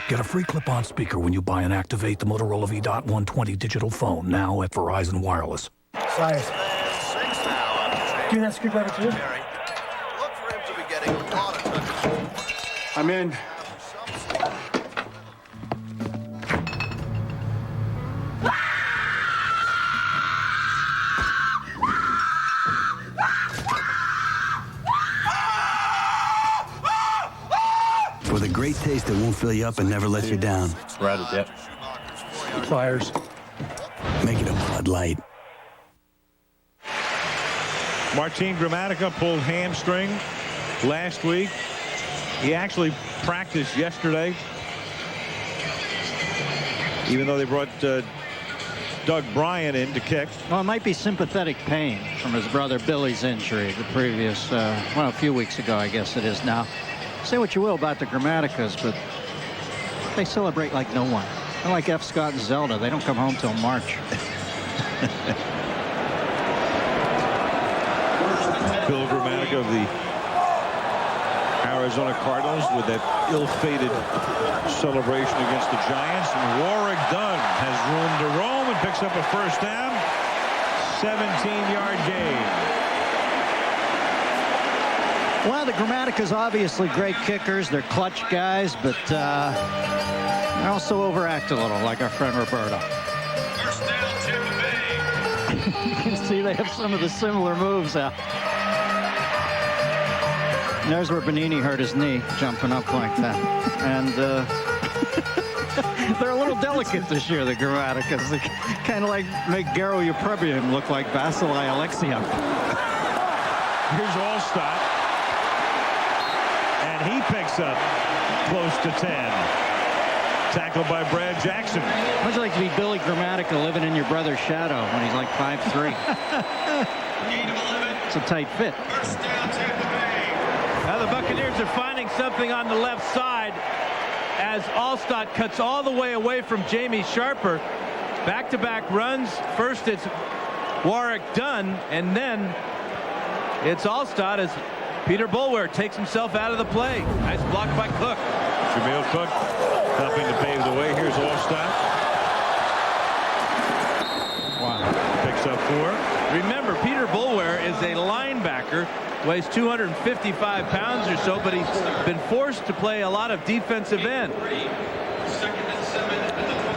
Get a free clip-on speaker when you buy and activate the Motorola V.120 digital phone, now at Verizon Wireless. Size. Give that screwdriver to you. I'm in. With a great taste that won't fill you up and never lets you down. Rather dip. Pliers. Make it a Bud Light. Martin Gramatica pulled hamstring last week. He actually practiced yesterday, even though they brought Doug Bryant in to kick. Well, it might be sympathetic pain from his brother Billy's injury the previous, well, a few weeks ago, I guess it is now. Say what you will about the Gramaticas, but they celebrate like no one. They're like F. Scott and Zelda. They don't come home till March. Bill Gramatica of the Arizona Cardinals with that ill-fated celebration against the Giants. And Warwick Dunn has room to roam and picks up a first down. 17-yard gain. Well, the Gramaticas obviously great kickers. They're clutch guys, but they also overact a little, like our friend Roberto. First down, Tampa Bay. You can see they have some of the similar moves out. And there's where Bonini hurt his knee, jumping up like that. And they're a little delicate this year, the Gramaticas. They kind of like make Garo Yeprebian look like Vasily Alexiev. Here's Allstott. And he picks up close to 10. Tackled by Brad Jackson. How'd you like to be Billy Gramatica living in your brother's shadow when he's like 5'3"? It's a tight fit. Now the Buccaneers are finding something on the left side as Allstott cuts all the way away from Jamie Sharper. Back-to-back runs. First it's Warwick Dunn, and then it's Allstott as Peter Boulware takes himself out of the play. Nice block by Cook. Jamil Cook helping to pave the way. Here's Allstott. Wow. Picks up 4. Remember, Peter Boulware is a linebacker weighs 255 pounds or so, but he's been forced to play a lot of defensive end.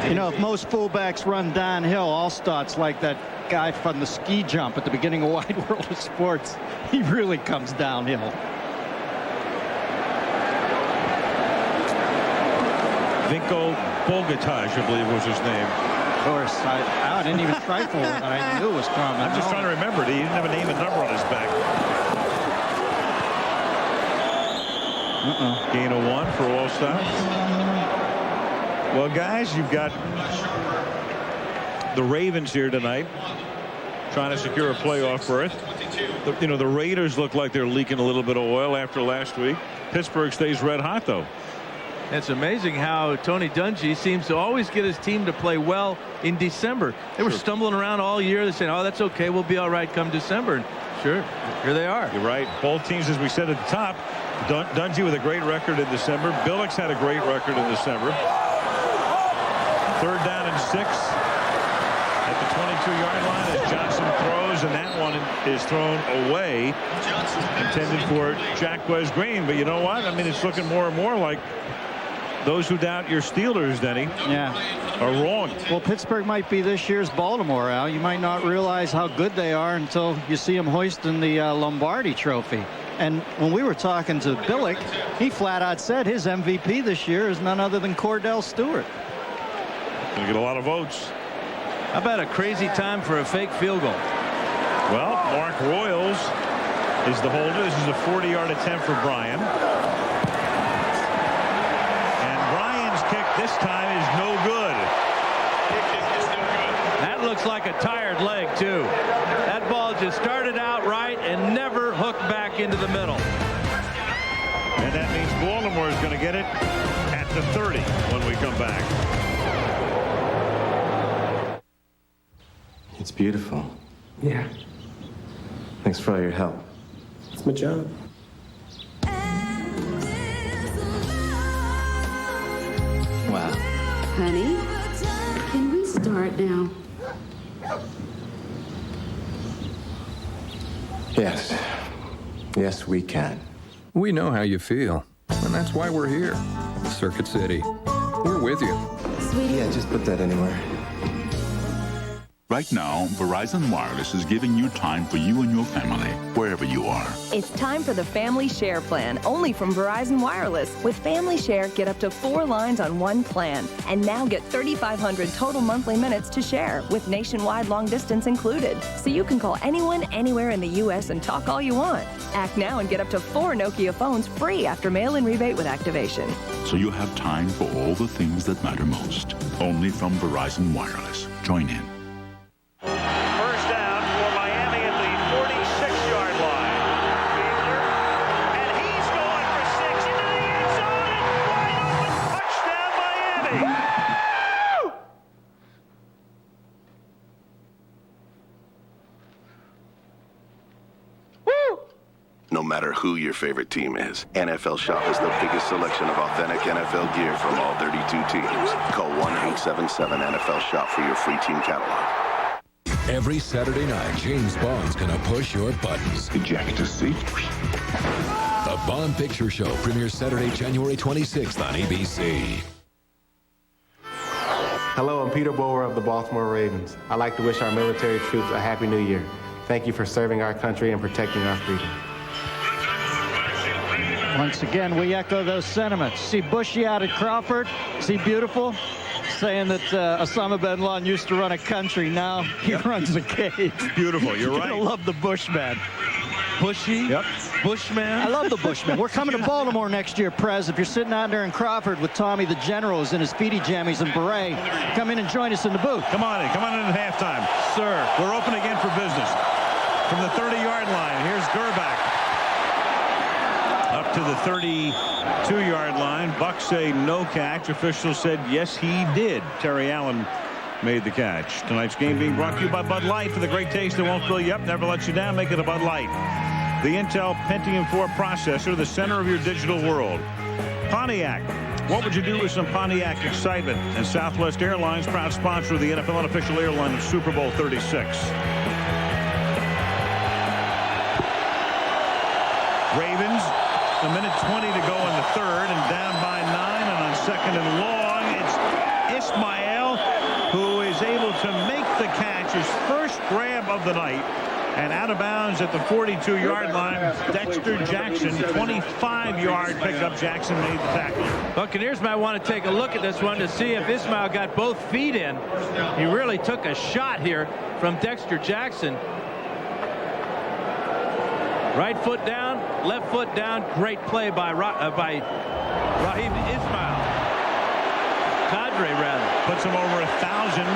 You know, if most fullbacks run downhill, all starts like that guy from the ski jump at the beginning of Wide World of Sports. He really comes downhill. Vinko Bogataj, I believe was his name. Of course, I didn't even trifle with it. I knew it was common. I'm just trying to remember it. He didn't have a name and number on his back. Gain of 1 for all stops. Well, guys, you've got the Ravens here tonight trying to secure a playoff berth. The Raiders look like they're leaking a little bit of oil after last week. Pittsburgh stays red hot, though. It's amazing how Tony Dungy seems to always get his team to play well in December. They were stumbling around all year. They're saying, oh, that's okay. We'll be all right come December. And sure, here they are. You're right. Both teams, as we said at the top, Dungy with a great record in December. Billick's had a great record in December. 3rd down and 6 at the 22-yard line as Johnson throws, and that one is thrown away, intended for Jacquez Green. But you know what? I mean, it's looking more and more like those who doubt your Steelers, Denny, are wrong. Well, Pittsburgh might be this year's Baltimore, Al. You might not realize how good they are until you see them hoisting the Lombardi Trophy. And when we were talking to Billick, he flat out said his MVP this year is none other than Cordell Stewart. Gonna get a lot of votes. How about a crazy time for a fake field goal? Well, Mark Royals is the holder. This is a 40-yard attempt for Bryan. And Bryan's kick this time is no good. That looks like a tired leg, too. That ball just started out right and never hooked back into the middle. And that means Baltimore is going to get it at the 30 when we come back. It's beautiful. Yeah. Thanks for all your help. It's my job. Wow. Honey, can we start now? Yes. Yes, we can. We know how you feel, and that's why we're here. Circuit City. We're with you. Sweetie. Yeah, just put that anywhere. Right now, Verizon Wireless is giving you time for you and your family, wherever you are. It's time for the Family Share plan, only from Verizon Wireless. With Family Share, get up to 4 lines on one plan. And now get 3,500 total monthly minutes to share, with nationwide long distance included. So you can call anyone, anywhere in the U.S. and talk all you want. Act now and get up to 4 Nokia phones free after mail-in rebate with activation. So you have time for all the things that matter most. Only from Verizon Wireless. Join in. First down for Miami at the 46-yard line. Fielder, and he's going for 6 into the end zone, and wide open, touchdown Miami. No matter who your favorite team is, NFL Shop has the biggest selection of authentic NFL gear from all 32 teams. Call 1-877-NFL-SHOP for your free team catalog. Every Saturday night, James Bond's gonna push your buttons. Eject a seat. The Bond Picture Show premieres Saturday, January 26th on ABC. Hello, I'm Peter Bower of the Baltimore Ravens. I'd like to wish our military troops a Happy New Year. Thank you for serving our country and protecting our freedom. Once again, we echo those sentiments. See Bushy out at Crawford. See beautiful. Saying that Osama bin Laden used to run a country. Now he runs a cage. Beautiful. You're right. I love the Bushman. Bushy? Yep. Bushman? I love the Bushman. We're coming to Baltimore next year, Prez. If you're sitting out there in Crawford with Tommy the General in his speedy jammies and beret, come in and join us in the booth. Come on in. Come on in at halftime. Sir, we're open again for business. From the 30-yard line, here's Gerback. Up to the 32-yard line. Bucks say no catch. Officials said yes, he did. Terry Allen made the catch. Tonight's game being brought to you by Bud Light. For the great taste that won't fill you up, never lets you down, make it a Bud Light. The Intel Pentium 4 processor, the center of your digital world. Pontiac. What would you do with some Pontiac excitement? And Southwest Airlines, proud sponsor of the NFL and official airline of Super Bowl 36. 1:20 to go in the third, and down by 9, and on second and long, it's Ismail who is able to make the catch, his first grab of the night, and out of bounds at the 42-yard line. Dexter Jackson, 25-yard pickup. Jackson made the tackle. Buccaneers might want to take a look at this one to see if Ismail got both feet in. He really took a shot here from Dexter Jackson. Right foot down, left foot down. Great play by Raheem Ismail. Cadre, rather. Puts him over 1,000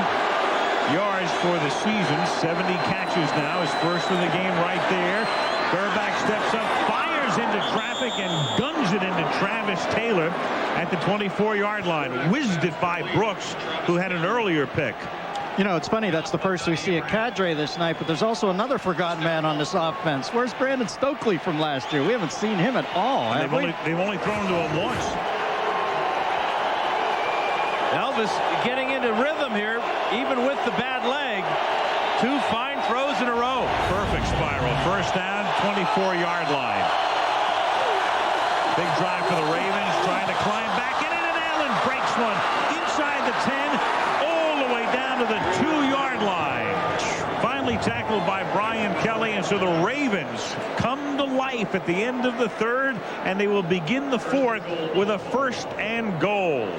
yards for the season. 70 catches now. His first of the game right there. Gerback steps up, fires into traffic, and guns it into Travis Taylor at the 24-yard line. Whizzed it by Brooks, who had an earlier pick. You know, it's funny, that's the first we see at Cadre this night, but there's also another forgotten man on this offense. Where's Brandon Stokely from last year? We haven't seen him at all. They've only thrown to him once. Elvis getting into rhythm here, even with the bad leg. 2 fine throws in a row. Perfect spiral. First down, 24-yard line. Big drive for the Ravens, trying to climb back in it, and Allen breaks one inside the 10. Down to the 2-yard line. Finally tackled by Brian Kelly, and so the Ravens come to life at the end of the third, and they will begin the fourth with a 1st and goal.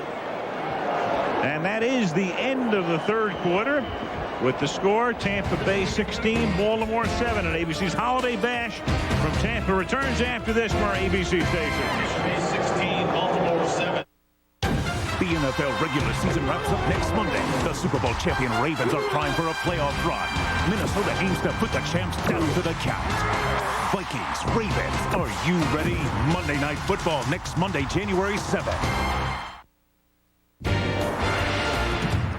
And that is the end of the third quarter. With the score, Tampa Bay 16, Baltimore 7, and ABC's Holiday Bash from Tampa returns after this from our ABC station. 16, Baltimore 7. The NFL regular season wraps up next Monday. The Super Bowl champion Ravens are primed for a playoff run. Minnesota aims to put the champs down to the count. Vikings, Ravens, are you ready? Monday Night Football next Monday, January 7th.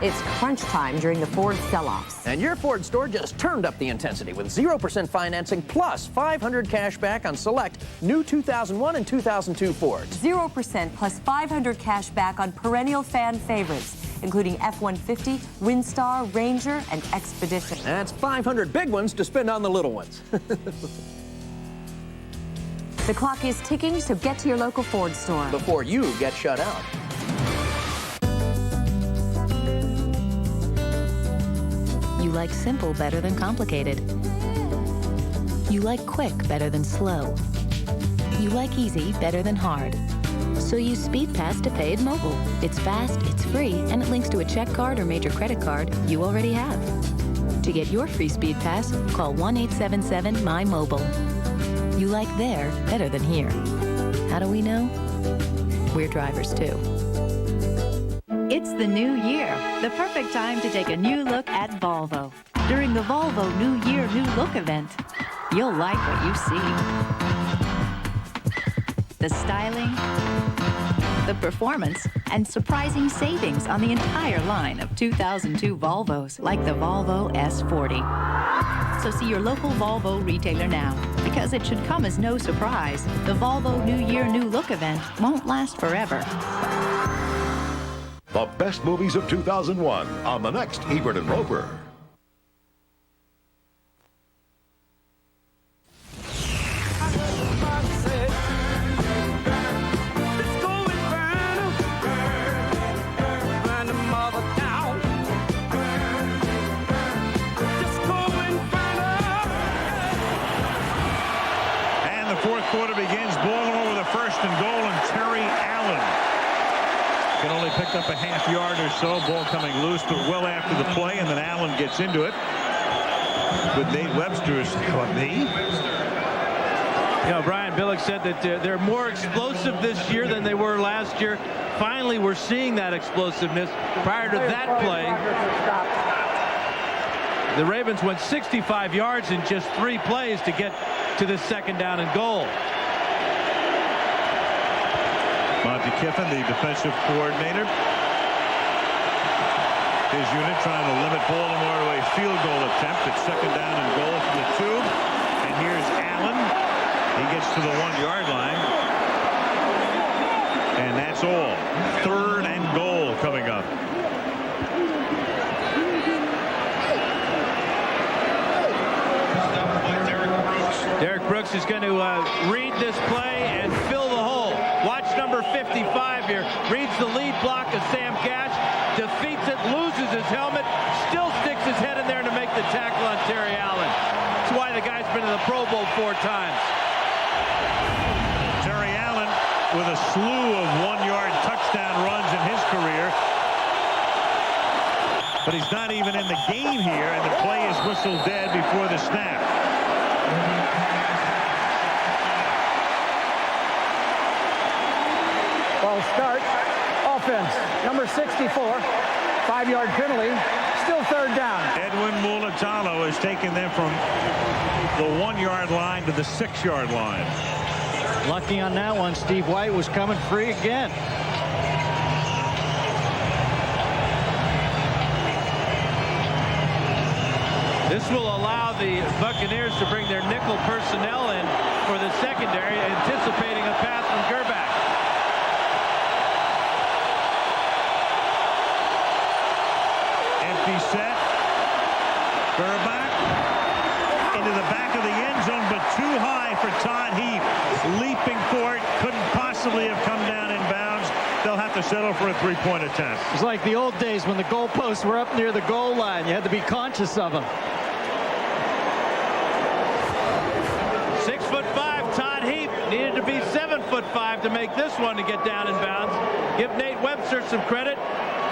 It's crunch time during the Ford sell-offs. And your Ford store just turned up the intensity with 0% financing plus $500 cash back on select new 2001 and 2002 Fords. 0% plus $500 cash back on perennial fan favorites, including F-150, Windstar, Ranger, and Expedition. That's 500 big ones to spend on the little ones. The clock is ticking, so get to your local Ford store before you get shut out. You like simple better than complicated. You like quick better than slow. You like easy better than hard. So use SpeedPass to pay it mobile. It's fast, it's free, and it links to a check card or major credit card you already have. To get your free SpeedPass, call 1-877-MY-MOBILE. You like there better than here. How do we know? We're drivers too. It's the new year, the perfect time to take a new look at Volvo. During the Volvo New Year New Look event, you'll like what you see. The styling, the performance, and surprising savings on the entire line of 2002 Volvos, like the Volvo S40. So see your local Volvo retailer now, because it should come as no surprise. The Volvo New Year New Look event won't last forever. The best movies of 2001 on the next Ebert and Roper. And the fourth quarter begins. Baltimore with a 1st and goal, and Terry Allen can only pick up a half yard or so. Ball coming loose, but well after the play, and then Allen gets into it with Nate Webster's knee. You know, Brian Billick said that they're more explosive this year than they were last year. Finally, we're seeing that explosiveness. Prior to that play, the Ravens went 65 yards in just 3 plays to get to the 2nd down and goal. Monty Kiffin, the defensive coordinator. His unit trying to limit Baltimore to a field goal attempt at 2nd down and goal from the 2. And here's Allen. He gets to the 1-yard line. And that's all. 3rd and goal coming up. Derrick Brooks is going to read this play and fill the hole. 55 here. Reads the lead block of Sam Gash. Defeats it, loses his helmet. Still sticks his head in there to make the tackle on Terry Allen. That's why the guy's been in the Pro Bowl 4 times. Terry Allen with a slew of one-yard touchdown runs in his career. But he's not even in the game here, and the play is whistled dead before the snap. Ball start. Offense. Number 64. 5-yard penalty. Still third down. Edwin Mulatalo has taken them from the 1-yard line to the 6-yard line. Lucky on that one. Steve White was coming free again. This will allow the Buccaneers to bring their nickel personnel in for the secondary, anticipating a pass from Gerback. Empty set. Gerback into the back of the end zone, but too high for Todd Heap. Leaping for it, couldn't possibly have come down in bounds. They'll have to settle for a 3-point attempt. It's like the old days when the goalposts were up near the goal line. You had to be conscious of them. 6'5", Todd Heap needed to be 7'5" to make this one to get down in bounds. Give Nate Webster some credit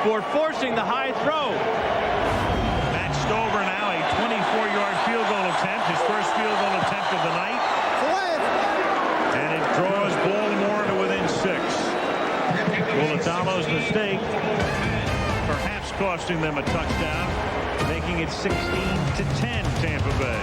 for forcing the high throw. Matt Stover now a 24-yard field goal attempt, his first field goal attempt of the night. And it draws Baltimore to within 6. Mulatalo's mistake perhaps costing them a touchdown, making it 16-10 Tampa Bay.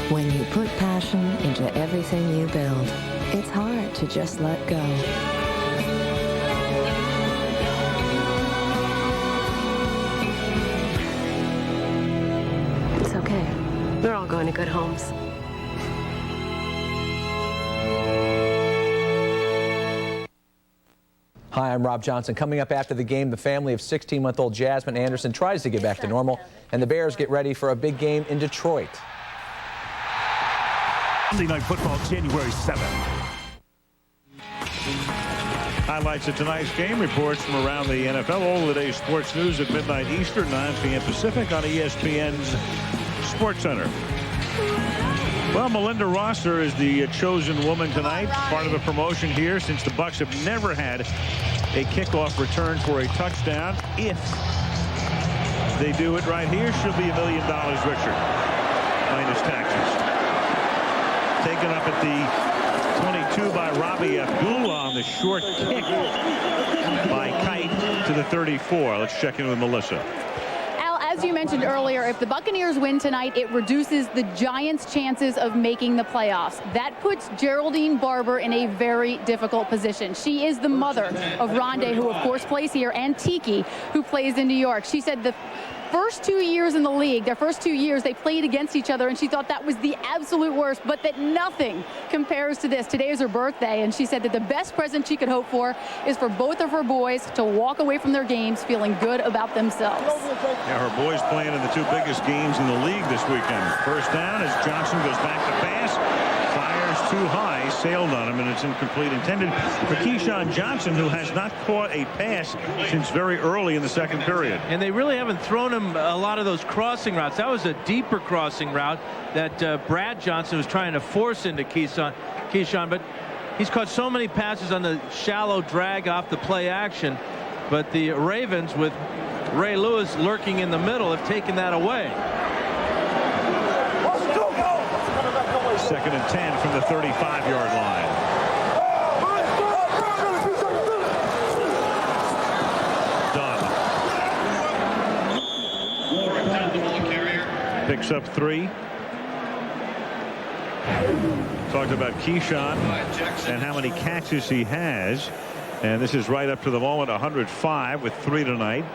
When you put passion into everything you build, it's hard to just let go. It's okay. They're all going to good homes. Hi, I'm Rob Johnson. Coming up after the game, the family of 16-month-old Jasmine Anderson tries to get back to normal, and the Bears get ready for a big game in Detroit. Sunday Night Football, January 7th. Highlights of tonight's game, reports from around the NFL, all of the day's sports news at midnight Eastern, 9 p.m. Pacific on ESPN's Sports Center. Well, Melinda Rosser is the chosen woman tonight, part of the promotion here, since the Bucs have never had a kickoff return for a touchdown. If they do it right here, she'll be $1 million richer, minus taxes. Taken up at the 22 by Robbie Abdullah on the short kick by Kite to the 34. Let's check in with Melissa. As you mentioned earlier, if the Buccaneers win tonight, it reduces the Giants' chances of making the playoffs. That puts Geraldine Barber in a very difficult position. She is the mother of Rondé, who of course plays here, and Tiki, who plays in New York. She said the first 2 years in the league, their first 2 years, they played against each other, and she thought that was the absolute worst, but that nothing compares to this. Today is her birthday, and she said that the best present she could hope for is for both of her boys to walk away from their games feeling good about themselves. Yeah, her boys playing in the 2 biggest games in the league this weekend. First down as Johnson goes back to pass, fires too high, sailed on him, and it's incomplete. Intended for Keyshawn Johnson, who has not caught a pass since very early in the second period. And they really haven't thrown him a lot of those crossing routes. That was a deeper crossing route that Brad Johnson was trying to force into Keyshawn, but he's caught so many passes on the shallow drag off the play action. But the Ravens, with Ray Lewis lurking in the middle, have taken that away. 2nd and 10 from the 35-yard line. Dunn picks up 3. Talked about Keyshawn and how many catches he has. And this is right up to the moment, 105 with 3 tonight.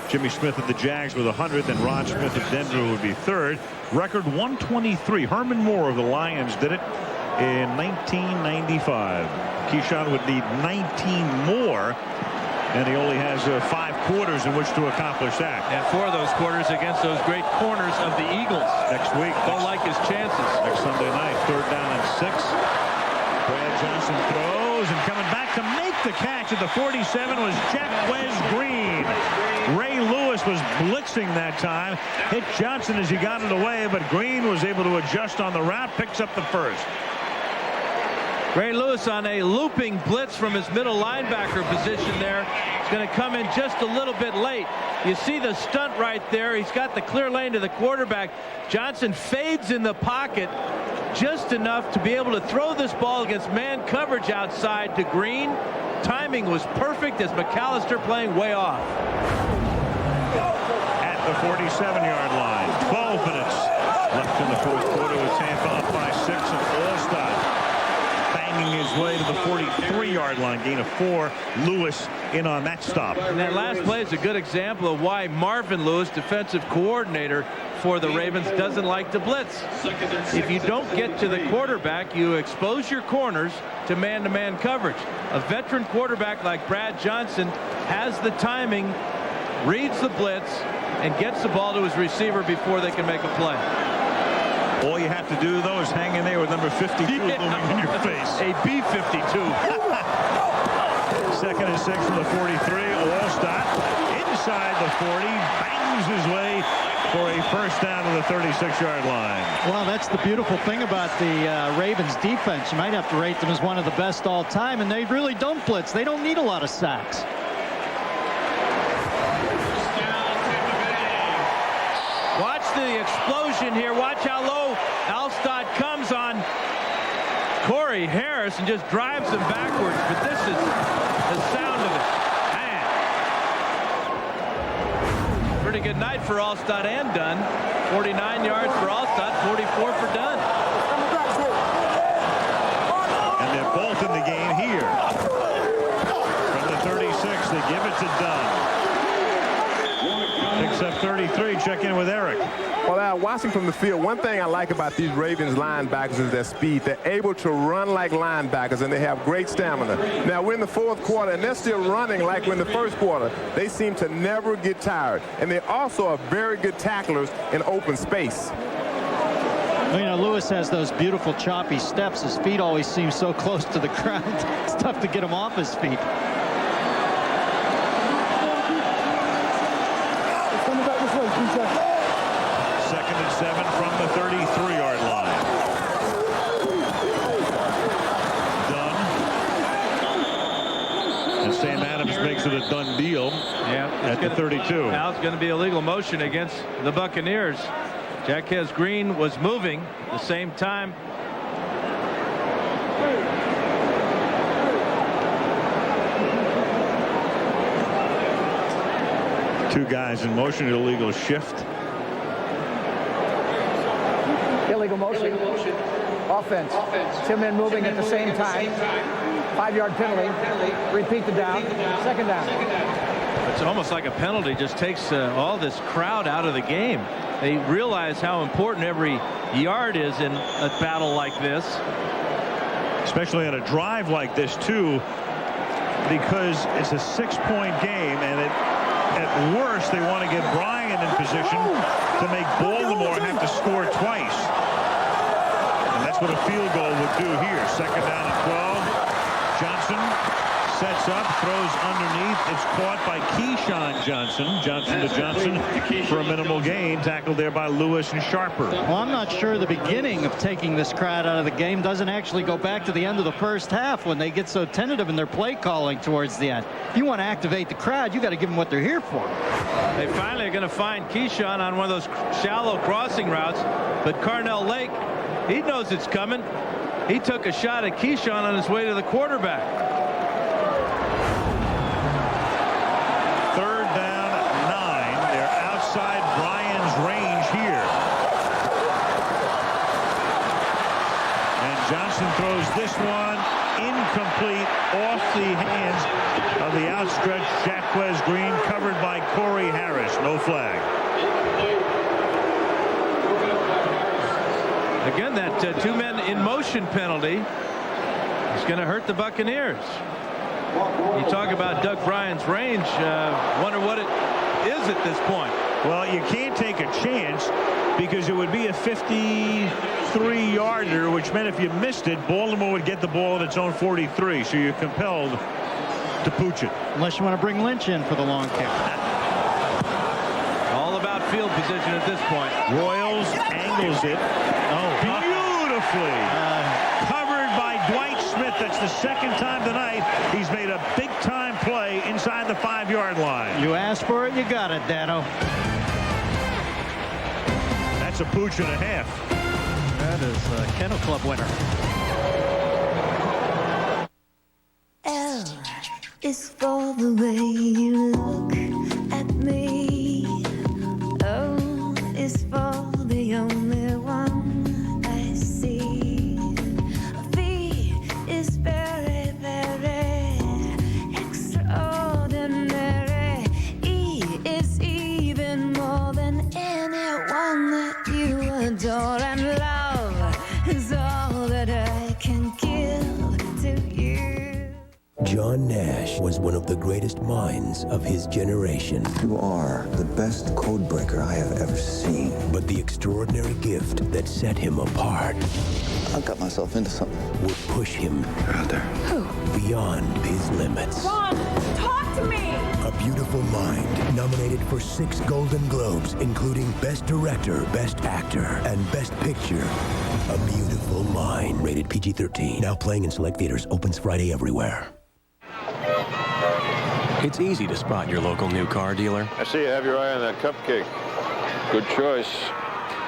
Jimmy Smith of the Jags with 100, then Ron Smith of Denver would be 3rd. Record 123. Herman Moore of the Lions did it in 1995. Keyshawn would need 19 more, and he only has 5 quarters in which to accomplish that. And 4 of those quarters against those great corners of the Eagles. Next week. Don't like his chances. Next Sunday night, 3rd down and 6. Brad Johnson throws, and coming back to make the catch at the 47 was Jaquez Green. Ray Lewis was blitzing that time. Hit Johnson as he got it away, but Green was able to adjust on the route, picks up the 1st. Ray Lewis on a looping blitz from his middle linebacker position there. He's going to come in just a little bit late. You see the stunt right there. He's got the clear lane to the quarterback. Johnson fades in the pocket just enough to be able to throw this ball against man coverage outside to Green. Timing was perfect as McAllister playing way off. At the 47-yard line, 12 minutes left in the 4th quarter with Tampa up by 6, and Allstott banging his way to the 43-yard line, gain of 4. Lewis in on that stop. And that last play is a good example of why Marvin Lewis, defensive coordinator for the Ravens, doesn't like to blitz. If you don't get to the quarterback, you expose your corners to man-to-man coverage. A veteran quarterback like Brad Johnson has the timing, reads the blitz, and gets the ball to his receiver before they can make a play. All you have to do, though, is hang in there with number 52 looming in your face. A B-52. 2nd and 6 from the 43. Allstott inside the 40, bangs his way for a 1st down to the 36-yard line. Well, that's the beautiful thing about the Ravens defense. You might have to rate them as one of the best all time, and they really don't blitz. They don't need a lot of sacks. Watch the explosion here. Watch how low Allstott comes on Corey Harris and just drives him backwards. But this is the sound of it. Man. Pretty good night for Allstott and Dunn. 49 yards for Allstott, 44 for Dunn. And they're both in the game here. From the 36, they give it to Dunn. Picks up 33. Check in with Eric. Well, watching from the field, one thing I like about these Ravens linebackers is their speed. They're able to run like linebackers, and they have great stamina. Now, we're in the 4th quarter, and they're still running like we're in the 1st quarter. They seem to never get tired. And they also are very good tacklers in open space. You know, Lewis has those beautiful choppy steps. His feet always seem so close to the ground. It's tough to get him off his feet. From the 33-yard line. Dunn. And Sam Adams makes it a done deal at the 32. Now it's going to be a legal motion against the Buccaneers. Jaquez Green was moving at the same time. Two guys in motion, illegal shift. Illegal motion. Offense. 2 men moving at the same time. 5-yard penalty. Repeat the down. 2nd down. It's almost like a penalty. Just takes all this crowd out of the game. They realize how important every yard is in a battle like this. Especially on a drive like this, too, because it's a 6-point game, and at worst, they want to get Bryant in position to make Baltimore have to score twice. And that's That's what a field goal would do here. 2nd down and 12. Johnson sets up, throws underneath. It's caught by Keyshawn Johnson. Johnson to Johnson for a minimal gain. Tackled there by Lewis and Sharper. Well, I'm not sure the beginning of taking this crowd out of the game doesn't actually go back to the end of the first half when they get so tentative in their play calling towards the end. If you want to activate the crowd, you got to give them what they're here for. They finally are going to find Keyshawn on one of those shallow crossing routes, but Carnell Lake, he knows it's coming. He took a shot at Keyshawn on his way to the quarterback. 3rd down, 9. They're outside Bryan's range here. And Johnson throws this one incomplete off the hands of the outstretched Jaquez Green, covered by Corey Harris. No flag. Again, that 2 men in motion penalty is going to hurt the Buccaneers. You talk about Doug Bryan's range. Wonder what it is at this point. Well, you can't take a chance because it would be a 53-yarder, which meant if you missed it, Baltimore would get the ball at its own 43. So you're compelled to pooch it. Unless you want to bring Lynch in for the long kick. All about field position at this point. Royals angles it. Beautifully. Covered by Dwight Smith. That's the 2nd time tonight he's made a big-time play inside the 5-yard line. You asked for it, you got it, Dano. That's a pooch and a half. That is a Kennel Club winner. L is for the way you look at me. O is for the only one I see. V is very, very extraordinary. E is even more than anyone that you adore. And love is all that I can give to you. John Nash was one of the greatest minds of his generation. You are the best code breaker I have ever seen. But the extraordinary gift that set him apart, I've got myself into something, would push him out there. Who? Beyond his limits. Ron, talk to me! A Beautiful Mind, nominated for 6 Golden Globes, including Best Director, Best Actor, and Best Picture. A Beautiful Mind, rated PG-13. Now playing in select theaters, opens Friday everywhere. It's easy to spot your local new car dealer. I see you have your eye on that cupcake. Good choice.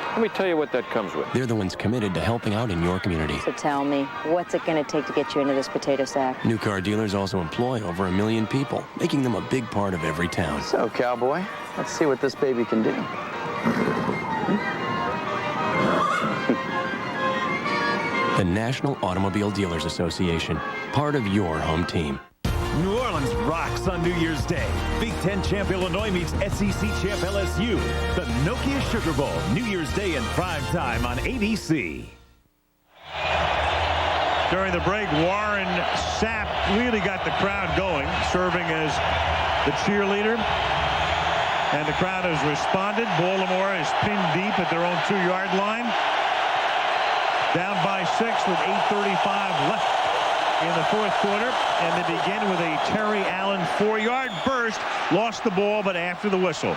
Let me tell you what that comes with. They're the ones committed to helping out in your community. So tell me, what's it going to take to get you into this potato sack? New car dealers also employ over 1 million people, making them a big part of every town. So, cowboy, let's see what this baby can do. The National Automobile Dealers Association, part of your home team. New Orleans rocks on New Year's Day. Big Ten champ Illinois meets SEC champ LSU. The Nokia Sugar Bowl, New Year's Day in prime time on ABC. During the break, Warren Sapp really got the crowd going, serving as the cheerleader. And the crowd has responded. Baltimore is pinned deep at their own 2-yard line. Down by 6 with 8:35 left in the 4th quarter, and they begin with a Terry Allen 4-yard burst. Lost the ball, but after the whistle.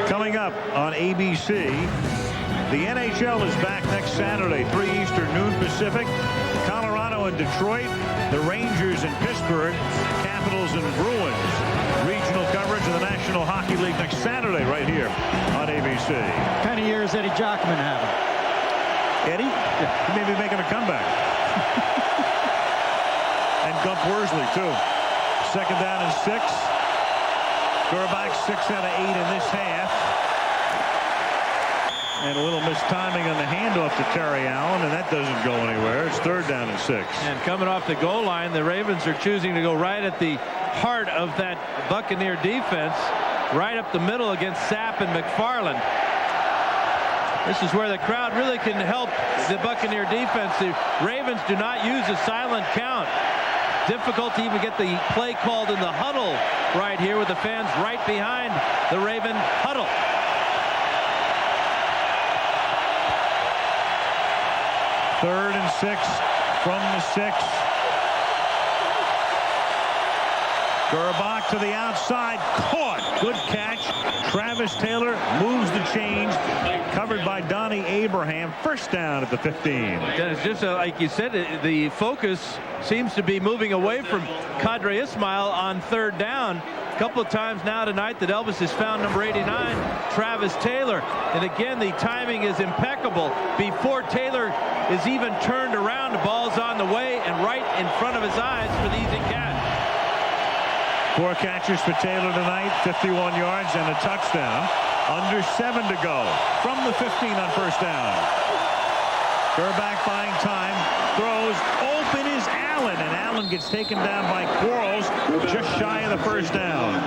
Coming up on ABC, the NHL is back next Saturday, 3 Eastern, noon Pacific. Colorado and Detroit, the Rangers in Pittsburgh, Capitals and Bruins. Regional coverage of the National Hockey League next Saturday right here on ABC. What kind of year is Eddie Jockman having? Eddie? Yeah. He may be making a comeback. And Gump Worsley, too. 2nd down and 6. Gorbach 6 out of 8 in this half. And a little mistiming on the handoff to Terry Allen, and that doesn't go anywhere. It's 3rd down and 6. And coming off the goal line, the Ravens are choosing to go right at the heart of that Buccaneer defense, right up the middle against Sapp and McFarland. This is where the crowd really can help the Buccaneer defense. The Ravens do not use a silent count. Difficult to even get the play called in the huddle right here with the fans right behind the Raven huddle. 3rd and 6 from the 6. Gerbach to the outside, caught. Good catch. Travis Taylor moves the change. Covered by Donnie Abraham. First down at the 15. Dennis, just like you said, the focus seems to be moving away from Qadry Ismail on 3rd down. A couple of times now tonight that Elvis has found number 89, Travis Taylor. And again, the timing is impeccable. Before Taylor is even turned around, the ball's on the way and right in front of his eyes for the easy catch. 4 catches for Taylor tonight, 51 yards and a touchdown. Under 7 to go from the 15 on first down. Gerbach buying time, throws, open is Allen, and Allen gets taken down by Quarles just shy of the first down.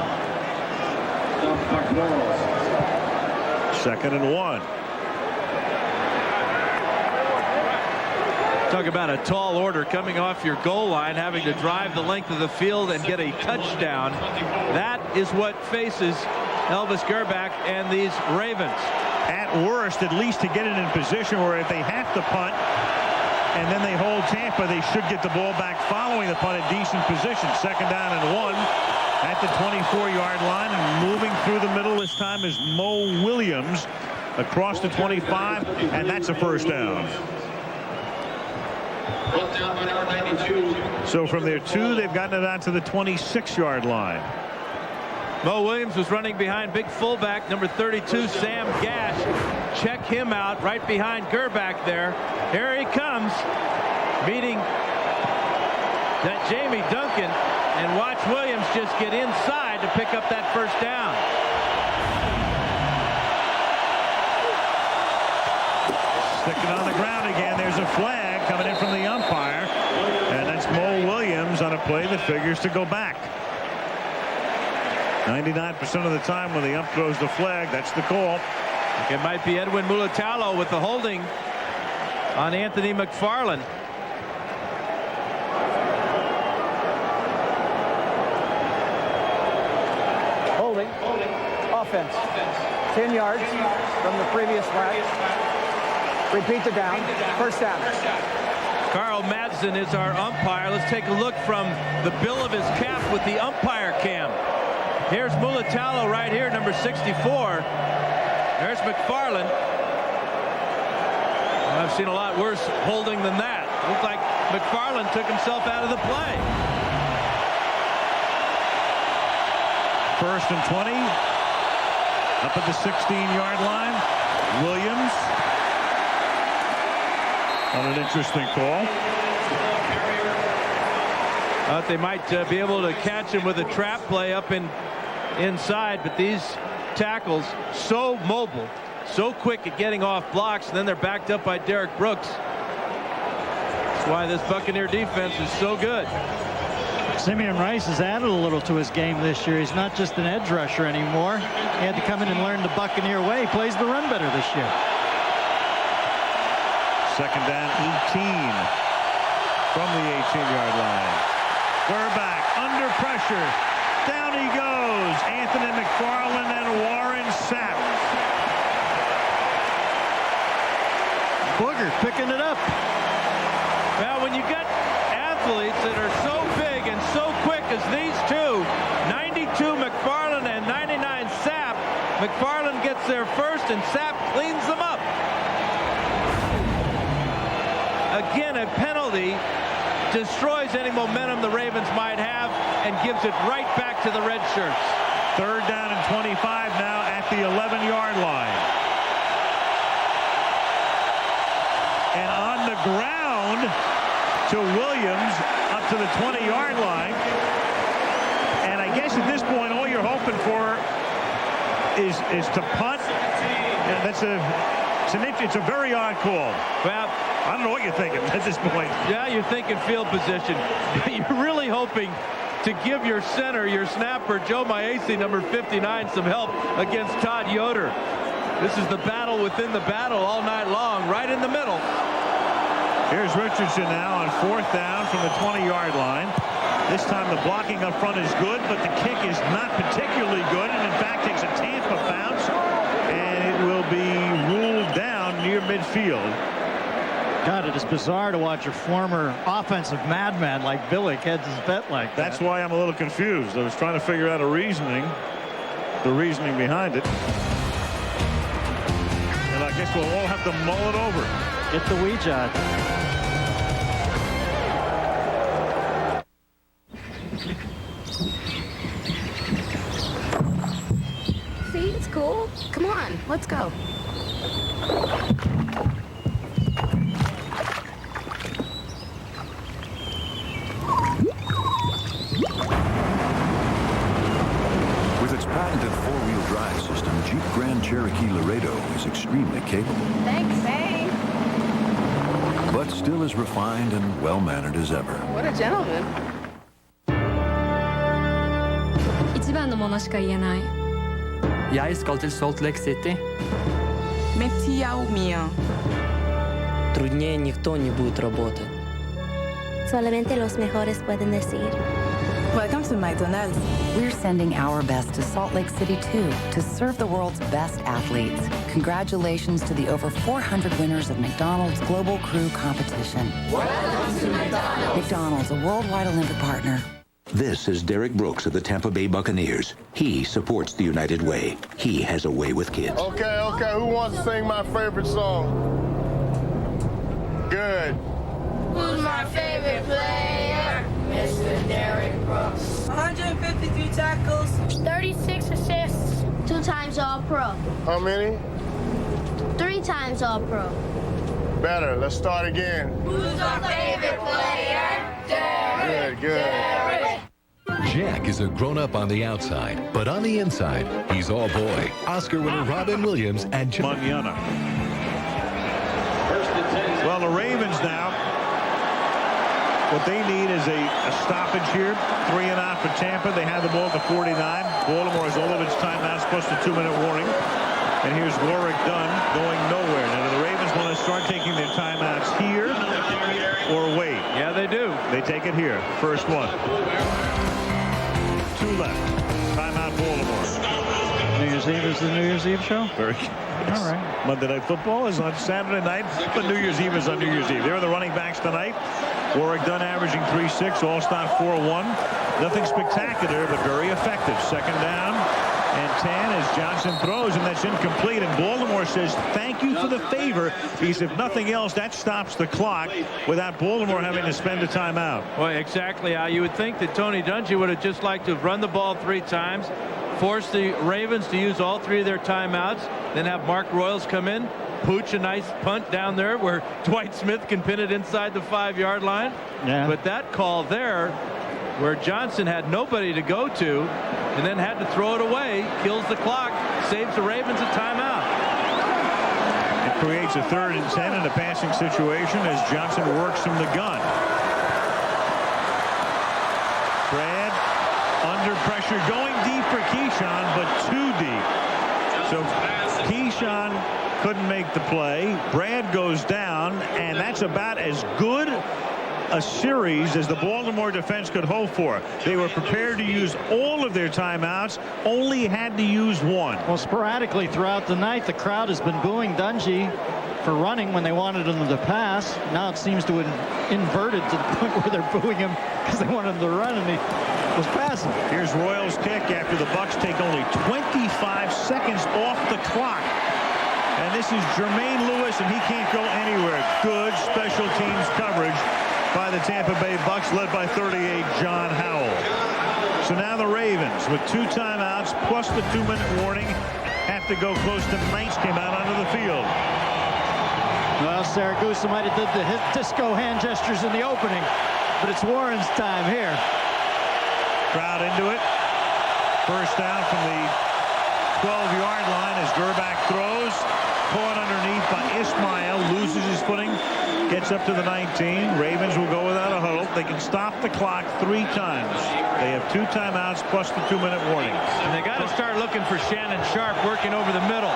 2nd and 1. Talk about a tall order coming off your goal line, having to drive the length of the field and get a touchdown. That is what faces Elvis Gerbach and these Ravens. At worst, at least to get it in position where if they have to punt and then they hold Tampa, they should get the ball back following the punt at decent position. 2nd down and 1 at the 24-yard line, and moving through the middle this time is Mo Williams across the 25, and that's a first down. So from their 2, they've gotten it out to the 26-yard line. Mo Williams was running behind big fullback number 32, Sam Gash. Check him out right behind Gerbach there. Here he comes, meeting that Jamie Duncan, and watch Williams just get inside to pick up that first down. Sticking on the ground again. There's a flag coming in from the umpire, and that's Mo Williams on a play that figures to go back. 99% of the time when the ump throws the flag, that's the call. It might be Edwin Mulatalo with the holding on Anthony McFarland. Holding. Offense. 10 yards from the previous flag. Repeat the down. First down. Carl Madsen is our umpire. Let's take a look from the bill of his cap with the umpire cam. Here's Mulatalo right here, number 64. There's McFarland. I've seen a lot worse holding than that. Looked like McFarland took himself out of the play. 1st and 20. Up at the 16-yard line. Williams on an interesting call. They might be able to catch him with a trap play up inside, but these tackles so mobile, so quick at getting off blocks, and then they're backed up by Derrick Brooks. That's why this Buccaneer defense is so good. Simeon Rice has added a little to his game this year. He's not just an edge rusher anymore. He had to come in and learn the Buccaneer way. He plays the run better this year. 2nd down, 18 from the 18-yard line. Gerbach under pressure. Down he goes. Anthony McFarland and Warren Sapp. Booger picking it up. Well, when you got athletes that are so big and so quick as these two, 92 McFarland and 99 Sapp, McFarland gets there first and Sapp cleans them up. Again, a penalty destroys any momentum the Ravens might have and gives it right back to the red shirts. 3rd down and 25 now at the 11-yard line. And on the ground to Williams up to the 20-yard line. And I guess at this point all you're hoping for is to punt. And that's it's a very odd call. Well, I don't know what you're thinking at this point. Yeah, you're thinking field position. You're really hoping to give your center, your snapper, Joe Maese, number 59, some help against Todd Yoder. This is the battle within the battle all night long, right in the middle. Here's Richardson now on 4th down from the 20-yard line. This time the blocking up front is good, but the kick is not particularly good, and in fact takes a Tampa bounce, and it will be ruled down near midfield. God, it is bizarre to watch a former offensive madman like Billy heads his bet like that. That's why I'm a little confused. I was trying to figure out the reasoning behind it. And I guess we'll all have to mull it over. Get the Ouija. See, it's cool. Come on, let's go. With its patented four-wheel drive system, Jeep Grand Cherokee Laredo is extremely capable. Thanks, Bay. But still as refined and well-mannered as ever. What a gentleman. 一番のものしか言えない. Jeg skal til Salt Lake City. Мечтя у меня. Труднее никто не будет работать. Solamente los mejores pueden decir. Welcome to McDonald's. We're sending our best to Salt Lake City, too, to serve the world's best athletes. Congratulations to the over 400 winners of McDonald's Global Crew Competition. Welcome to McDonald's. McDonald's, a worldwide Olympic partner. This is Derrick Brooks of the Tampa Bay Buccaneers. He supports the United Way. He has a way with kids. Okay, who wants to sing my favorite song? Good. Who's my favorite player? Mr. Derrick Brooks. 153 tackles. 36 assists. 2 times All-Pro. How many? 3 times All-Pro. Better. Let's start again. Who's our favorite player? Derrick. Good. Derrick. Jack is a grown-up on the outside, but on the inside, he's all boy. Oscar winner Robin Williams and Manana. Well, the Ravens now, what they need is a stoppage here. 3.5 for Tampa. They have the ball at the 49. Baltimore has all of its timeouts plus the 2-minute warning. And here's Warwick Dunn going nowhere. Now, do the Ravens want to start taking their timeouts here or wait? Yeah, they do. They take it here. First one. 2 left. Timeout Baltimore. New Year's Eve is the New Year's Eve show? Very good. All right. Monday Night Football is on Saturday night, but New Year's Eve is on New Year's Eve. There are the running backs tonight. Warwick Dunn averaging 3.6, all-stop 4.1. Nothing spectacular, but very effective. Second down and 10 as Johnson throws, and that's incomplete. And Baltimore says thank you for the favor, because if nothing else, that stops the clock without Baltimore having to spend a timeout. Well, exactly how you would think that Tony Dungy would have just liked to have run the ball 3 times, force the Ravens to use all 3 of their timeouts, then have Mark Royals come in, pooch a nice punt down there where Dwight Smith can pin it inside the 5-yard line. Yeah. But that call there, where Johnson had nobody to go to and then had to throw it away, kills the clock, saves the Ravens a timeout. It creates a 3rd and 10 in a passing situation as Johnson works from the gun. Brad under pressure, going deep for Keyshawn, but too deep. So Keyshawn couldn't make the play. Brad goes down, and that's about as good a series as the Baltimore defense could hope for. They were prepared to use all of their timeouts, only had to use 1. Well, sporadically throughout the night, the crowd has been booing Dungy for running when they wanted him to pass. Now it seems to have inverted to the point where they're booing him because they wanted him to run, and he was passing. Here's Royals' kick after the Bucs take only 25 seconds off the clock. And this is Jermaine Lewis, and he can't go anywhere. Good special teams coverage by the Tampa Bay Bucs, led by 38 John Howell. So now the Ravens, with 2 timeouts plus the 2-minute warning, have to go close to Knights came out onto the field. Well, Saragusa might have did the disco hand gestures in the opening, but it's Warren's time here. Crowd into it. First down from the 12-yard line as Gerback throws. Caught underneath by Ismail, loses his footing, gets up to the 19. Ravens will go without a huddle. They can stop the clock 3 times. They have 2 timeouts plus the 2-minute warning. And they got to start looking for Shannon Sharp working over the middle.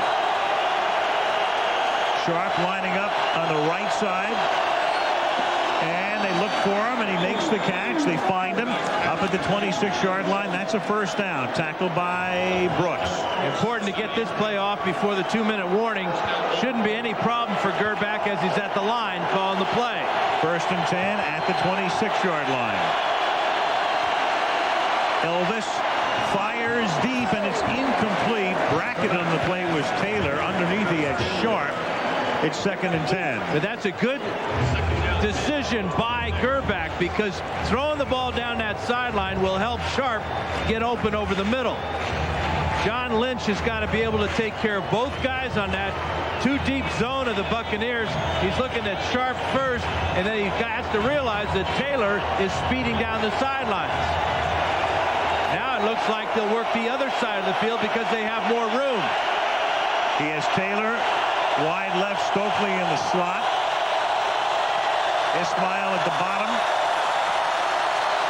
Sharp lining up on the right side. And again. They look for him, and he makes the catch. They find him up at the 26-yard line. That's a first down. Tackled by Brooks. Important to get this play off before the 2-minute warning. Shouldn't be any problem for Gerback as he's at the line calling the play. First and 10 at the 26-yard line. Elvis fires deep, and it's incomplete. Bracket on the play was Taylor. Underneath he had Sharp. It's 2nd and 10. But that's a good decision by Gerback, because throwing the ball down that sideline will help Sharp get open over the middle. John Lynch has got to be able to take care of both guys on that too-deep zone of the Buccaneers. He's looking at Sharp first, and then he has to realize that Taylor is speeding down the sidelines. Now it looks like they'll work the other side of the field because they have more room. He has Taylor wide left, Stokely in the slot. Ismail at the bottom.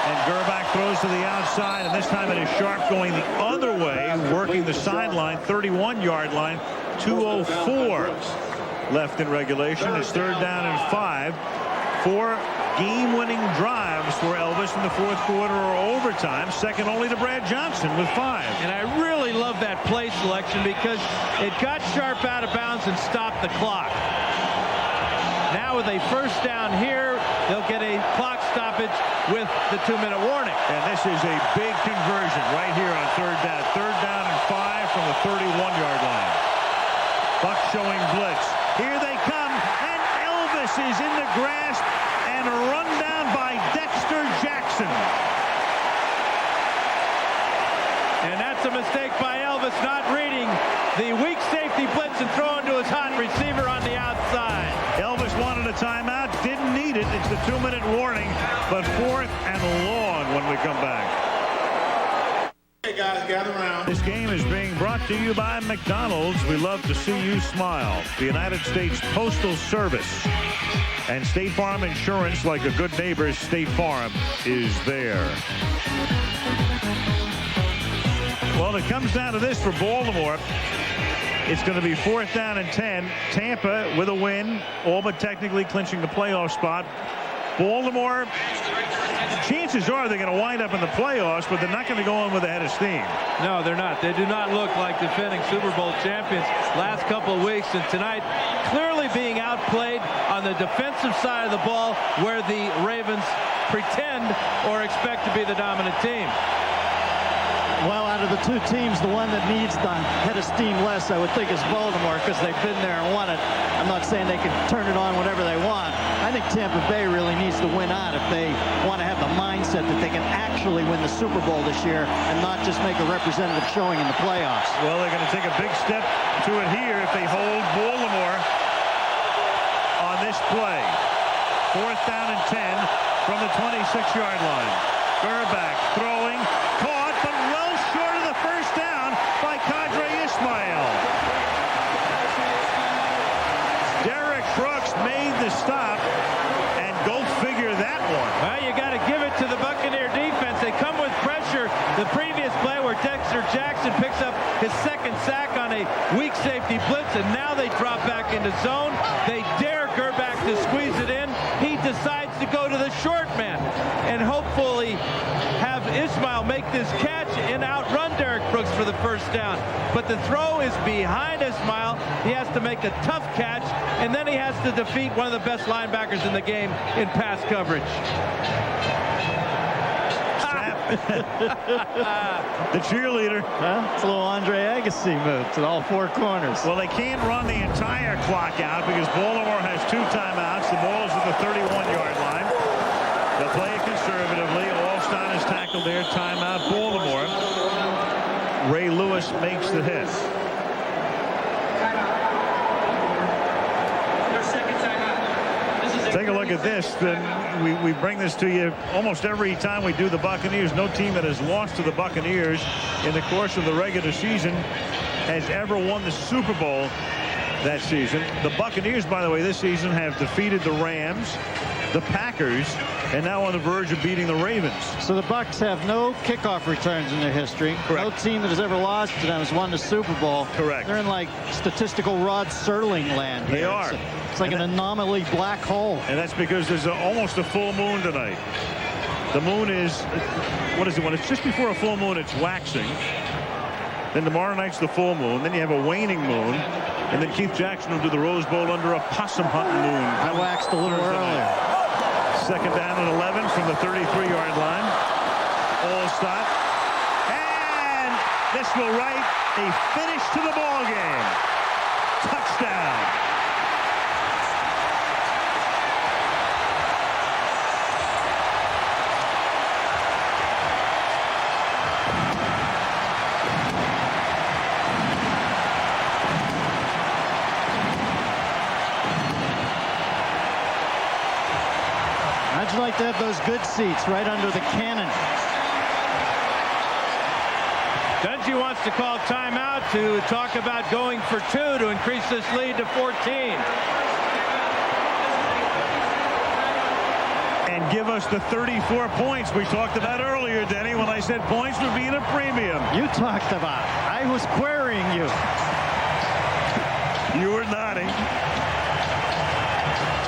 And Gerback throws to the outside, and this time it is Sharp going the other way, working the sideline, 31-yard line, 2:04 left in regulation. It's 3rd down and 5. 4 game-winning drives for Elvis in the 4th quarter or overtime, second only to Brad Johnson with 5. And I really love that play selection because it got Sharp out of bounds and stopped the clock. Now with a first down here, they'll get a clock stoppage with the 2-minute warning. And this is a big conversion right here on 3rd down. 3rd down and 5 from the 31-yard line. Buck showing blitz. Here they come, and Elvis is in the grasp and run down by Dexter Jackson. And that's a mistake by Elvis, not reading the weak safety blitz and throwing to his hot receiver on the outside. Elvis wanted a timeout, didn't need it. It's the 2-minute warning, but 4th and long when we come back. Hey guys, gather around. This game is being brought to you by McDonald's. We love to see you smile. The United States Postal Service and State Farm Insurance, like a good neighbor, State Farm is there. Well, it comes down to this for Baltimore. It's going to be 4th down and 10. Tampa with a win, all but technically clinching the playoff spot. Baltimore, chances are they're going to wind up in the playoffs, but they're not going to go in with a head of steam. No, they're not. They do not look like defending Super Bowl champions last couple of weeks. And tonight, clearly being outplayed on the defensive side of the ball, where the Ravens pretend or expect to be the dominant team. Well, out of the two teams, the one that needs the head of steam less, I would think, is Baltimore, because they've been there and won it. I'm not saying they can turn it on whenever they want. I think Tampa Bay really needs to win out if they want to have the mindset that they can actually win the Super Bowl this year and not just make a representative showing in the playoffs. Well, they're going to take a big step to it here if they hold Baltimore on this play. 4th down and 10 from the 26-yard line. Gerback throwing, caught, but well short of the first down by Kadre Ismail. Derrick Brooks made the stop, and go figure that one. Well, you got to give it to the Buccaneer defense. They come with pressure. The previous play where Dexter Jackson picks up his 2nd sack on a weak safety blitz, and now they drop back into zone. They dare Gerback to squeeze it in. He decides to go to the short man and hopefully have Ismail make this catch and outrun Derrick Brooks for the first down. But the throw is behind Ismail. He has to make a tough catch, and then he has to defeat one of the best linebackers in the game in pass coverage. The cheerleader. It's a little Andre Agassi move to all 4 corners. Well, they can't run the entire clock out because Baltimore has 2 timeouts. The ball is at the 31-yard line. They'll play it conservatively. Alston is tackled there. Timeout, Baltimore. Ray Lewis makes the hit. Take a look at this. We bring this to you almost every time we do the Buccaneers. No team that has lost to the Buccaneers in the course of the regular season has ever won the Super Bowl that season. The Buccaneers, by the way, this season have defeated the Rams, the Packers, and now on the verge of beating the Ravens. So the Bucs have no kickoff returns in their history. Correct. No team that has ever lost to them has won the Super Bowl. Correct. They're in like statistical Rod Serling land here. They are. It's like an anomaly black hole. And that's because there's almost a full moon tonight. The moon is, what is it? When it's just before a full moon, it's waxing. Then tomorrow night's the full moon. Then you have a waning moon. And then Keith Jackson will do the Rose Bowl under a possum hunting moon. I waxed a little earlier. Second down and 11 from the 33-yard line. All stop. And this will write a finish to the ball game. Touchdown. How'd you like to have those good seats right under the cannon? Dungy wants to call timeout to talk about going for 2 to increase this lead to 14. And give us the 34 points we talked about earlier, Denny, when I said points would be at a premium. You talked about it. I was querying you. You were nodding.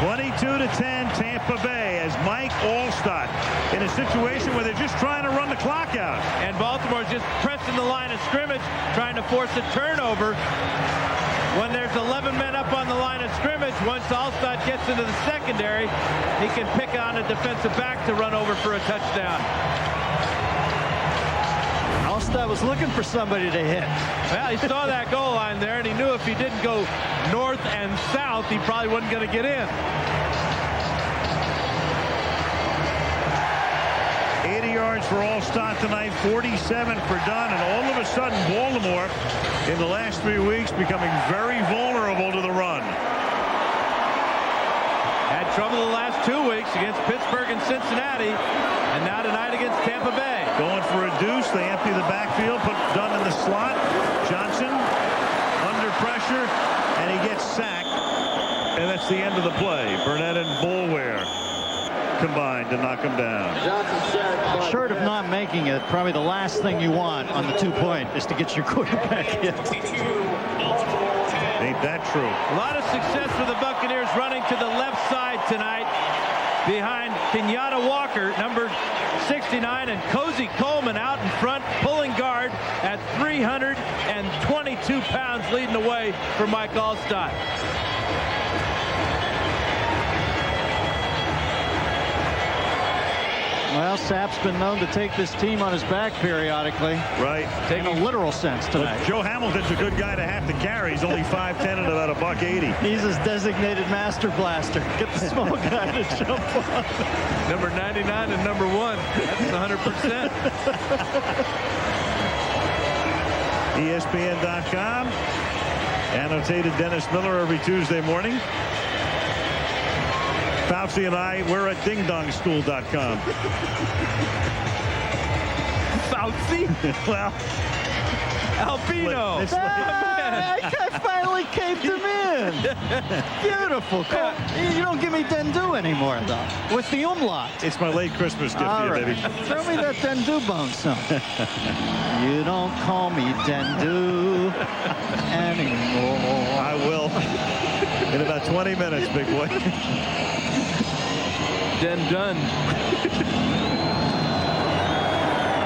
22-10 Tampa Bay as Mike Allstott in a situation where they're just trying to run the clock out. And Baltimore's just pressing the line of scrimmage, trying to force a turnover. When there's 11 men up on the line of scrimmage, once Allstott gets into the secondary, he can pick on a defensive back to run over for a touchdown. Allstott was looking for somebody to hit. Well, he saw that goal line there, and he knew if he didn't go north and south, he probably wasn't going to get in. 80 yards for Allstott tonight, 47 for Dunn, and all of a sudden Baltimore in the last 3 weeks becoming very vulnerable to the run. Had trouble the last 2 weeks against Pittsburgh and Cincinnati, and now tonight against Tampa Bay. Going for a deuce, they empty the backfield, put Dunn in the slot. Johnson under pressure, and he gets sacked, and that's the end of the play. Burnett and Boulware combined to knock him down. Short of not making it, probably the last thing you want on the 2-point is to get your quarterback hit. Ain't that true? A lot of success for the Buccaneers running to the left side tonight behind Kenyatta Walker, number 69, and Cozy Coleman out in front, pulling guard at 322 pounds, leading the way for Mike Allstott. Well, Sapp's been known to take this team on his back periodically. Right. In a literal sense tonight. But Joe Hamilton's a good guy to have to carry. He's only 5'10" and about $180. He's his designated master blaster. Get the small guy to jump on. Number 99 and number 1. That's 100%. ESPN.com. Annotated Dennis Miller every Tuesday morning. Fauci and I, we're at dingdongschool.com. Fauci? Well, Albino. I finally caved him in. Beautiful. Cool. You don't give me Dendu anymore, though. With the umlaut. It's my late Christmas gift to you, baby. Throw me that Dendu bone song. You don't call me Dendu anymore. I will. In about 20 minutes, big boy. Done.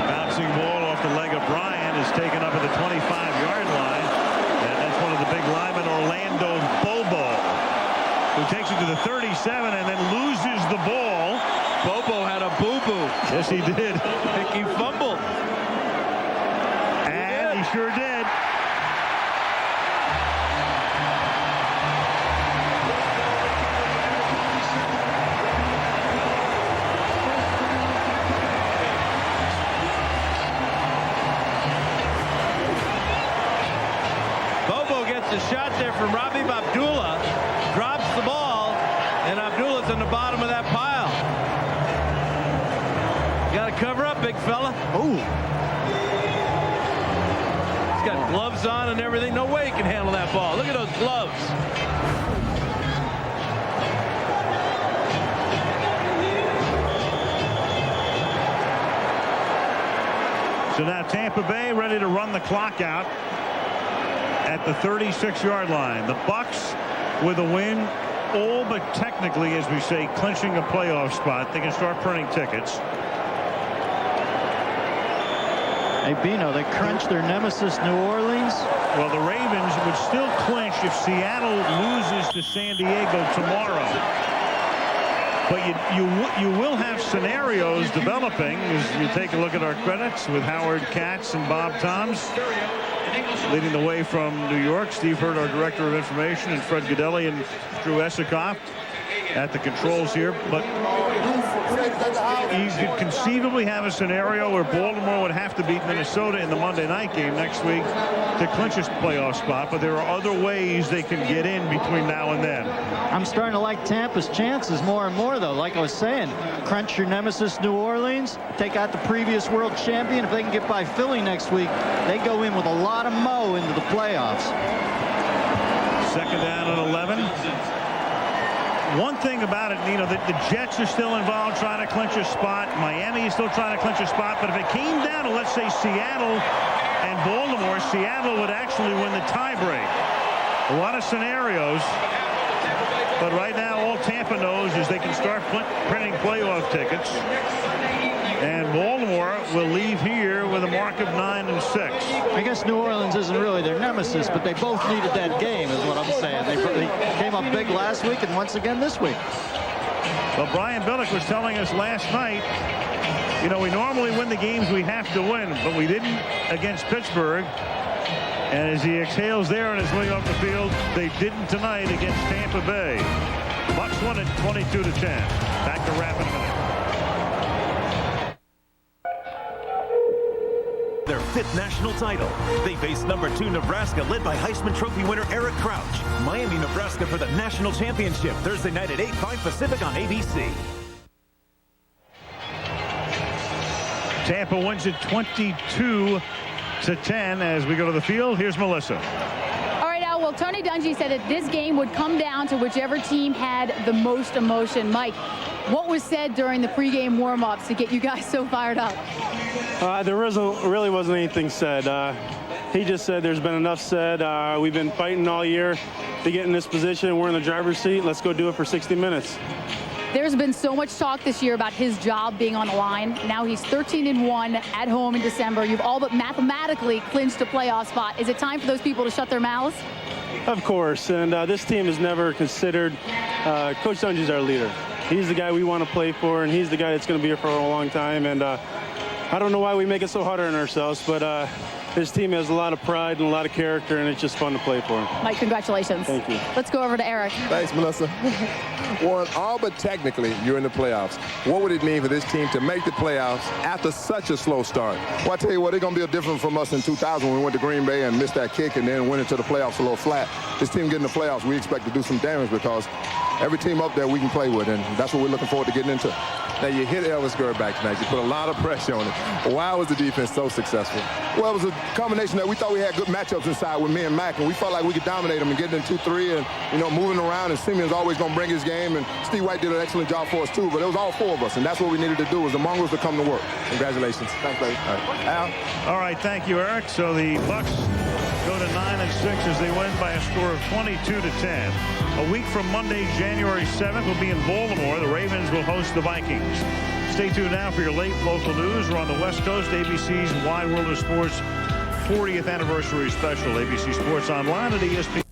Bouncing ball off the leg of Bryan is taken up at the 25-yard line. And that's one of the big linemen, Orlando Bobo, who takes it to the 37 and then loses the ball. Bobo had a boo-boo. Yes, he did. I think he fumbled. And he sure did. A shot there from Rabib Abdullah, drops the ball, and Abdullah's in the bottom of that pile. Got to cover up, big fella. Ooh. He's got gloves on and everything. No way he can handle that ball. Look at those gloves. So now Tampa Bay ready to run the clock out at the 36-yard line. The Bucs with a win, all but technically, as we say, clinching a playoff spot. They can start printing tickets. Hey, Bino, they crunched their nemesis, New Orleans. Well, the Ravens would still clinch if Seattle loses to San Diego tomorrow. But you will have scenarios developing as you take a look at our credits with Howard Katz and Bob Toms leading the way from New York. Steve Hurd, our director of information, and Fred Godelli and Drew Esikoff at the controls here. But you could conceivably have a scenario where Baltimore would have to beat Minnesota in the Monday night game next week to clinch a playoff spot. But there are other ways they can get in between now and then. I'm starting to like Tampa's chances more and more, though. Like I was saying, crunch your nemesis, New Orleans, take out the previous world champion. If they can get by Philly next week, they go in with a lot of mo into the playoffs. Second down and 11. One thing about it, you know, the Jets are still involved trying to clinch a spot. Miami is still trying to clinch a spot. But if it came down to, let's say, Seattle and Baltimore, Seattle would actually win the tiebreak. A lot of scenarios. But right now, all Tampa knows is they can start printing playoff tickets. And Baltimore will leave here with a mark of 9-6. I guess New Orleans isn't really their nemesis, but they both needed that game, is what I'm saying. They came up big last week and once again this week. Well, Brian Billick was telling us last night, you know, we normally win the games we have to win, but we didn't against Pittsburgh. And as he exhales there on his way off the field, they didn't tonight against Tampa Bay. Bucs won it 22-10. Back to Rapp in a minute. Their 5th national title. They face number 2 Nebraska, led by Heisman Trophy winner Eric Crouch. Miami, Nebraska for the national championship. Thursday night at 8/5 Pacific on ABC. Tampa wins it 22-10 as we go to the field. Here's Melissa. All right, Al. Well, Tony Dungy said that this game would come down to whichever team had the most emotion. Mike, what was said during the pregame warm-ups to get you guys so fired up? There really wasn't anything said. He just said there's been enough said. We've been fighting all year to get in this position. We're in the driver's seat. Let's go do it for 60 minutes. There's been so much talk this year about his job being on the line. Now he's 13-1 at home in December. You've all but mathematically clinched a playoff spot. Is it time for those people to shut their mouths? Of course, and this team is never considered. Coach Dungy's our leader. He's the guy we want to play for, and he's the guy that's going to be here for a long time. And I don't know why we make it so hard on ourselves, but this team has a lot of pride and a lot of character, and it's just fun to play for. Mike, congratulations. Thank you. Let's go over to Eric. Thanks, Melissa. Warren, all but technically, you're in the playoffs. What would it mean for this team to make the playoffs after such a slow start? Well, I tell you what, it's going to be a different from us in 2000 when we went to Green Bay and missed that kick and then went into the playoffs a little flat. This team getting the playoffs, we expect to do some damage because every team up there we can play with, and that's what we're looking forward to getting into. Now, you hit Elvis Gerback tonight. You put a lot of pressure on it. Why was the defense so successful? Well, it was a combination that we thought we had good matchups inside with me and Mac, and we felt like we could dominate them and get it in 2-3 and, you know, moving around, and Simeon's always going to bring his game, and Steve White did an excellent job for us, too, but it was all 4 of us, and that's what we needed to do was the Mongols to come to work. Congratulations. Thanks, baby. All right. Al? All right, thank you, Eric. So the Bucs go to 9-6 as they win by a score of 22-10. A week from Monday, January 7th, we'll be in Baltimore. The Ravens will host the Vikings. Stay tuned now for your late local news. We're on the West Coast, ABC's Wide World of Sports 40th anniversary special. ABC Sports Online at ESPN.